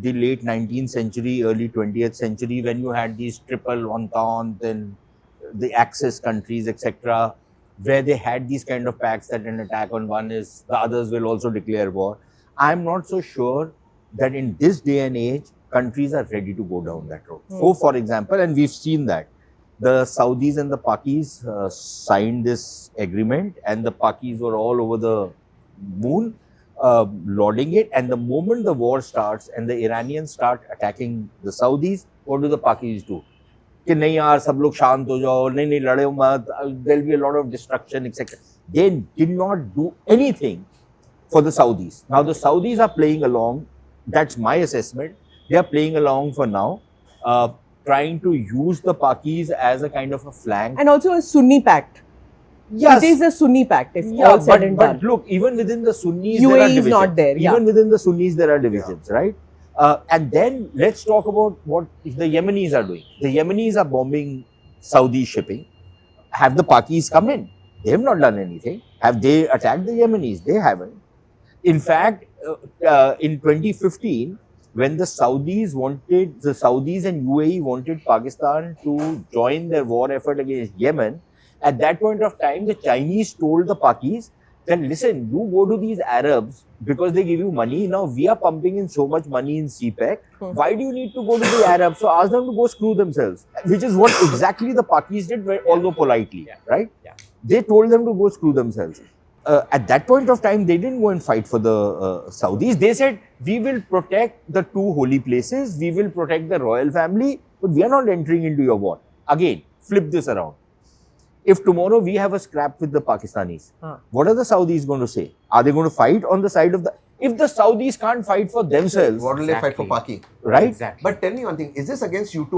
the late 19th century, early 20th century, when you had these triple entente and the Axis countries, etc., where they had these kind of pacts that an attack on one is, the others will also declare war. I'm not so sure that in this day and age, countries are ready to go down that road. So, for example, and we've seen that, the Saudis and the Pakis signed this agreement, and the Pakis were all over the moon lauding it. And the moment the war starts and the Iranians start attacking the Saudis, what do the Pakis do? कि नहीं यार सब लोग शांत हो जाओ, नहीं लड़ो मत, there'll be a lot of destruction, etc. They did not do anything for the Saudis. Now the Saudis are playing along. That's my assessment. They are playing along for now, trying to use the Pakis as a kind of a flank. And also a Sunni pact. Yes. It is a Sunni pact, if all said and done. But look, even within the Sunnis, UAE there are is divisions. not there, yeah. Even within the Sunnis, there are divisions, right? And then let's talk about what the Yemenis are doing. The Yemenis are bombing Saudi shipping. Have the Pakis come in? They have not done anything. Have they attacked the Yemenis? They haven't. In fact, in 2015, when the Saudis and UAE wanted Pakistan to join their war effort against Yemen, at that point of time, the Chinese told the Pakis then listen, you go to these Arabs because they give you money. Now we are pumping in so much money in CPEC. Why do you need to go to the Arabs? So ask them to go screw themselves, which is what exactly the Pakis did, although politely, right? Yeah. They told them to go screw themselves. At that point of time, they didn't go and fight for the Saudis. They said, we will protect the two holy places, we will protect the royal family, but we are not entering into your war. Again, flip this around. If tomorrow we have a scrap with the Pakistanis, what are the Saudis going to say? Are they going to fight on the side of the... If the Saudis can't fight for themselves... What will they fight for Paki? Right? Exactly. But tell me one thing, is this against U2,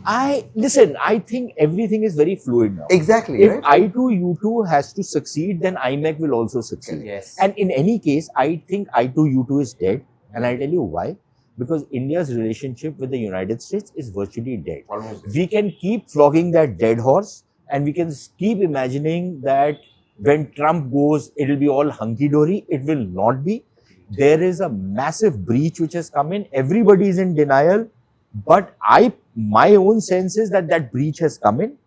I2? Listen, I think everything is very fluid now. Exactly, If right? I2, U2 has to succeed, then IMEC will also succeed. Yes. And in any case, I think I2, U2 is dead. And I'll tell you why. Because India's relationship with the United States is virtually dead. Almost dead. We can keep flogging that dead horse, and we can keep imagining that when Trump goes, it will be all hunky-dory. It will not be. There is a massive breach which has come in. Everybody is in denial. But my own sense is that that breach has come in.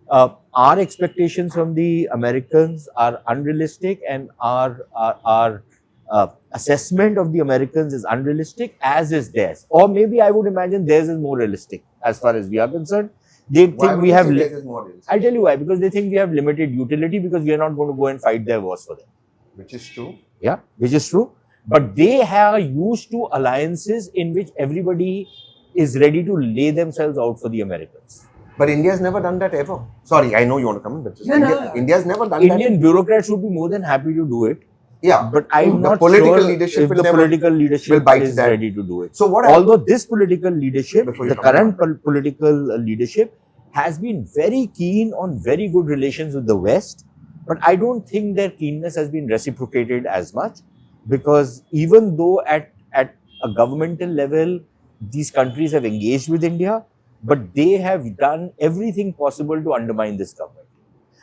Our expectations from the Americans are unrealistic, and our assessment of the Americans is unrealistic, as is theirs. Or maybe I would imagine theirs is more realistic as far as we are concerned. They think we have... I'll tell you why. Because they think we have limited utility, because we are not going to go and fight their wars for them. Which is true. Yeah, which is true. But they are used to alliances in which everybody is ready to lay themselves out for the Americans. But India's never done that ever. Sorry, I know you want to come in, but just India's never done Indian bureaucrats would be more than happy to do it. Yeah, but I'm not political sure leadership if will the never political leadership will bite is that. ready to do it. So what? Although this political leadership, Before you the come current political leadership, has been very keen on very good relations with the West, but I don't think their keenness has been reciprocated as much, because even though at a governmental level, these countries have engaged with India, but they have done everything possible to undermine this government.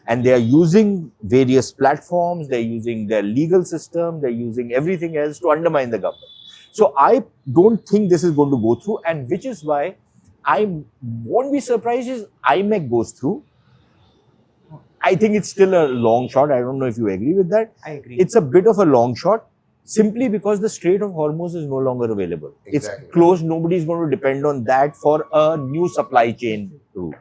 And they are using various platforms, they're using their legal system, they're using everything else to undermine the government. So I don't think this is going to go through, and which is why I won't be surprised if IMEC goes through. I think it's still a long shot. I don't know if you agree with that. I agree. It's a bit of a long shot, simply because the Strait of Hormuz is no longer available. Exactly. It's closed. Nobody is going to depend on that for a new supply chain route.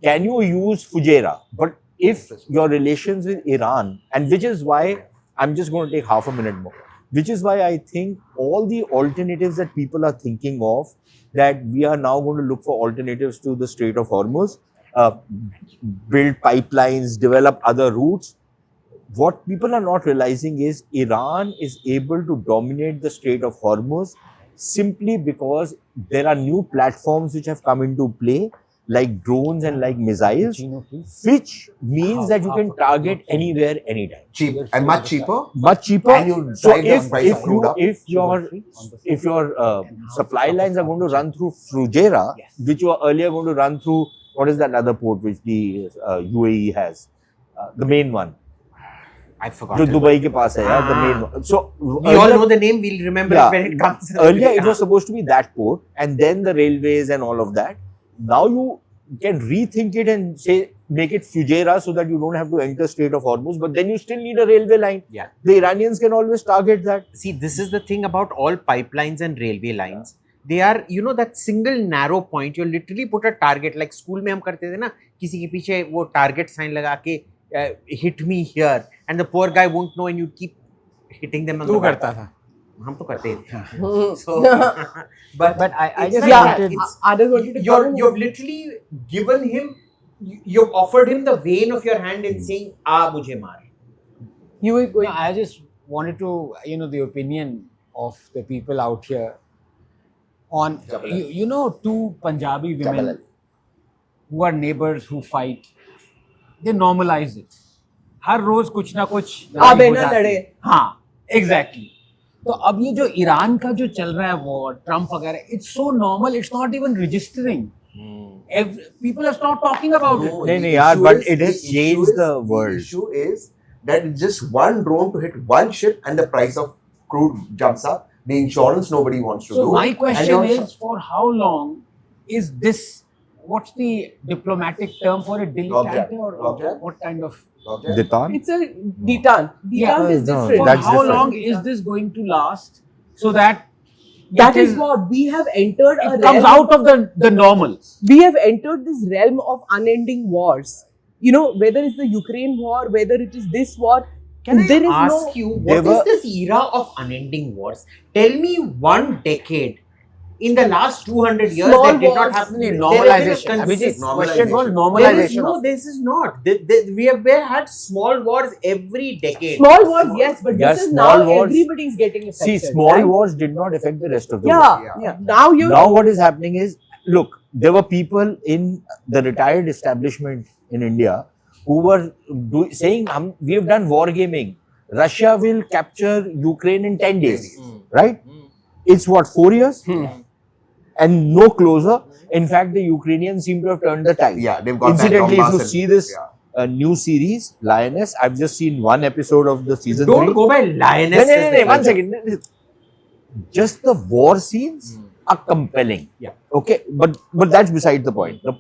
Can you use Fujairah? But if your relations with Iran, and which is why, I'm just going to take half a minute more, which is why I think all the alternatives that people are thinking of, that we are now going to look for alternatives to the Strait of Hormuz, build pipelines, develop other routes. What people are not realizing is Iran is able to dominate the Strait of Hormuz simply because there are new platforms which have come into play, like drones and like missiles, which means that you can target anywhere, anytime. Cheap and much cheaper. Much cheaper. And you So drive the price of crude up. if your supply lines are going to run through Fujairah, which were earlier going to run through, what is that other port which the UAE has? The main one. I forgot. जो Dubai के पास है यार, the main one. So we all know the name. We'll remember it when it comes. Earlier it was supposed to be that port, and then the railways and all of that. Now you can rethink it and say, make it Fujairah so that you don't have to enter Strait of Hormuz, but then you still need a railway line. Yeah. The Iranians can always target that. See, this is the thing about all pipelines and railway lines. They are, you know, that single narrow point. You literally put a target. Like school में हम करते थे ना, किसी के पीछे वो target sign लगा के hit me here, and the poor guy won't know, and you keep hitting them. तू करता था. हम तो करते थे. So, but I just wanted, you've literally given him, you've offered him the vein of your hand in saying, mujhe maar. You were going. No, I just wanted to, the opinion of the people out here on, two Punjabi women who are neighbors who fight, they normalize it. हर रोज कुछ ना कुछ आबे ना लड़े. हाँ, exactly. तो अब ये जो ईरान का जो चल रहा है वो ट्रम्प वगैरह, it's so normal, it's not even registering. People have stopped talking about it. नहीं यार, but it has changed the world. The issue is that just one drone to hit one ship and the price of crude jumps up. The insurance nobody wants to do. So my question is, for how long is this what's the diplomatic term for it? Dilettante or what kind of? Ditan? It's a detan. Detan is no, different. For that's how different. long is this going to last? So that That it is what we have entered a it comes realm. out of the normal. We have entered this realm of unending wars. You know, whether it's the Ukraine war, whether it is this war. Can I there is ask no, you, what is this era of unending wars? Tell me one decade in the last 200 years Small that did not wars. happen. Normalization. Abhijit, question was There is normalization. no, this is not. We have had small wars every decade. small wars, yes, but Yeah, this is small now wars. everybody's getting affected. See, small right? wars did not affect the rest of the world. Yeah. Now you. Now what is happening is, look, there were people in the retired establishment in India who were saying, we have done war gaming. Russia will capture Ukraine in 10 days, right? It's what, 4 years? And no closer. In fact, the Ukrainians seem to have turned the tide. Yeah, they've got Incidentally, that if you Donbass see this and- new series, Lioness, I've just seen one episode of the season Don't 3. go by lioness. No, 1 second. Just the war scenes are compelling. Yeah. Okay, but that's beside the point. The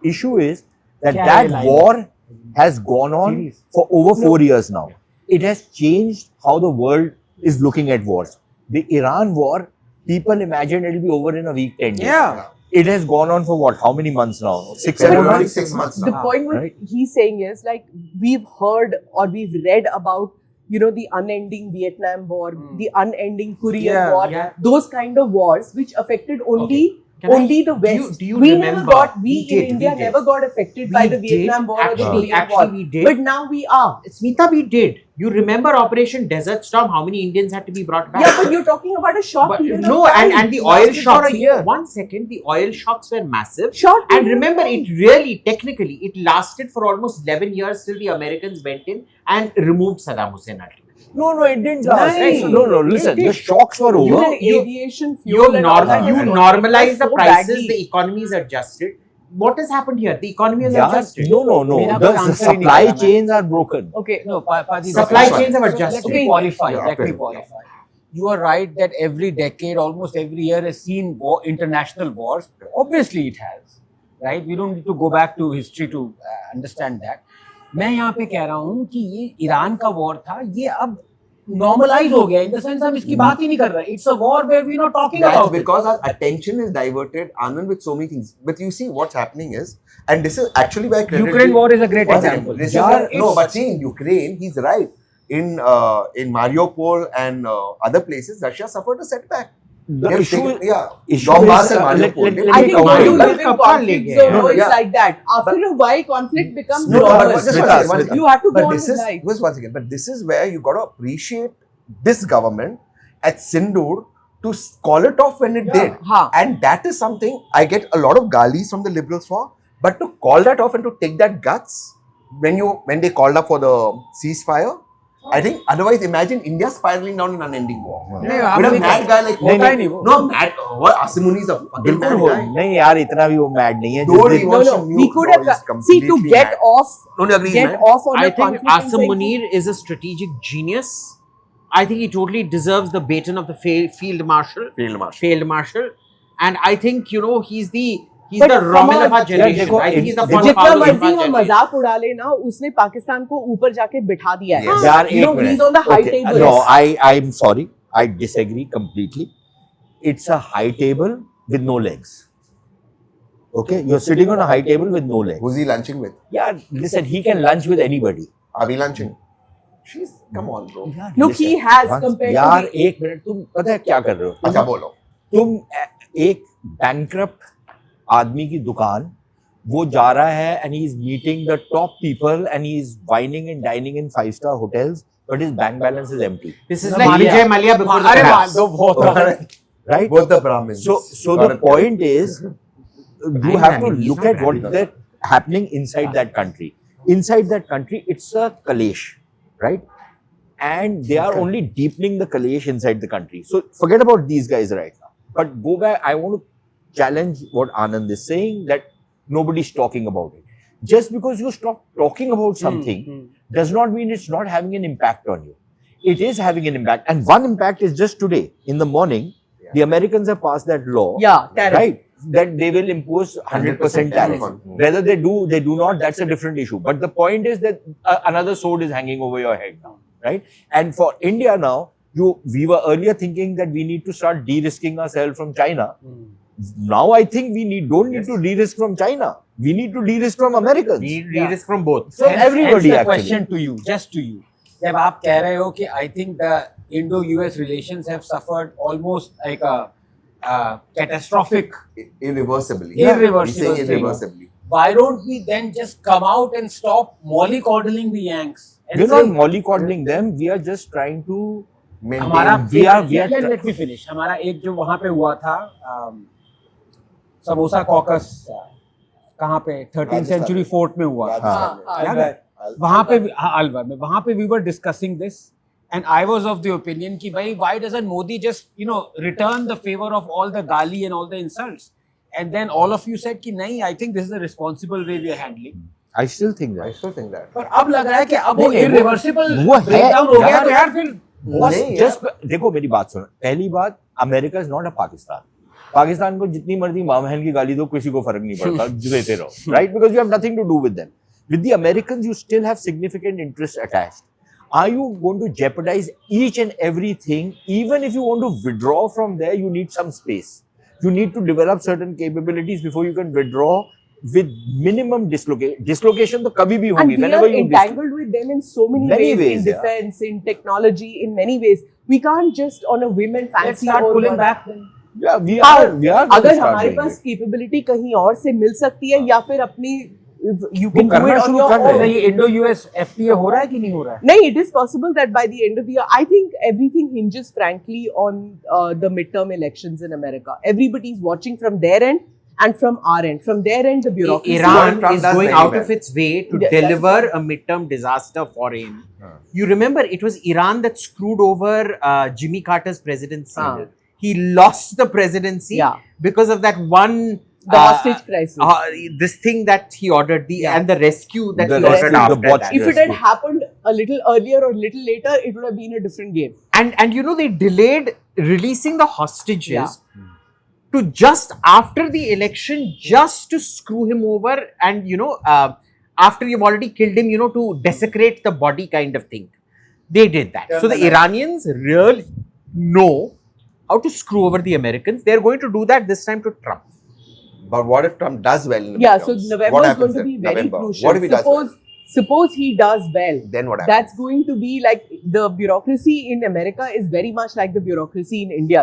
issue is that Kya hai that line? war has gone on Series. for over 4 years now. It has changed how the world is looking at wars. The Iran war, people imagine it will be over in a week, 10 days. Yeah. It has gone on for what? How many months now? 6, 7 7 months? months, 6 months The now. point what Right. he's saying is like we've heard or we've read about the unending Vietnam War, the unending Korean War, yeah. those kind of wars which affected only Can I- only the do you- West. do you we remember? never got We in did, India we did. never got affected by We the Vietnam did, War or the actually, Korean actually War. we did. But now we are. Smita, we did. You remember Operation Desert Storm? How many Indians had to be brought back? Yeah, but you're talking about a short But period no, of time. and the oil Lasted for shocks. a year. 1 second, the oil shocks were massive. Short And period of remember, time. it really, technically, it lasted for almost 11 years till the Americans went in and removed Saddam Hussein ultimately. No, it didn't last. Nice. No, listen, It the did. shocks were You over. had aviation fuel You, and all that. normalize the So prices, badly. the economy is adjusted. What has happened here? The economy is Yeah, adjusted. no. Mera The koi answer hi nahi supply kara main. chains are broken. Okay. No, Parsi, Supply that's chains have fine. adjusted. Let me qualify. Yeah, Let me okay. qualify. You are right that every decade, almost every year, has seen international wars. Obviously, it has. Right? We don't need to go back to history to understand that. मैं यहाँ पे कह रहा हूँ कि ये Iran का war था, ये अब normalize हो गया. In the sense हम इसकी बात ही नहीं कर रहे. It's a war where we're not talking That's about it. because our attention is diverted, Anand, with so many things. But you see, what's happening is, and this is actually where credit Ukraine war is a great One second. example. This is Yeah, where- no, it's- but see, in Ukraine, he's right. In Mariupol and other places, Russia suffered a setback. The They have issue, taken- yeah, issue Donbass is, and Mariupol. let They me I have think cover when you it. live in Kappa conflict League, zone, No, it's yeah. like that. After a while, conflict becomes No, normal. but just Smita, one second. You have to But go on this with is life. just one second. But this is where you got to appreciate this government at Sindoor to call it off when it did. Haan. And that is something I get a lot of galis from the liberals for. But to call that off and to take that guts when they called up for the ceasefire, I think otherwise imagine India spiraling down in unending war. नहीं, With आपने a mad guy like होता ही नहीं वो. no mad. What Asimuni is a fucking बिल्कुल mad वो guy. नहीं यार इतना भी वो मैड नहीं है Don't जिस दिन- even- No, wants no. to We mute could law have is see to completely get mad. off. Don't you agree, Get man? off on I a think conflict. and Asim say- Munir is a strategic genius. I think he totally deserves the baton of the field marshal. Field marshal. And I think, he's the But Rommel come of our on. generation. देखो, I think he's the देखो, Juan जितना Pablo of मर्जी our हम generation. मजाक उड़ा ले ना, उसने पाकिस्तान को ऊपर जाके बिठा दिया है. Yes. यार You know, एक minute. he's on the high Okay. table. No, I'm sorry. I disagree completely. It's a high table with no legs. Okay, you're sitting on a high table with no legs. Who's he lunching with? Yeah, listen, he can lunch with anybody. Are we lunching? She's come on, bro. Look, he has compared to यार the- एक minute तुम पता है क्या कर रहे हो? अच्छा बोलो. तुम एक bankrupt आदमी की दुकान वो जा रहा है and he is meeting the top people and he is wining and dining in 5-star hotels but his bank balance is empty. This is like Vijay Mallya before the अरे collapse. मान दो बहुत Right? Both the Brahmins. So Got the it. point is, you have to he's look not at what married. is happening inside that country. Inside that country, it's a kalesh, right? And they are only deepening the kalesh inside the country. So forget about these guys right now. But go back, I want to challenge what Anand is saying, that nobody's talking about it. Just because you stop talking about something does not mean it's not having an impact on you. It is having an impact. And one impact is just today, in the morning, the Americans have passed that law, Yeah, tariff. right? that they will impose 100% tariff. Whether they do not, that's a different issue. But the point is that another sword is hanging over your head now, right? And for India now, we were earlier thinking that we need to start de-risking ourselves from China. Now I think we don't need to de-risk from China. We need to de-risk from Americans. We de-risk from both. From everybody, the actually. question to you, just to you. जब आप कह रहे हो कि I think the Indo-US relations have suffered almost like a catastrophic, Irreversibly. irreversible thing. Irreversibly. Why don't we then just come out and stop mollycoddling the Yanks? And We're say, not mollycoddling them. We are just trying to हमारा we are let me finish. हमारा एक जो वहाँ पे हुआ था samosa caucus कहाँ पे 13th century fort में हुआ था वहाँ पे अलवर में वहाँ पे we were discussing this and I was of the opinion कि भाई why doesn't Modi just return the favor of all the gali and all the insults and then all of you said कि नहीं I think this is the responsible way we are handling. I still think that. पर अब लग रहा है कि अब वो irreversible वो है breakdown हो गया तो यार फिर जस्ट देखो मेरी बात सुनो पहली बात America is not a Pakistan को जितनी मर्जी माँ बहन की गाली दो किसी को फर्क नहीं पड़ता देते रहो right because you have nothing to do with them with the Americans you still have significant interest attached are you going to jeopardize each and everything even if you want to withdraw from there you need some space you need to develop certain capabilities before you can withdraw with minimum dislocation to kabhi bhi hogi whenever you entangled with them in so many ways in defense in technology in many ways we can't just on a whim and fancy start pulling back then. Yeah, we are अगर हमारे पास capability कहीं और से मिल सकती है या फिर अपनी you can do it on your own. नहीं Indo-US FTA हो रहा है कि नहीं हो रहा है? नहीं, it is possible that by the end of the year, I think everything hinges frankly on the midterm elections in America. Everybody is watching from their end and from our end. From their end, the bureaucracy. Iran is going out of its way to deliver a midterm disaster for him. You remember, it was Iran that screwed over Jimmy Carter's presidency. He lost the presidency because of that one. The hostage crisis. This thing that he ordered, and the rescue that he ordered after that. If it had happened a little earlier or a little later, it would have been a different game. And they delayed releasing the hostages to just after the election, just to screw him over, and after you've already killed him, to desecrate the body kind of thing. They did that. So the Iranians really know how to screw over the Americans. They're going to do that this time to Trump. But what if Trump does well in the midterms? So November what is going to be very crucial. What if he does well? Suppose he does well. Then what happens? That's going to be like the bureaucracy in America is very much like the bureaucracy in India.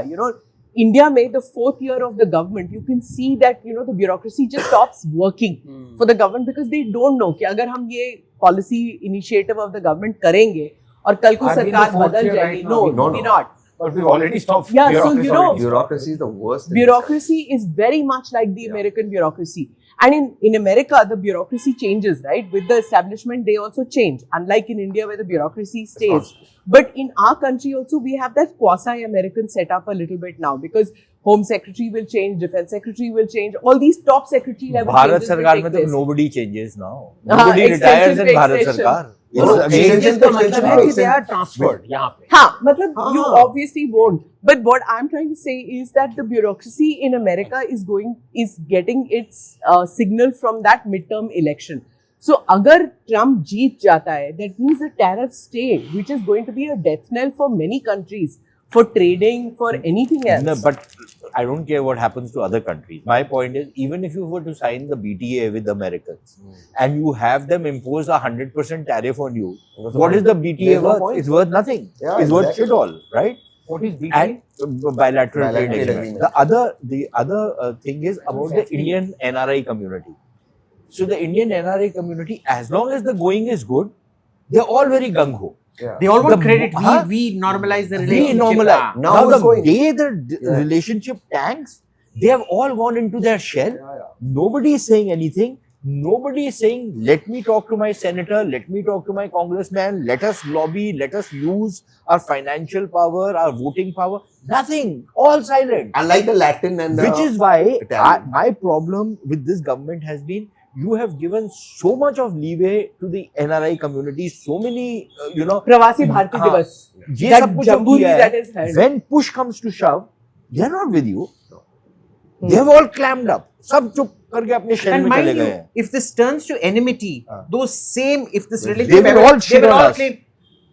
India made the 4th year of the government. You can see that the bureaucracy just stops working for the government because they don't know कि अगर हम ये policy initiative of the government करेंगे और कल को सरकार बदल जाएगी. No, we're not. But we've already stopped. Yeah, so bureaucracy is the worst. Bureaucracy is very much like the American bureaucracy, and in America the bureaucracy changes, right? With the establishment, they also change. Unlike in India, where the bureaucracy stays. But in our country also, we have that quasi-American setup a little bit now because Home Secretary will change, Defense Secretary will change. All these top secretary level changes will take place. Nobody changes now. Nobody retires in Bharat Sarkar. Changes का मतलब है कि they are transferred यहाँ पे. हाँ, मतलब you obviously won't. But what I'm trying to say is that the bureaucracy in America is getting its signal from that midterm election. So अगर Trump जीत जाता है, that means the tariffs stay, which is going to be a death knell for many countries. For trading, for anything else. No, but I don't care what happens to other countries. My point is, even if you were to sign the BTA with the Americans and you have them impose 100% tariff on you, what is the BTA worth? It's worth nothing. Yeah, it's worth shit all, right? What is BTA? And bilateral trade agreement. The other thing is about the Indian NRI community. So the Indian NRI community, as long as the going is good, they're all very gung-ho. Yeah. They all want credit. We normalize the relationship. We normalize. Now the day the relationship tanks, they have all gone into their shell. Nobody is saying anything. Nobody is saying, let me talk to my senator, let me talk to my congressman, let us lobby, let us use our financial power, our voting power. Nothing. All silent. Unlike the Latin and the Which is why my problem with this government has been, you have given so much of leeway to the NRI community, so many, Pravasi Bharati Divas. That jamburi that is held. When push comes to shove, they are not with you. They have all clammed up. सब चुप करके अपने shell And में चले mind गए you, हैं. if this turns to enmity, if this They religion, will all shit they will on all us. claim,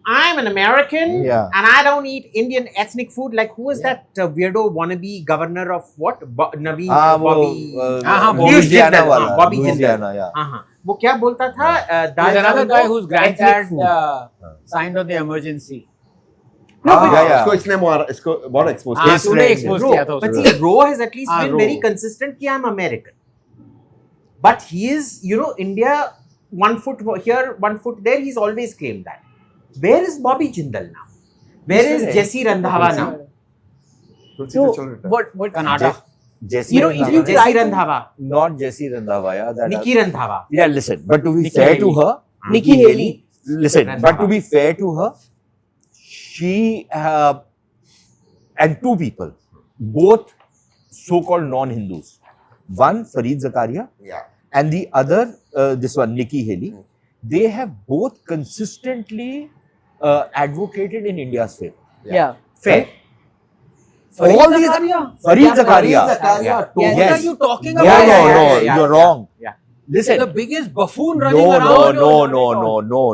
I'm an American Yeah. and I don't eat Indian ethnic food. Like, who is that weirdo wannabe governor of what? Naveen Bobby. Louisiana Jindal. वाला. Bobby Louisiana, Jindal. yeah. वो क्या बोलता था? There's another guy whose ethnic granddad food. signed on the emergency. इसको इसने इसको बहुत expose किया. तूने expose Ro, किया था but उसको. see, Ro has at least been Ro. very consistent कि I'm American. But he is, India, 1 foot here, 1 foot there, he's always claimed that. Where is Bobby Jindal now? Where is Jesse Randhawa now? What Canada. Jesse You know, if you Randhawa. try Jesse to- Randhawa. Not Jesse Randhawa, yeah. That Nikki Randhawa. Yeah, listen, but to be Nikki fair Haley. to her, Nikki Haley. listen, Randhawa. but to be fair to her, she and two people, both so-called non-Hindus, one Fareed Zakaria, Yeah. and the other this one Nikki Haley, they have both consistently advocated in India's favor. Yeah. Fair. Fareed All these Zakaria? Fareed Zakaria. Yeah. Yes. What are you talking No, about? Yeah. you're wrong. Yeah. Listen. The biggest buffoon running No, around.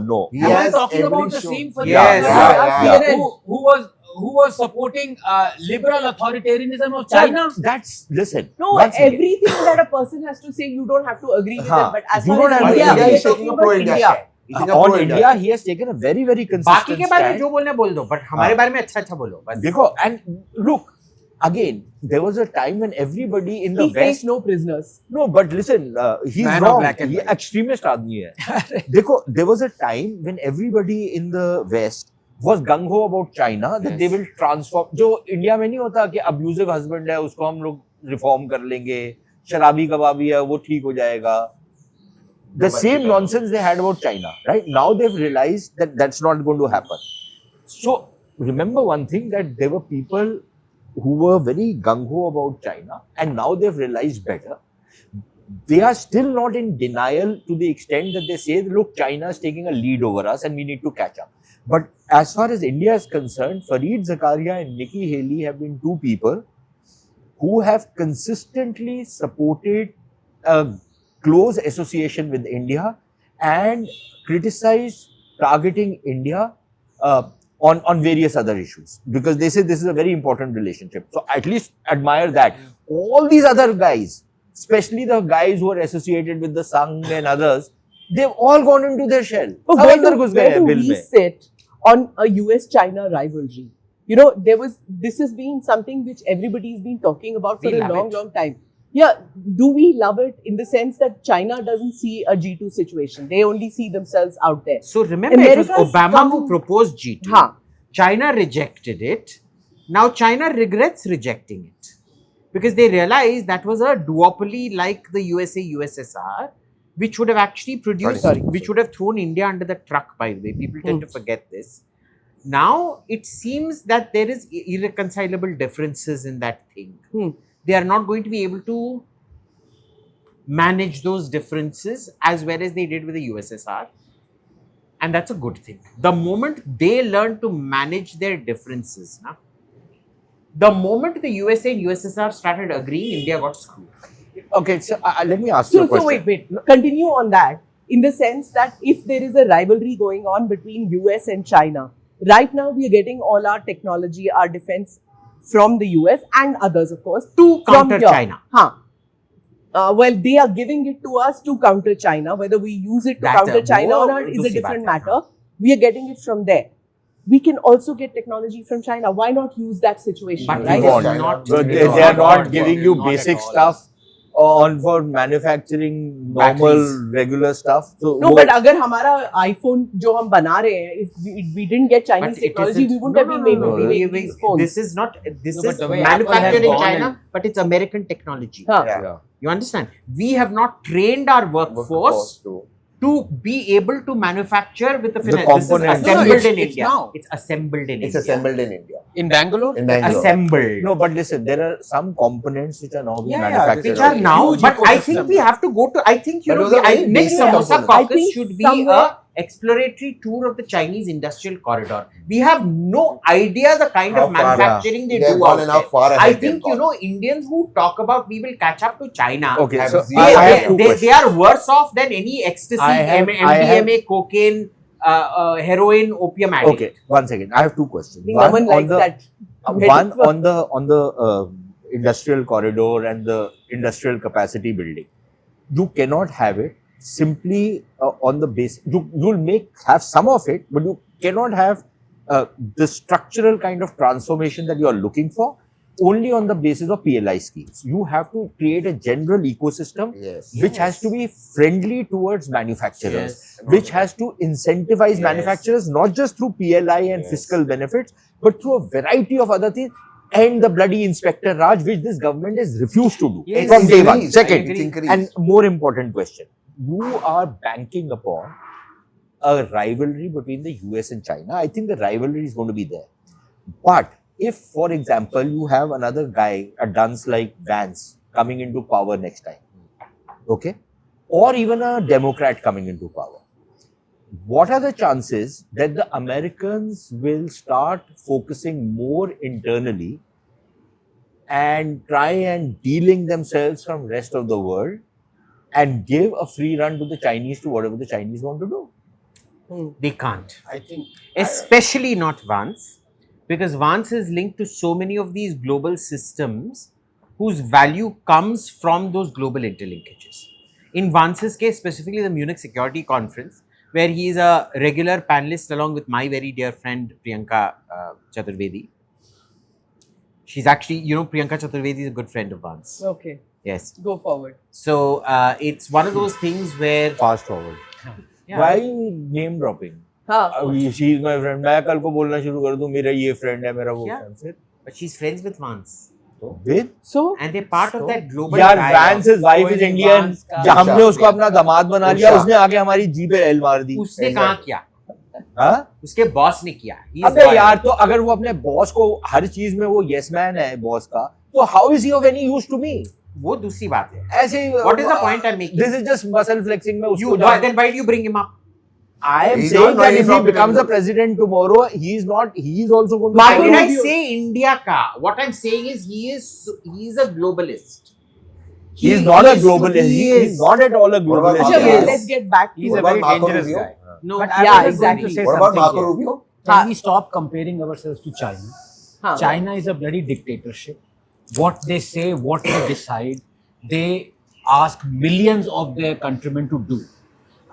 no. He Am I has talking every about the show. same Fareed Yes. Zakaria Yeah. who was supporting liberal authoritarianism of China? That's listen. No, one second. everything that a person has to say, you don't have to agree with Huh. it. But as You far don't as have to India, agree. we are He's talking taking a about pro-India India. stand. He's taking a On pro-India India, stand. he has taken a very, very consistent बाकी के बारे में stand. जो बोलना बोल दो, but हमारे बारे में अच्छा बोलो बस. देखो, and look, again, there was a time when everybody in the He takes West. no prisoners. No, but listen, he's Man of wrong. black and He white. extremist आदमी है. देखो, there was a time when everybody in the West was gung ho about China that they will transform. जो India में नहीं होता कि abusive husband है उसको हम लोग reform कर लेंगे, शराबी कबाबी है वो ठीक हो जाएगा. The same nonsense they had about China, right? Now they've realized that that's not going to happen. So remember one thing, that there were people who were very gung ho about China, and now they've realized better. They are still not in denial to the extent that they say, look, China is taking a lead over us and we need to catch up. But as far as India is concerned, Fareed Zakaria and Nikki Haley have been two people who have consistently supported a close association with India and criticized targeting India on various other issues, because they say this is a very important relationship. So at least admire that. All these other guys, especially the guys who are associated with the Sangh and others, they've all gone into their shell. But सब where अंदर do, घुस गए where हैं do bill we में. sit on a US-China rivalry? You know, this has been something which everybody's been talking about for We a love long, it. long time. Yeah, do we love it in the sense that China doesn't see a G2 situation? They only see themselves out there. So remember, it was America's Obama come- who proposed G2. Huh. China rejected it. Now China regrets rejecting it because they realized that was a duopoly like the USA USSR, which would have actually produced, which would have thrown India under the truck. By the way, people tend to forget this. Now it seems that there is irreconcilable differences in that thing. They are not going to be able to manage those differences as well as they did with the USSR. And that's a good thing. The moment they learn to manage their differences, the moment the USA and USSR started agreeing, India got screwed. Okay, so let me ask you a So question. wait. Continue on that in the sense that if there is a rivalry going on between US and China, right now we are getting all our technology, our defense from the US and others, of course, To from counter here. China. Well, they are giving it to us to counter China. Whether we use it to That's counter a- China or not wo is a dusri different baat hai. matter. We are getting it from there. We can also get technology from China. Why not use that situation, But right? it is China. not. But it they is are not not giving you Not at basic all. stuff on for manufacturing normal Batteries. regular stuff. So No, but agar हमारा iPhone जो हम बना रहे हैं, if we didn't get But Chinese it technology, isn't- we wouldn't have been able to make these phones. This is not. This No, but is the way Apple has manufactured in gone China, and- but it's American technology. Huh. yeah. You understand? We have not trained our workforce to be able to manufacture with the finance. This is components. assembled No, it's- in it's India. now. It's assembled in It's India. assembled in India. In Bangalore? In Bangalore. Assembled. No, but listen, there are some components which are now being Yeah, yeah, manufactured. Which are Huge now, but I ecosystem. think we have to go to. I think But those are very next basic Samosa components. Caucus I think should be somewhere- a exploratory tour of the Chinese industrial corridor. We have no idea the kind of manufacturing they do out there. I think, Indians who talk about we will catch up to China, Okay, so they are worse off than any ecstasy, MDMA, cocaine, heroin, opium addict. Okay, one second. I have two questions. No one likes that. One on the industrial corridor and the industrial capacity building. You cannot have it simply on the base. You'll have some of it, but you cannot have the structural kind of transformation that you are looking for only on the basis of PLI schemes. You have to create a general ecosystem which has to be friendly towards manufacturers, which has to incentivize manufacturers not just through PLI and fiscal benefits, but through a variety of other things, and the bloody Inspector Raj, which this government has refused to do from day one. Second, and more important question, you are banking upon a rivalry between the US and China. I think the rivalry is going to be there. But if, for example, you have another guy, a dunce like Vance, coming into power next time, okay, or even a Democrat coming into power, what are the chances that the Americans will start focusing more internally and try and de-link themselves from rest of the world and give a free run to the Chinese to whatever the Chinese want to do? They can't. I think, Especially not Vance, because Vance is linked to so many of these global systems whose value comes from those global interlinkages. In Vance's case, specifically the Munich Security Conference, where he is a regular panelist along with my very dear friend Priyanka Chaturvedi. She's actually, Priyanka Chaturvedi is a good friend of Vance. Okay. Yes. Go forward. So it's one of those things where... Fast forward. Why name dropping? She is my friend. मैं कल को बोलना शुरू कर दूँ मेरा ये friend है मेरा वो friend फिर. But she's friends with Vance. With? So? And they're part of that global यार Vance's wife is Indian. जब हमने उसको अपना दामाद बना लिया, उसने आगे हमारी जी पे एल मार दी. उसने कहाँ किया? हाँ? उसके बॉस ने किया. अबे यार तो अगर वो अपने बॉस को हर चीज में वो yes man है बॉस का, तो how is he of any use to me? वो दूसरी बात है. ऐसे What is the point I'm making? This is just muscle flexing. मैं उसको Then why do you bring him up? I am saying that if he becomes a president tomorrow, he is also going to... Why did I say India ka? What I'm saying is he is a globalist. He is not a globalist. He is not at all a globalist. Let's get back to he's a very dangerous guy. No, but yeah, exactly. What about Marco Rubio? Can we stop comparing ourselves to China? China is a bloody dictatorship. What they say, what they decide, they ask millions of their countrymen to do.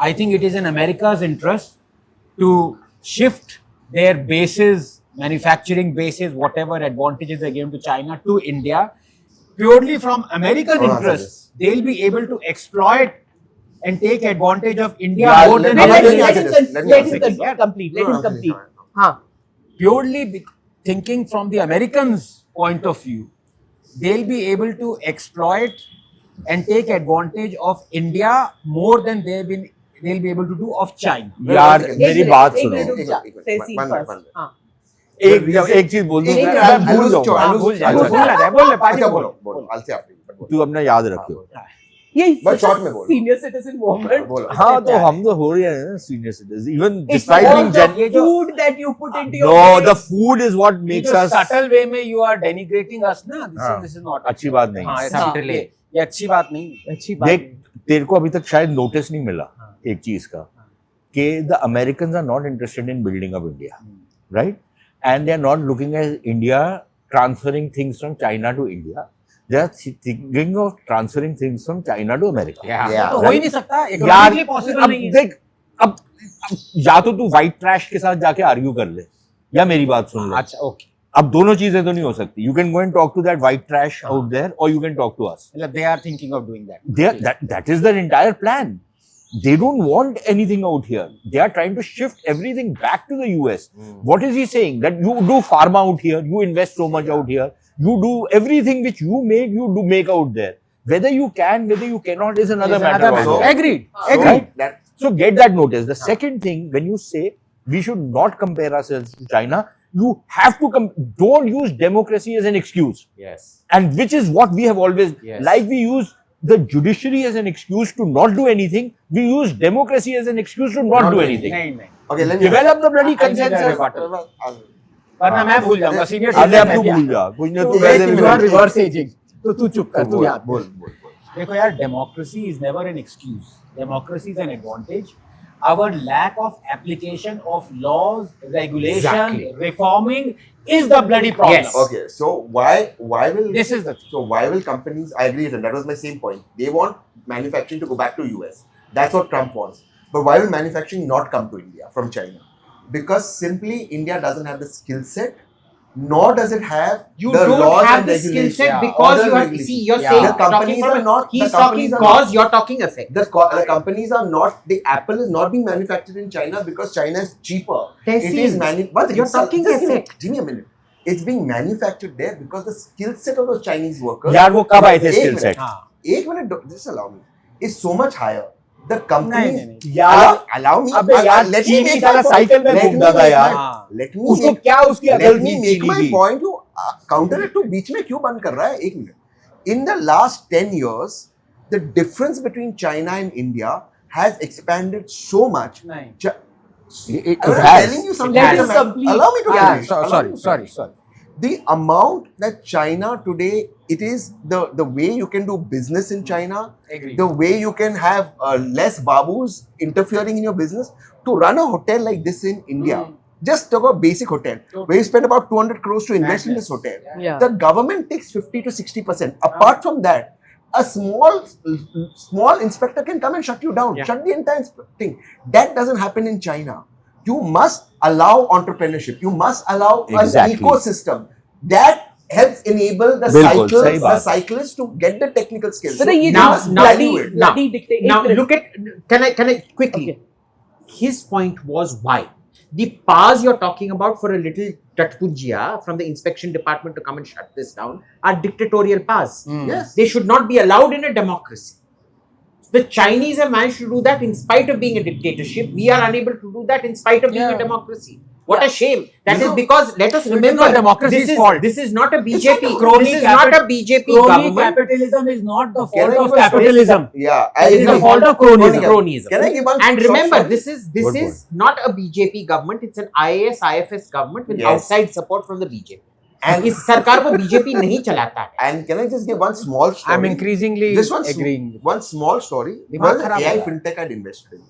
I think it is in America's interest to shift their bases, manufacturing bases, whatever advantages they give to China, to India. Purely from American interest, they'll be able to exploit and take advantage of India more than... Let him complete. Purely thinking from the Americans' point of view, they'll be able to exploit and take advantage of India more than they'll be able to do of China. यार मेरी बात सुनो. एक चीज बोल दूं मैं भूल जाऊंगा. तू अपना याद रखियो. Senior citizen moment. हाँ तो हम तो हो रहे हैं senior citizens. Even despite being the food that you put into your no, the food is what makes us. Subtle way में you are denigrating us ना. This is not अच्छी बात नहीं. Subtle way. ये अच्छी बात नहीं. देख तेरे को अभी तक शायद नोटिस नहीं मिला एक चीज का कि the Americans are not interested in building up India, right? And they are not looking at India transferring things from China to India. They are thinking of transferring things from China to America. तो हो ही नहीं सकता. Economically possible नहीं है. देख अब या तो तू white trash के साथ जाके argue कर ले या मेरी बात सुन ले. अच्छा okay. अब दोनों चीजें तो नहीं हो सकती. You can go and talk to that white trash out there, or you can talk to us. They are thinking of doing that. That is their entire plan. They don't want anything out here. They are trying to shift everything back to the US. What is he saying? That you do pharma out here, you invest so much out here, you do everything which you make out there. Whether you can, whether you cannot is another matter. Agreed. Right? So get that notice. The second thing, when you say we should not compare ourselves to China, you have to don't use democracy as an excuse. Yes. And which is what we have always, like we use the judiciary as an excuse to not do anything. We use democracy as an excuse to not do anything. नहीं नहीं Okay, let me Develop the bloody I need a consensus. rebuttal. वरना मैं भूल जाऊंगा senior अरे अब तू भूल जा, कुछ नहीं तू वैसे भी यू आर रिवर्स एजिंग तो तू चुप कर तू याद बोल देखो यार democracy is never an excuse democracy is an advantage our lack of application of laws regulation Exactly. reforming is the bloody problem Yes. Okay, so why will This is the thing. so why will companies? I agree with them. That was my same point. They want manufacturing to go back to US. That's what Trump wants. But why will manufacturing not come to India from China? Because simply India doesn't have the skill set, nor does it have You the don't laws have and the skill regulations. set Yeah. because Other you are. regulations. See, you're Yeah. saying The companies talking are not- He's the companies talking are cause. not- You're talking effect. The companies are not. The Apple is not being manufactured in China because China is cheaper. It is You're talking effect. Give me a minute. It's being manufactured there because the skill set of those Chinese workers. यार वो कब आए थे एक skill minute. set? हाँ एक minute, just allow me. Is so much higher. The companies नहीं, यार allow me. अबे यार let me चीनी make साला my point. साइकिल में Let me घूमता था make यार, my- Let me उसको make- क्या उसकी let अकल me थी make चीनी my की? point. You counter it to बीच में क्यों बंद कर रहा है? एक minute. In the last 10 years, the difference between China and India has expanded so much. नहीं It I'm has. telling you Let something. us complete. Allow me to yeah finish. Allow me sorry to sorry finish. sorry The amount that China today, it is the way you can do business in China, Agreed. the way you can have less babus interfering in your business. To run a hotel like this in India, just talk about basic hotel, where you spend about 200 crores to invest in this hotel. Yeah. The government takes 50 to 60%. Apart from that, a small inspector can come and shut you down, shut the entire thing. That doesn't happen in China. You must allow entrepreneurship. You must allow Exactly. an ecosystem that helps enable the बिल्कुल, सही बात। cyclists to get the technical skills. But ये now- just now- bloody, value it. bloody dictate. Now look at. Can I quickly? Okay. His point was why the powers you're talking about for a little tatpujia from the inspection department to come and shut this down are dictatorial powers. Yes. They should not be allowed in a democracy. The Chinese have managed to do that in spite of being a dictatorship. We are unable to do that in spite of being a democracy. What a shame. That is because, let us remember, not democracy's fault. this is not a BJP. crony This is not a BJP crony government. capitalism is not the Can I fault of give a story? capitalism Yeah, It is the agree. fault of cronyism. Can I give one And short remember, story? this is not a BJP government. It's an IAS, IFS government with Yes. outside support from the BJP. And- इस सरकार को BJP नहीं चलाता है. And can I just give one small story? I'm increasingly Just one, agreeing. one small story. दिमाग One खराब AI हो रहा है. fintech I'd invested in.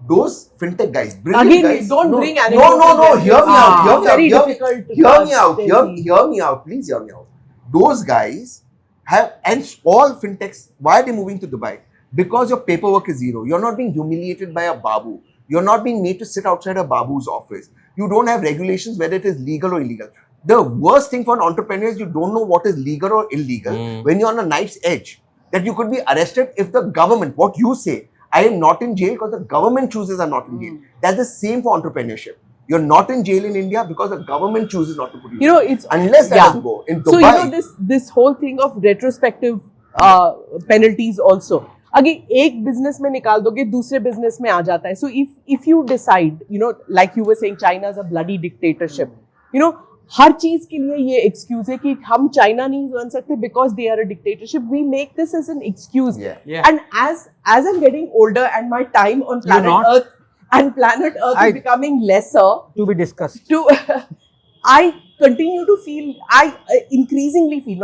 Those fintech guys, brilliant Again, guys. don't no, bring no, anecdotal no, no. evidence. Hear me out. Hear me Very out. difficult to Hear me judge, out. Tehseen. Hear me out. Please hear me out. Those guys have, and all fintechs. Why are they moving to Dubai? Because your paperwork is zero. You're not being humiliated by a babu. You're not being made to sit outside a babu's office. You don't have regulations whether it is legal or illegal. The worst thing for an entrepreneur is you don't know what is legal or illegal when you're on a knife's edge. That you could be arrested if the government, what you say, I am not in jail because the government chooses I'm not in jail. That's the same for entrepreneurship. You're not in jail in India because the government chooses not to put you. You know, it's unless that yeah. doesn't go in Dubai. So you know this whole thing of retrospective penalties also. Again, एक business में निकाल दोगे, दूसरे business में आ जाता है. So if you decide, you know, like you were saying, China is a bloody dictatorship. You know, हर चीज के लिए ये excuse है कि हम चाइना नहीं बन सकते because they are a dictatorship. We make this as an excuse. Yeah. And as I'm getting older and my time on planet Earth is becoming lesser, To be discussed. I continue to feel, I increasingly feel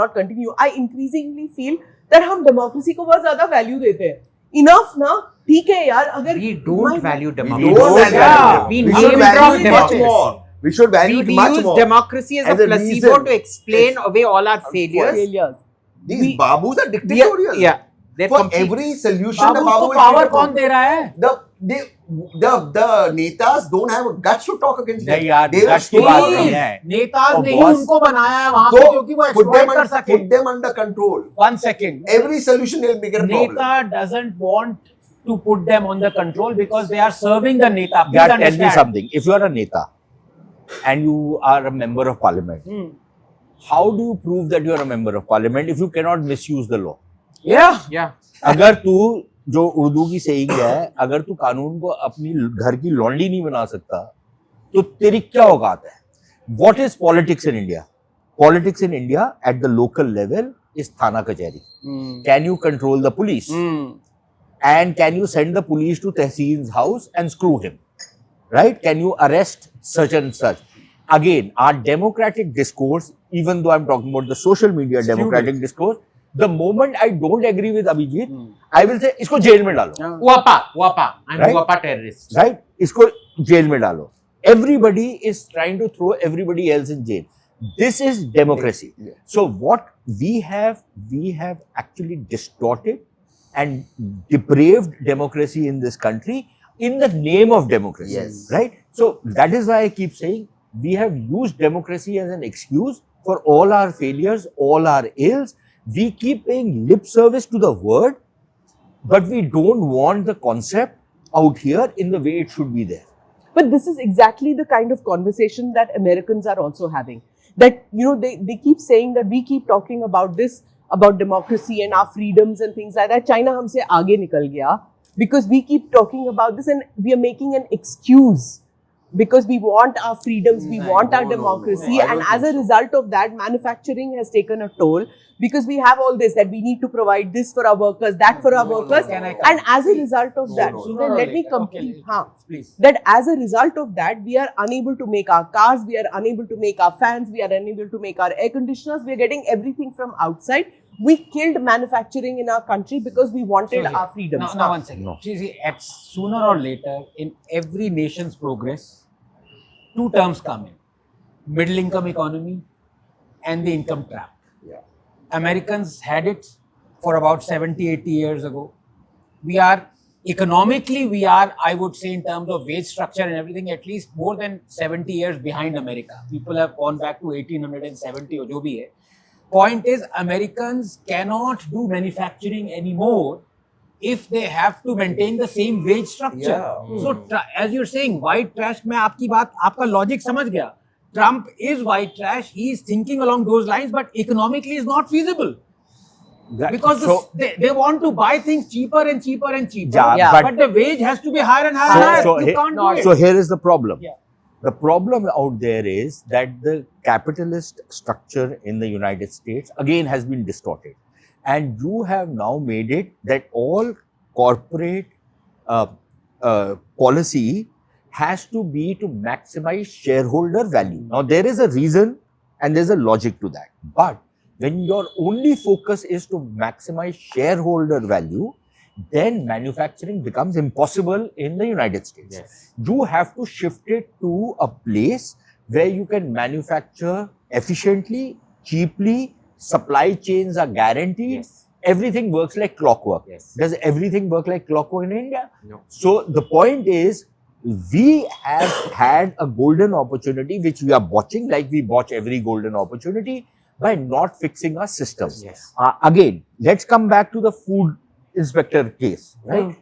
that हम democracy को बहुत ज़्यादा value देते हैं. Enough ना, ठीक है यार, अगर We don't value we democracy. don't value Yeah. it. We We name should drop value it much democracy. more. We should value it We much use more. democracy as a placebo reason. to explain away all our failures. failures. These babus are dictatorial. Yeah. They're For complete. every solution, the Babu babu को will power take it कौन from- दे रहा है? The netas don't have guts to talk against them. नहीं यार, They will guts की बात stay. नहीं है. नेताज ने ही boss- उनको बनाया है वहां पे So क्योंकि वो put them, एक्सप्लॉइट कर सके. put them under control. 1 second. Every solution will make it a problem. Neta doesn't want to put them on the control because they are serving the Neta. Please Yeah, tell me understand. something. If you are a Neta and you are a member of parliament, how do you prove that you are a member of parliament if you cannot misuse the law? Yeah. Yeah. अगर तू जो उर्दू की saying है, अगर तू कानून को अपनी घर की लॉन्डी नहीं बना सकता, तो तेरी क्या औकात है? What is politics in India? Politics in India at the local level is Thana Kacheri. Can you control the police? And can you send the police to Tehseen's house and screw him? Right? Can you arrest such and such? Again, our democratic discourse, even though I'm talking about the social media democratic discourse, the moment I don't agree with Abhijit, I will say, isko jail mein dalo. Wapa. I'm Right? Wapa terrorist. Right? Isko jail mein dalo. Everybody is trying to throw everybody else in jail. This is democracy. So what we have actually distorted and depraved democracy in this country in the name of democracy. Yes. Right? So that is why I keep saying we have used democracy as an excuse for all our failures, all our ills. We keep paying lip service to the word, but we don't want the concept out here in the way it should be there. But this is exactly the kind of conversation that Americans are also having. That, you know, they keep saying that we keep talking about this, about democracy and our freedoms and things like that. China humse aage nikal gaya because we keep talking about this and we are making an excuse because we want our freedoms, we want our democracy, and as a result of that, manufacturing has taken a toll because we have all this, that we need to provide this for our workers, that for our workers, and as a result of that, let me complete, that as a result of that, we are unable to make our cars, we are unable to make our fans, we are unable to make our air conditioners, we are getting everything from outside. We killed manufacturing in our country because we wanted our freedoms. Now, one second. See, sooner or later, in every nation's progress, two terms come in: middle income economy and the income trap. Americans had it for about 70, 80 years ago. We are economically, I would say, in terms of wage structure and everything, at least more than 70 years behind America. People have gone back to 1870 or jo bhi hai. Point is, Americans cannot do manufacturing anymore if they have to maintain the same wage structure. So, as you're saying, white trash, मैं आपकी बात, आपका logic समझ गया. Trump is white trash. He is thinking along those lines, but economically is not feasible. Because they want to buy things cheaper and cheaper and cheaper. But the wage has to be higher and higher. You can't do it. So here is the problem. The problem out there is that the capitalist structure in the United States again has been distorted. And you have now made it that all corporate policy has to be to maximize shareholder value. Now, there is a reason and there's a logic to that. But when your only focus is to maximize shareholder value, then manufacturing becomes impossible in the United States. You have to shift it to a place where you can manufacture efficiently, cheaply, supply chains are guaranteed. Everything works like clockwork. Does everything work like clockwork in India? No. So the point is, we have had a golden opportunity, which we are botching, like we botch every golden opportunity, by not fixing our systems. Again, let's come back to the food inspector case, right?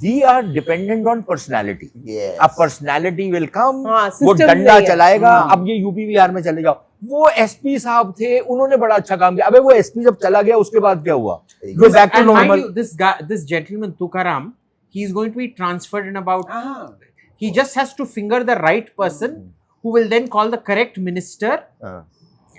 We are dependent on personality. A personality will come, वो डंडा चलाएगा, अब ये UP Bihar में चले जाओ, वो SP साहब थे, उन्होंने बड़ा अच्छा काम किया, अबे वो एसपी जब चला गया, उसके बाद क्या हुआ? Go back to normal. This gentleman Tukaram, he is going to be transferred in about. He just has to finger the right person, who will then call the correct minister.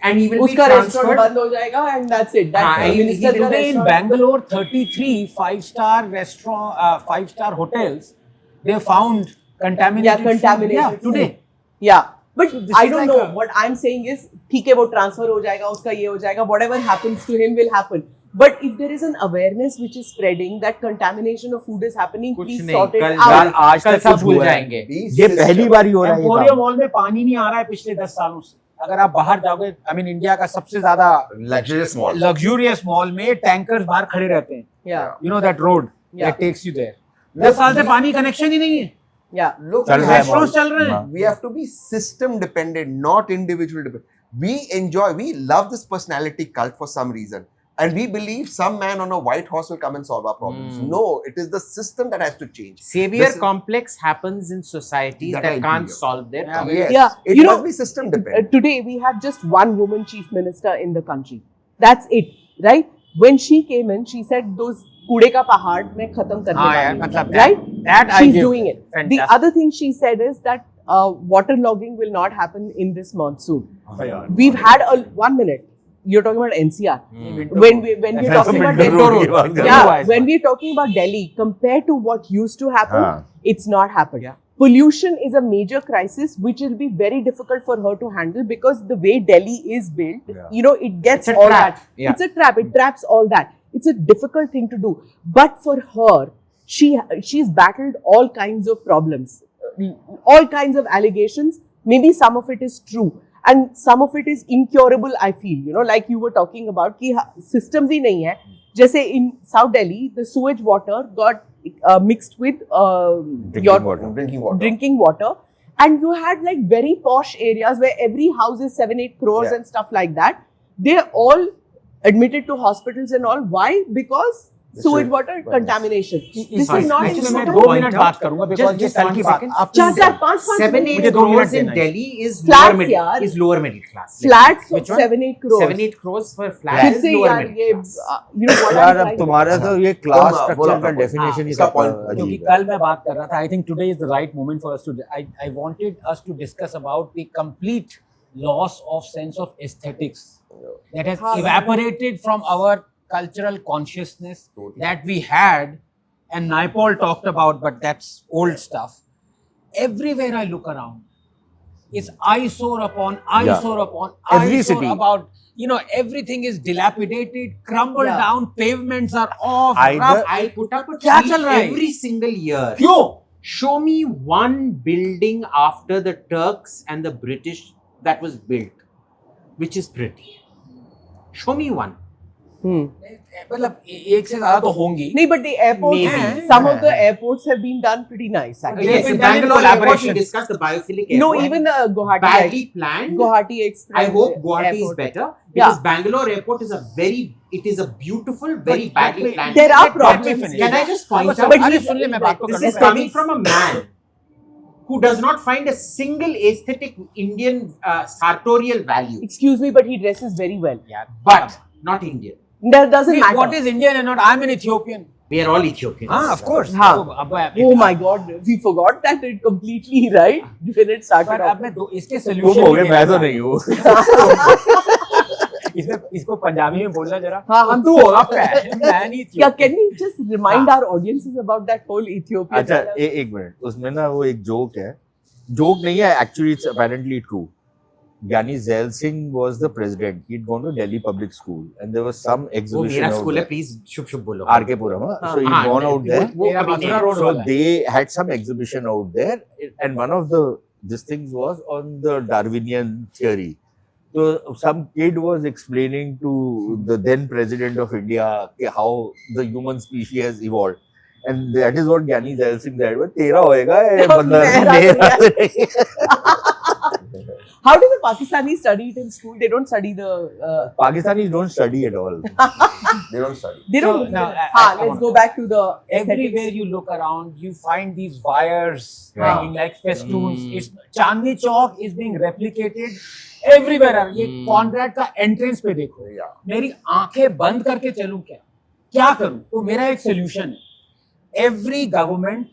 And he will be transferred. बंद हो जाएगा and that's it. Today in Bangalore, 33 five-star restaurant, five-star hotels, they found contaminated food. Yeah, today. Yeah, but I don't know. What I'm saying is, ठीक है वो transfer हो जाएगा, उसका ये हो जाएगा. Whatever happens to him will happen. But if there is an awareness which is spreading that contamination of food is happening, please sort it out. आज तक सब भूल जाएंगे. ये पहली बार ही हो रहा है. एम्पोरियम मॉल में पानी नहीं आ रहा है पिछले 10 सालों से. अगर आप बाहर जाओगे, आई मीन इंडिया का सबसे ज्यादा लग्जूरियस मॉल में टैंकर्स बाहर खड़े रहते हैं. You know that road that takes you there. 10 साल से पानी कनेक्शन ही नहीं है. Look, restaurants चल रहे हैं. We have to be system dependent, not individual dependent. We love this personality cult for some reason. And we believe some man on a white horse will come and solve our problems. No, it is the system that has to change. Savior complex happens in societies that can't solve their problems. It must be system dependent. Today we have just one woman chief minister in the country. That's it, right? When she came in, she said those कूड़े का पहाड़ में खत्म करने वाली, right? She's doing it. The other thing she said is that water logging will not happen in this monsoon. We've had 1 minute. you're talking about NCR. Hmm. When we're talking about Delhi, Yeah, when we're talking about Delhi, compared to what used to happen, it's not happened. Yeah. Pollution is a major crisis which will be very difficult for her to handle because the way Delhi is built, you know, it gets It's a all trap. that. Yeah. It's a trap. It traps all that. It's a difficult thing to do. But for her, she's battled all kinds of problems, all kinds of allegations. Maybe some of it is true. And some of it is incurable, I feel. You know, like you were talking about, कि systems ही नहीं है. जैसे in South Delhi, the sewage water got mixed with drinking water. And you had like very posh areas where every house is 7-8 crores and stuff like that. They're all admitted to hospitals and all. Why? Because sewage water contamination. This is not in मैं Sudan. 2 minute बात करूंगा because ये कल की बात है. 7-8 मुझे 2 crores minute in देना है. Delhi is Flats, lower yaar. middle class. Flats Which of one? 7-8 crores. 7-8 crores for फिर flats is से lower यार middle ये class. you know what यार I'm अब trying to तुम्हारा तो ये क्लास स्ट्रक्चर का डेफिनेशन ही इसका सब point क्योंकि अजीब है. कल मैं बात कर रहा था, I think today is the right moment for us to. I wanted us to discuss about the complete loss of sense of aesthetics that has evaporated from our cultural consciousness that we had, and Naipaul talked about, but that's old stuff. Everywhere I look around, it's eyesore upon eyesore upon Every eyesore city. about, you know, everything is dilapidated, crumbled Yeah. down, pavements are off, Either- rough. I put up a क्या tweet चल रहा है? every single year. क्यों? Show me one building after the Turks and the British that was built, which is pretty. Show me one. मतलब एक से ज्यादा तो होंगी. नहीं, but the airports, Maybe. some of the airports have been done pretty nice. Actually. Yes, been in done in Bangalore airport, we collaboration. discussed the biophilic No, airport. even the Guwahati, badly planned. Guwahati Express. I hope Guwahati is airport. better because Bangalore airport is a beautiful, very badly planned. There are Let me problems. finish. Can I just point out? But अरे he- सुन ले, मैं बात तो This करना is चाहता हूँ. coming from a man who does not find a single aesthetic Indian sartorial value, Excuse me, but he dresses very well. but not Indian. That doesn't matter. What is Indian and not? I'm an Ethiopian. We are all Ethiopians. हाँ, of course. हाँ. तो अब Oh my God, we forgot that it completely, right? When it started पर off. अब मैं इसके तुम solution हो गए, मैं तो नहीं हूँ. इसको पंजाबी में बोलना जरा. हाँ, हम तू होगा मैं नहीं Yeah, Ethiopian. can we just remind our audiences about that whole Ethiopian? अच्छा एक मिनट, उसमें ना वो एक जोक है. जोक नहीं है, actually it's apparently true. Gyani Zail Singh was the president. He'd gone to Delhi public school and there was some वो exhibition मेरा out स्कूल है, there. प्लीज शुभ शुभ बोलो. RK Puram, so he'd हाँ, gone out there. वो कभी मथुरा नहीं. Road So वाला है. they had some exhibition out there, and one of these things was on the Darwinian theory. So some kid was explaining to the then president of India how the human species has evolved, and that is what Gyani Zail Singh said. But तेरा होएगा ये बंदा मेरा. How do the Pakistanis study it in school? They don't study the. Pakistanis don't study at all. They don't study. They don't. So, now, Let's go back to the. Everywhere aesthetics. you look around, you find these wires Yeah. hanging like festoons. It's Chandni Chowk is being replicated everywhere. ये contract का entrance पे देखो. मेरी आंखें बंद करके चलूं क्या करूं? तो मेरा एक सोल्यूशन है. Every government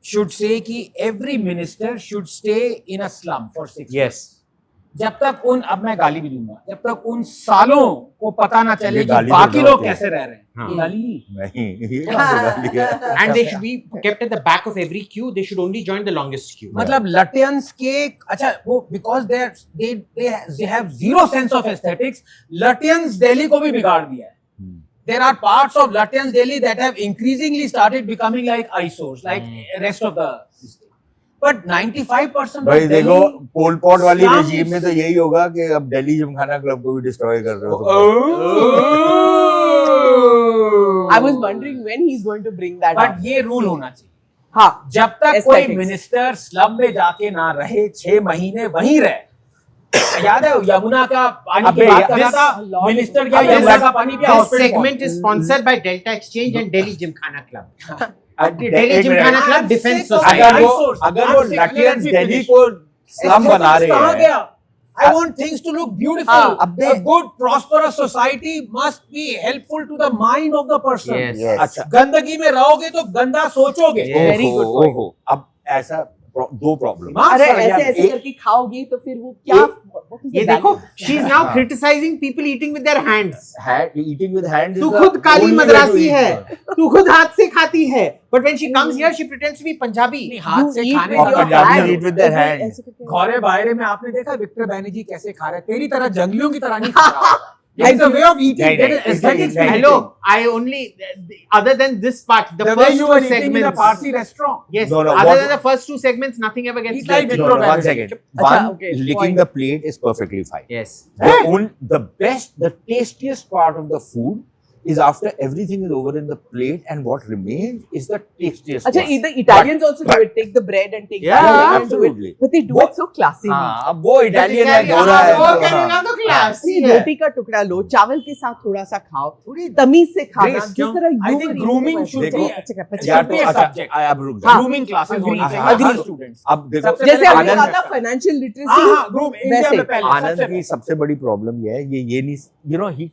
should say कि every minister should stay in a slum for 6 months. Yes. जब तक अब मैं गाली भी दूंगा, जब तक उन सालों को पता ना चले ये कि गाली बाकी तो लोग बहुत है. कैसे रह रहे हैं. हाँ. ये गाली नहीं, ये कहाँ से गाली है? And they should be kept at the back of every queue. They should only join the longest queue. मतलब लटियंस के अच्छा वो because they have zero sense of aesthetics. लटियंस Delhi को भी बिगाड़ दिया है. There are parts of Lutyens Delhi that have increasingly started becoming like eyesores, like rest of the. But 95% भाई of देखो, Delhi. पोल पॉट वाली slums- रेजीम में तो यही होगा कि अब दिल्ली जिमखाना क्लब को भी डिस्ट्रॉय कर रहे हो तुम. I was wondering when he's going to bring that up. But ये रूल होना चाहिए. हाँ. जब तक कोई Aesthetics. मिनिस्टर स्लम में जाके ना रहे 6 महीने वहीं रहे. याद है यमुना का पानी की अबे, बात कर रहा this था. lot- मिनिस्टर क्या This- यमुना का पानी पिया This hospital segment is sponsored by Delta Exchange and Delhi Gymkhana Club. Delhi एक Gymkhana minute. Club defense I'm sick of society. अगर वो लटियंस दिल्ली को स्लम Aesthetics बना रहे कहाँ हैं. गया? I want things to look beautiful. हाँ, A good, prosperous society must be helpful to the mind of the person. Yes. Yes. अच्छा, गंदगी में रहोगे तो गंदा सोचोगे. Very good point. ओहो, अब ऐसा दो प्रॉब्लम। अरे ऐसे करके खाओगे तो फिर वो क्या? ये देखो, she is now criticizing people eating with their hands. Eating with hands. तू खुद काली मद्रासी है, तू खुद हाथ से खाती है, but when she comes here she pretends to be Punjabi. हाथ से खाने और Punjabi eat with their hands. घोरे बायरे में आपने देखा विक्टर बैनर्जी कैसे खा रहे? तेरी तरह जंगलियों की तरह नहीं खा रहा। It's a way of eating. There is aesthetics. Hello, I only other than this part, the way first you two were eating in a segments. Parsi restaurant. Yes, No, no, other what- than the first two segments, nothing ever gets Eat like judged. Victor One Banerjee. second. Acha, One, okay, licking point. the plate is perfectly fine. Yes. The tastiest part of the food is after everything is over in the plate, and what remains is the tastiest. अच्छा, part. the Italians also do it. Take the bread and take Yeah, that and do it. absolutely. But they do it so classy. हाँ, अब वो Italian है, Italian, गोरा है, वो तो करेगा हाँ। तो classy है। रोटी का टुकड़ा लो, चावल के साथ थोड़ा सा खाओ, थोड़ी तमीज से खाना, Grace, जिस तरह I think grooming should be यार be तो a अच्छा, subject. अब रुक जाओ। Grooming classes होनी Agree. चाहिए हर Agree. students। अब देखो, सबसे जैसे पहले आपने कहा आनंद- था फाइनेंशियल हाँ, लिटरेसी, हाँ, groom इंडिया में पहले सबसे आनंद पहले। की सबसे बड़ी प्रॉब्लम ये है, ये नहीं, you know, he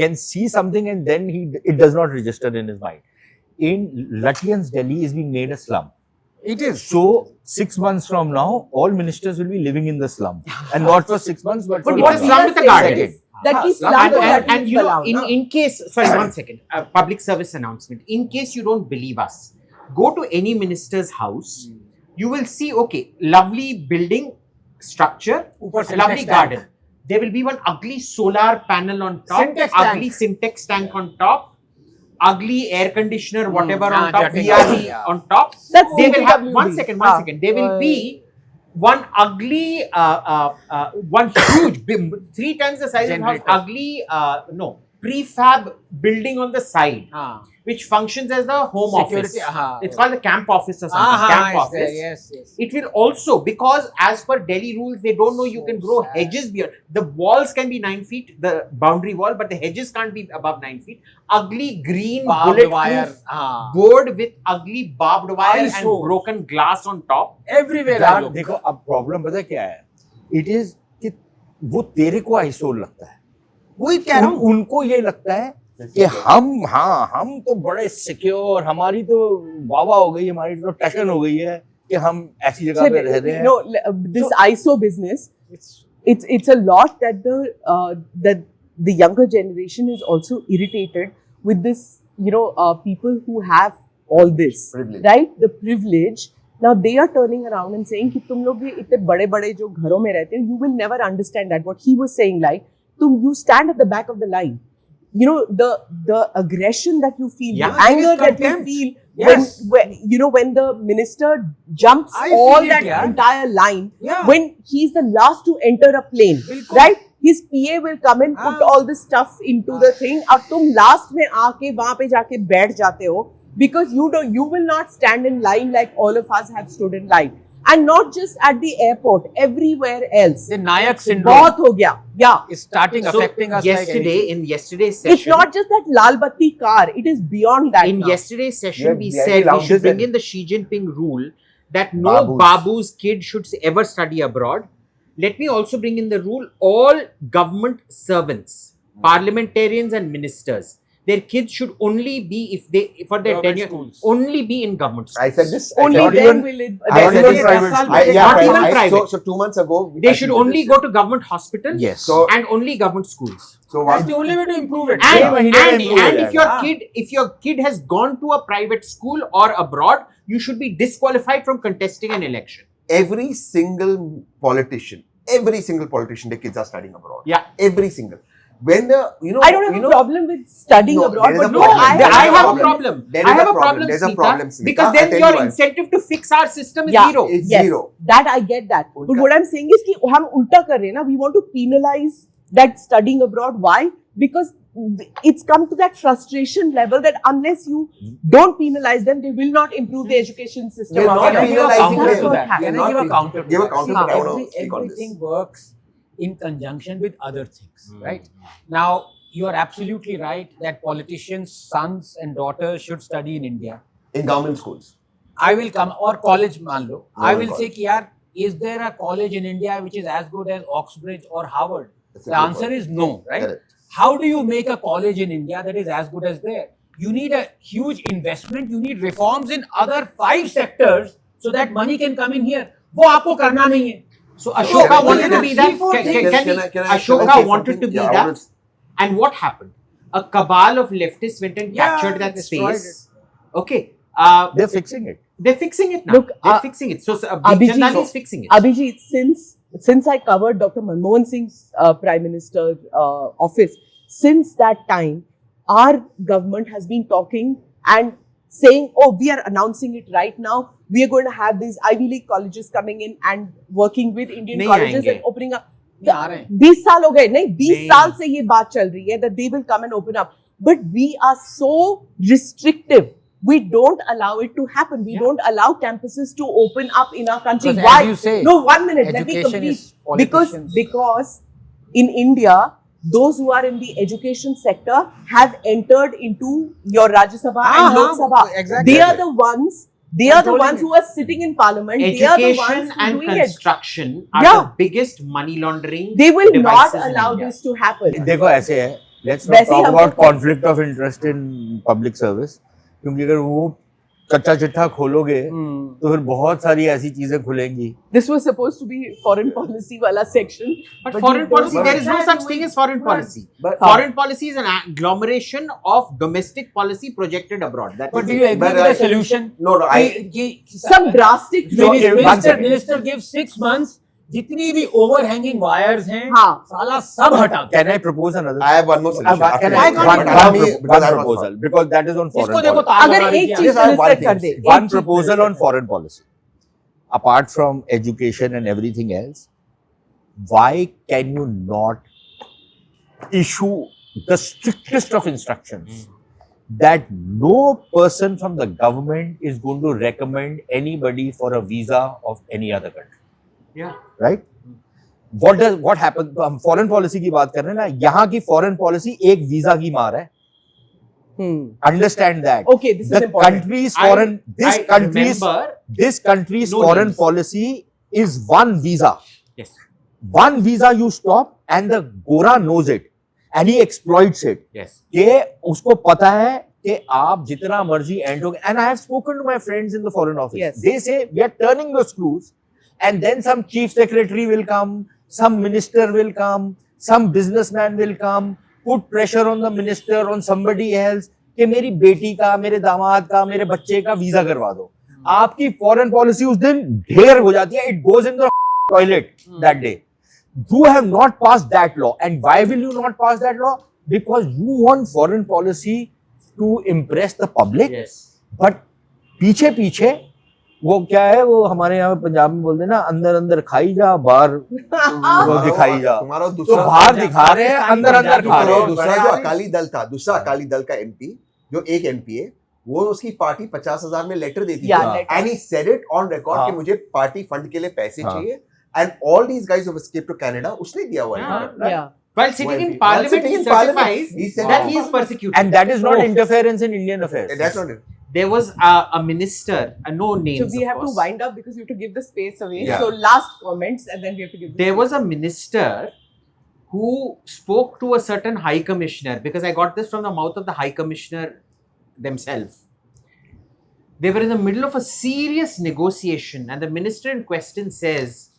can see something and then it does not register in his mind. In Lutyens, Delhi is being made a slum. It is. So 6 months from now, all ministers will be living in the slum, and not for 6 months, but for But one it's a month. slum with a garden. Second. that is slum slum and- that And is you know, allowed. in case, sorry, one second, public service announcement. In case you don't believe us, go to any minister's house. You will see, okay, lovely building structure, ऊपर syntax lovely tank. garden. There will be one ugly solar panel on top, Syntax ugly syntax tank on top, ugly air conditioner, whatever on top, jetting VRV yeah. on top. That's They will have, CPWD. one second. There will be one ugly, one huge, 3 times the size of house, Generator. ugly, prefab building on the side, हाँ. which functions as the home Security, office. It's called the camp office or something. हाँ, Camp it's there, office. yes. It will also, because as per Delhi rules, they don't know you can grow sad. hedges beyond. The walls can be 9 feet, the boundary wall, but the hedges can't be above 9 feet. Ugly green Barbed wire. bulletproof हाँ. board with ugly barbed wire and ISO. broken glass on top. Everywhere I यार look. देखो, अब problem पता क्या है? It is कि वो तेरे को आइसोल लगता है, वही कह रहा हूँ। उनको ये लगता है कि हम तो बड़े सिक्योर, हमारी तो वावा हो गई, हमारी तो टशन हो गई है कि हम ऐसी जगह पे रह रहे हैं। No, this ISO business, it's a lot that the younger generation is also irritated with this, people who have all this, Privilege. right? The privilege. Now they are turning around and saying कि तुम लोग भी इतने बड़े-बड़े जो घरों में रहते हो, you will never understand that. What he was saying, like, you stand at the back of the line. The aggression that you feel, Yeah, the anger there is that you contempt. feel Yes. when the minister jumps I all feel it, that yeah. entire line, Yeah. when he's the last to enter a plane, बिल्कुल. right? His PA will come and put all the stuff into the thing. अब तुम last में आके वहाँ पे जाके बैठ जाते हो because you will not stand in line like all of us have stood in line. And not just at the airport, everywhere else. The Nayak syndrome बहुत हो गया, yeah. is starting So affecting us yesterday, like in yesterday's session, It's not just that lal batti car; it is beyond that. in now. yesterday's session, Yeah, we yeah, said we lounges should bring and- in the Xi Jinping rule that no Babus. babu's kid should ever study abroad. Let me also bring in the rule: all government servants, parliamentarians, and ministers, their kids should only be, if they for their Government tenure, schools. only be in government schools. I said this. Only not then even, will it. I Not said even this private I, schools. yeah, Not I- even I- private. So 2 months ago, They should only go to government hospitals Yes. So- and only government schools. So That's one, the only way to improve it. And, महीने में and, improve and हो if your जाएगा. if your kid has gone to a private school or abroad, you should be disqualified from contesting an election. every single politician, their kids are studying abroad. Yeah. Every single. When the, I don't have a problem with studying No, abroad, there is but a no, problem. I There is I a have a problem. problem. There I is a have a problem. problem, There's a Smita, problem, Smita. because I'll then tell your you why. incentive to fix our system is Yeah. zero. It's yes, zero. that I get that. But what I'm saying is कि हम उल्टा कर रहे हैं ना. We want to penalize that studying abroad. Why? Because it's come to that frustration level that unless you don't penalize them, they will not improve the education system. We're not Can I give a penalizing counter That's to what that? happens. Can I give a counter to Give a that? counter See, to that. I wanna speak on everything this. works in conjunction with other things, right? Now, you are absolutely right that politicians' sons and daughters should study in India. In government schools. I will come, or college मान लो. I will college. say कि यार, is there a college in India which is as good as Oxbridge or Harvard? That's a The good answer point. is no, right? Correct. How do you make a college in India that is as good as there? You need a huge investment. You need reforms in other 5 sectors so that money can come in here. वो आपको करना नहीं है. So Ashoka wanted to be that. Can I Ashoka say wanted to something? be Yeah, I that. wanted- And what happened? A cabal of leftists went and Yeah, captured that destroyed space. Okay. They're fixing it. They're fixing it now. Look, They're fixing it. So Abhijit, Bijanani is fixing it. Abhijit, since I covered Dr. Manmohan Singh's Prime Minister office, since that time, our government has been talking and saying, oh, we are announcing it right now. We are going to have these Ivy League colleges coming in and working with Indian नहीं colleges आएंगे. and opening up. नहीं आ रहे हैं. 20 साल हो गए नहीं 20 नहीं. साल से ये बात चल रही है that they will come and open up, but we are so restrictive. We don't allow it to happen. We don't allow campuses to open up in our country. Because Why? as you say, No, 1 minute. Let me education complete. is politicians. Because in India, those who are in the education sector have entered into your Rajya Sabha and Lok Sabha. exactly. They are the ones. They are the ones who are sitting in parliament. They are the Education ones who are and doing it. construction are Yeah. the biggest money laundering. They will not devices in allow India. this to happen. देखो ऐसे है, let's not वैसे ही talk हमको- about conflict of interest in public service, क्योंकि अगर वो कच्चा चिट्ठा खोलोगे तो फिर बहुत सारी ऐसी चीजें खुलेंगी. This was supposed to be foreign policy wala section. But you foreign don't policy, want there is no that. such thing as foreign policy. But- Foreign policy is an agglomeration of domestic policy projected abroad. That But is do it. you agree But with I- the solution? No, I. Some drastic So, changes. Minister gives 6 months. जितनी भी overhanging wires हैं, हाँ. साला सब हटा. Can I propose another? I have one more solution. Can After I that. one But allow me, because I was proposal fast. because that is on foreign इसको देखो policy. ताल अगर लगा एक रही चीज है. Yes, I have one minister thing कर to they say. One proposal on foreign policy. Apart from education and everything else, why can you not issue the strictest of instructions that no person from the government is going to recommend anybody for a visa of any other country? Yeah. Right? What happens? तो हम foreign policy की बात कर रहे हैं ना, यहाँ की फॉरेन पॉलिसी एक वीजा की मार है. Understand that. Okay, this is The important. country's foreign, I remember. this country's No foreign names. policy is one visa. Yes. One visa you stop and the Gora knows it and he exploits it. Yes. कि उसको पता है कि आप जितना मर्जी and हो. And I have spoken to my friends in the foreign office. Yes. They say we are turning the screws and then some chief secretary will come, some minister will come, some businessman will come, put pressure on the minister, on somebody else कि मेरी बेटी का, मेरे दामाद का, मेरे बच्चे का वीजा करवा दो. आपकी फॉरेन पॉलिसी उस दिन ढेर हो जाती है. It goes in the toilet that day. You have not passed that law. And why will you not pass that law? Because you want foreign policy to impress the public. Yes. But पीछे पीछे वो क्या है, वो हमारे यहाँ पंजाब में बोलते हैं ना, अंदर अंदर खाई जा, बाहर वो दिखाई जा. तुम्हारा तो दूसरा बाहर दिखा रहे हैं, अंदर अंदर खा रहे हैं. दूसरा जो अकाली दल था, दूसरा अकाली दल का एमपी जो एक एमपी है, वो उसकी पार्टी 50,000 में लेटर देती Yeah, थी. letter. And he said it on record कि मुझे पार्टी फंड के लिए पैसे चाहिए. And all these guys who have escaped to Canada, उसने दिया हुआ है. Yeah. While sitting in While parliament, sitting he in parliament, certifies he said that he is persecuted. And that is not interference in Indian affairs. That's not it. There was a minister, no names. So we of have course. to wind up because we have to give the space away. Yeah. So last comments and then we have to give. There was a minister who spoke to a certain high commissioner, because I got this from the mouth of the high commissioner themselves. They were in the middle of a serious negotiation, and the minister in question says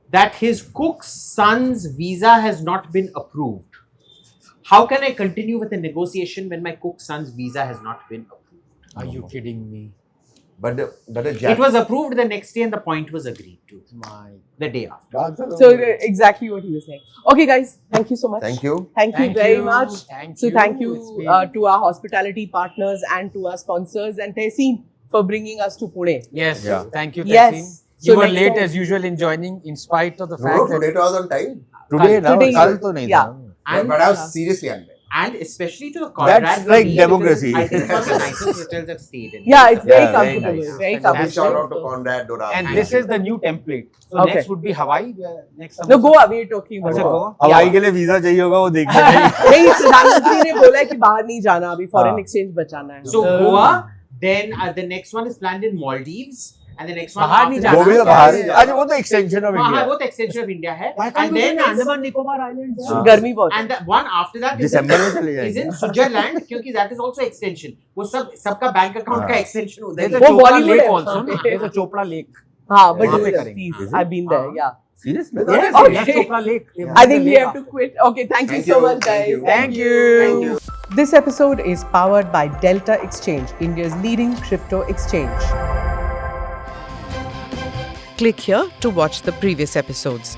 that his cook's son's visa has not been approved. How can I continue with the negotiation when my cook's son's visa has not been approved? Are you kidding me? But the It was approved the next day and the point was agreed to My. the day after. So exactly what he was saying. Okay, guys, thank you so much. Thank you. Thank you very much. Thank So you. thank It's you been- to our hospitality partners and to our sponsors and Tehseen for bringing us to Pune. Yes. Yeah. Thank you, Yes. Tehseen. So You were next late time- as usual in joining, in spite of the No, fact today that it was on time. Today, now, Today, कल तो नहीं yeah. था. And, But I was seriously unwell. and especially to the Conrad. That's for like me, democracy. because I think it's one of the nicest hotels I've stayed in. Yeah, it's very Yeah, very comfortable. nice. Very Fantastic. Big comfortable. shout out to Conrad Dorabjee. and this is the new template. So Okay. next would be Hawaii. Next No, summer. Goa, we are talking about अच्छा, Goa. Goa? हवाई के लिए visa चाहिए होगा, वो देखने नहीं. नहीं, प्रधानमंत्री ने बोला है कि बाहर नहीं जाना, अभी फॉरेन हाँ. एक्सचेंज बचाना है. So Goa, then the next one is planned in Maldives, and the next one बाहर after नहीं that. जाना। वो भी तो बाहर है। अरे वो तो एक्सटेंशन ऑफ हाँ, इंडिया वो तो extension of India है. Why can't And we then go to is- Andaman Nicobar Islands? हाँ। गर्मी बहुत है। and the one after that is दिसंबर में चले is जाएंगे in Switzerland क्योंकि that is also extension. वो सबका बैंक अकाउंट का extension उधर There's ही a वो है. Chopra Bollywood Lake है। also. ना? There's a Chopra Lake. हाँ, but वहाँ पे करेंगे। please, I've been there, yeah. Serious में Yes, Okay. yes, Chopra Lake. They I built think the we lake have to after. quit. Okay, thank you so much, guys. Thank you. Thank you. This episode is powered by Delta Exchange, India's leading crypto exchange. Click here to watch the previous episodes.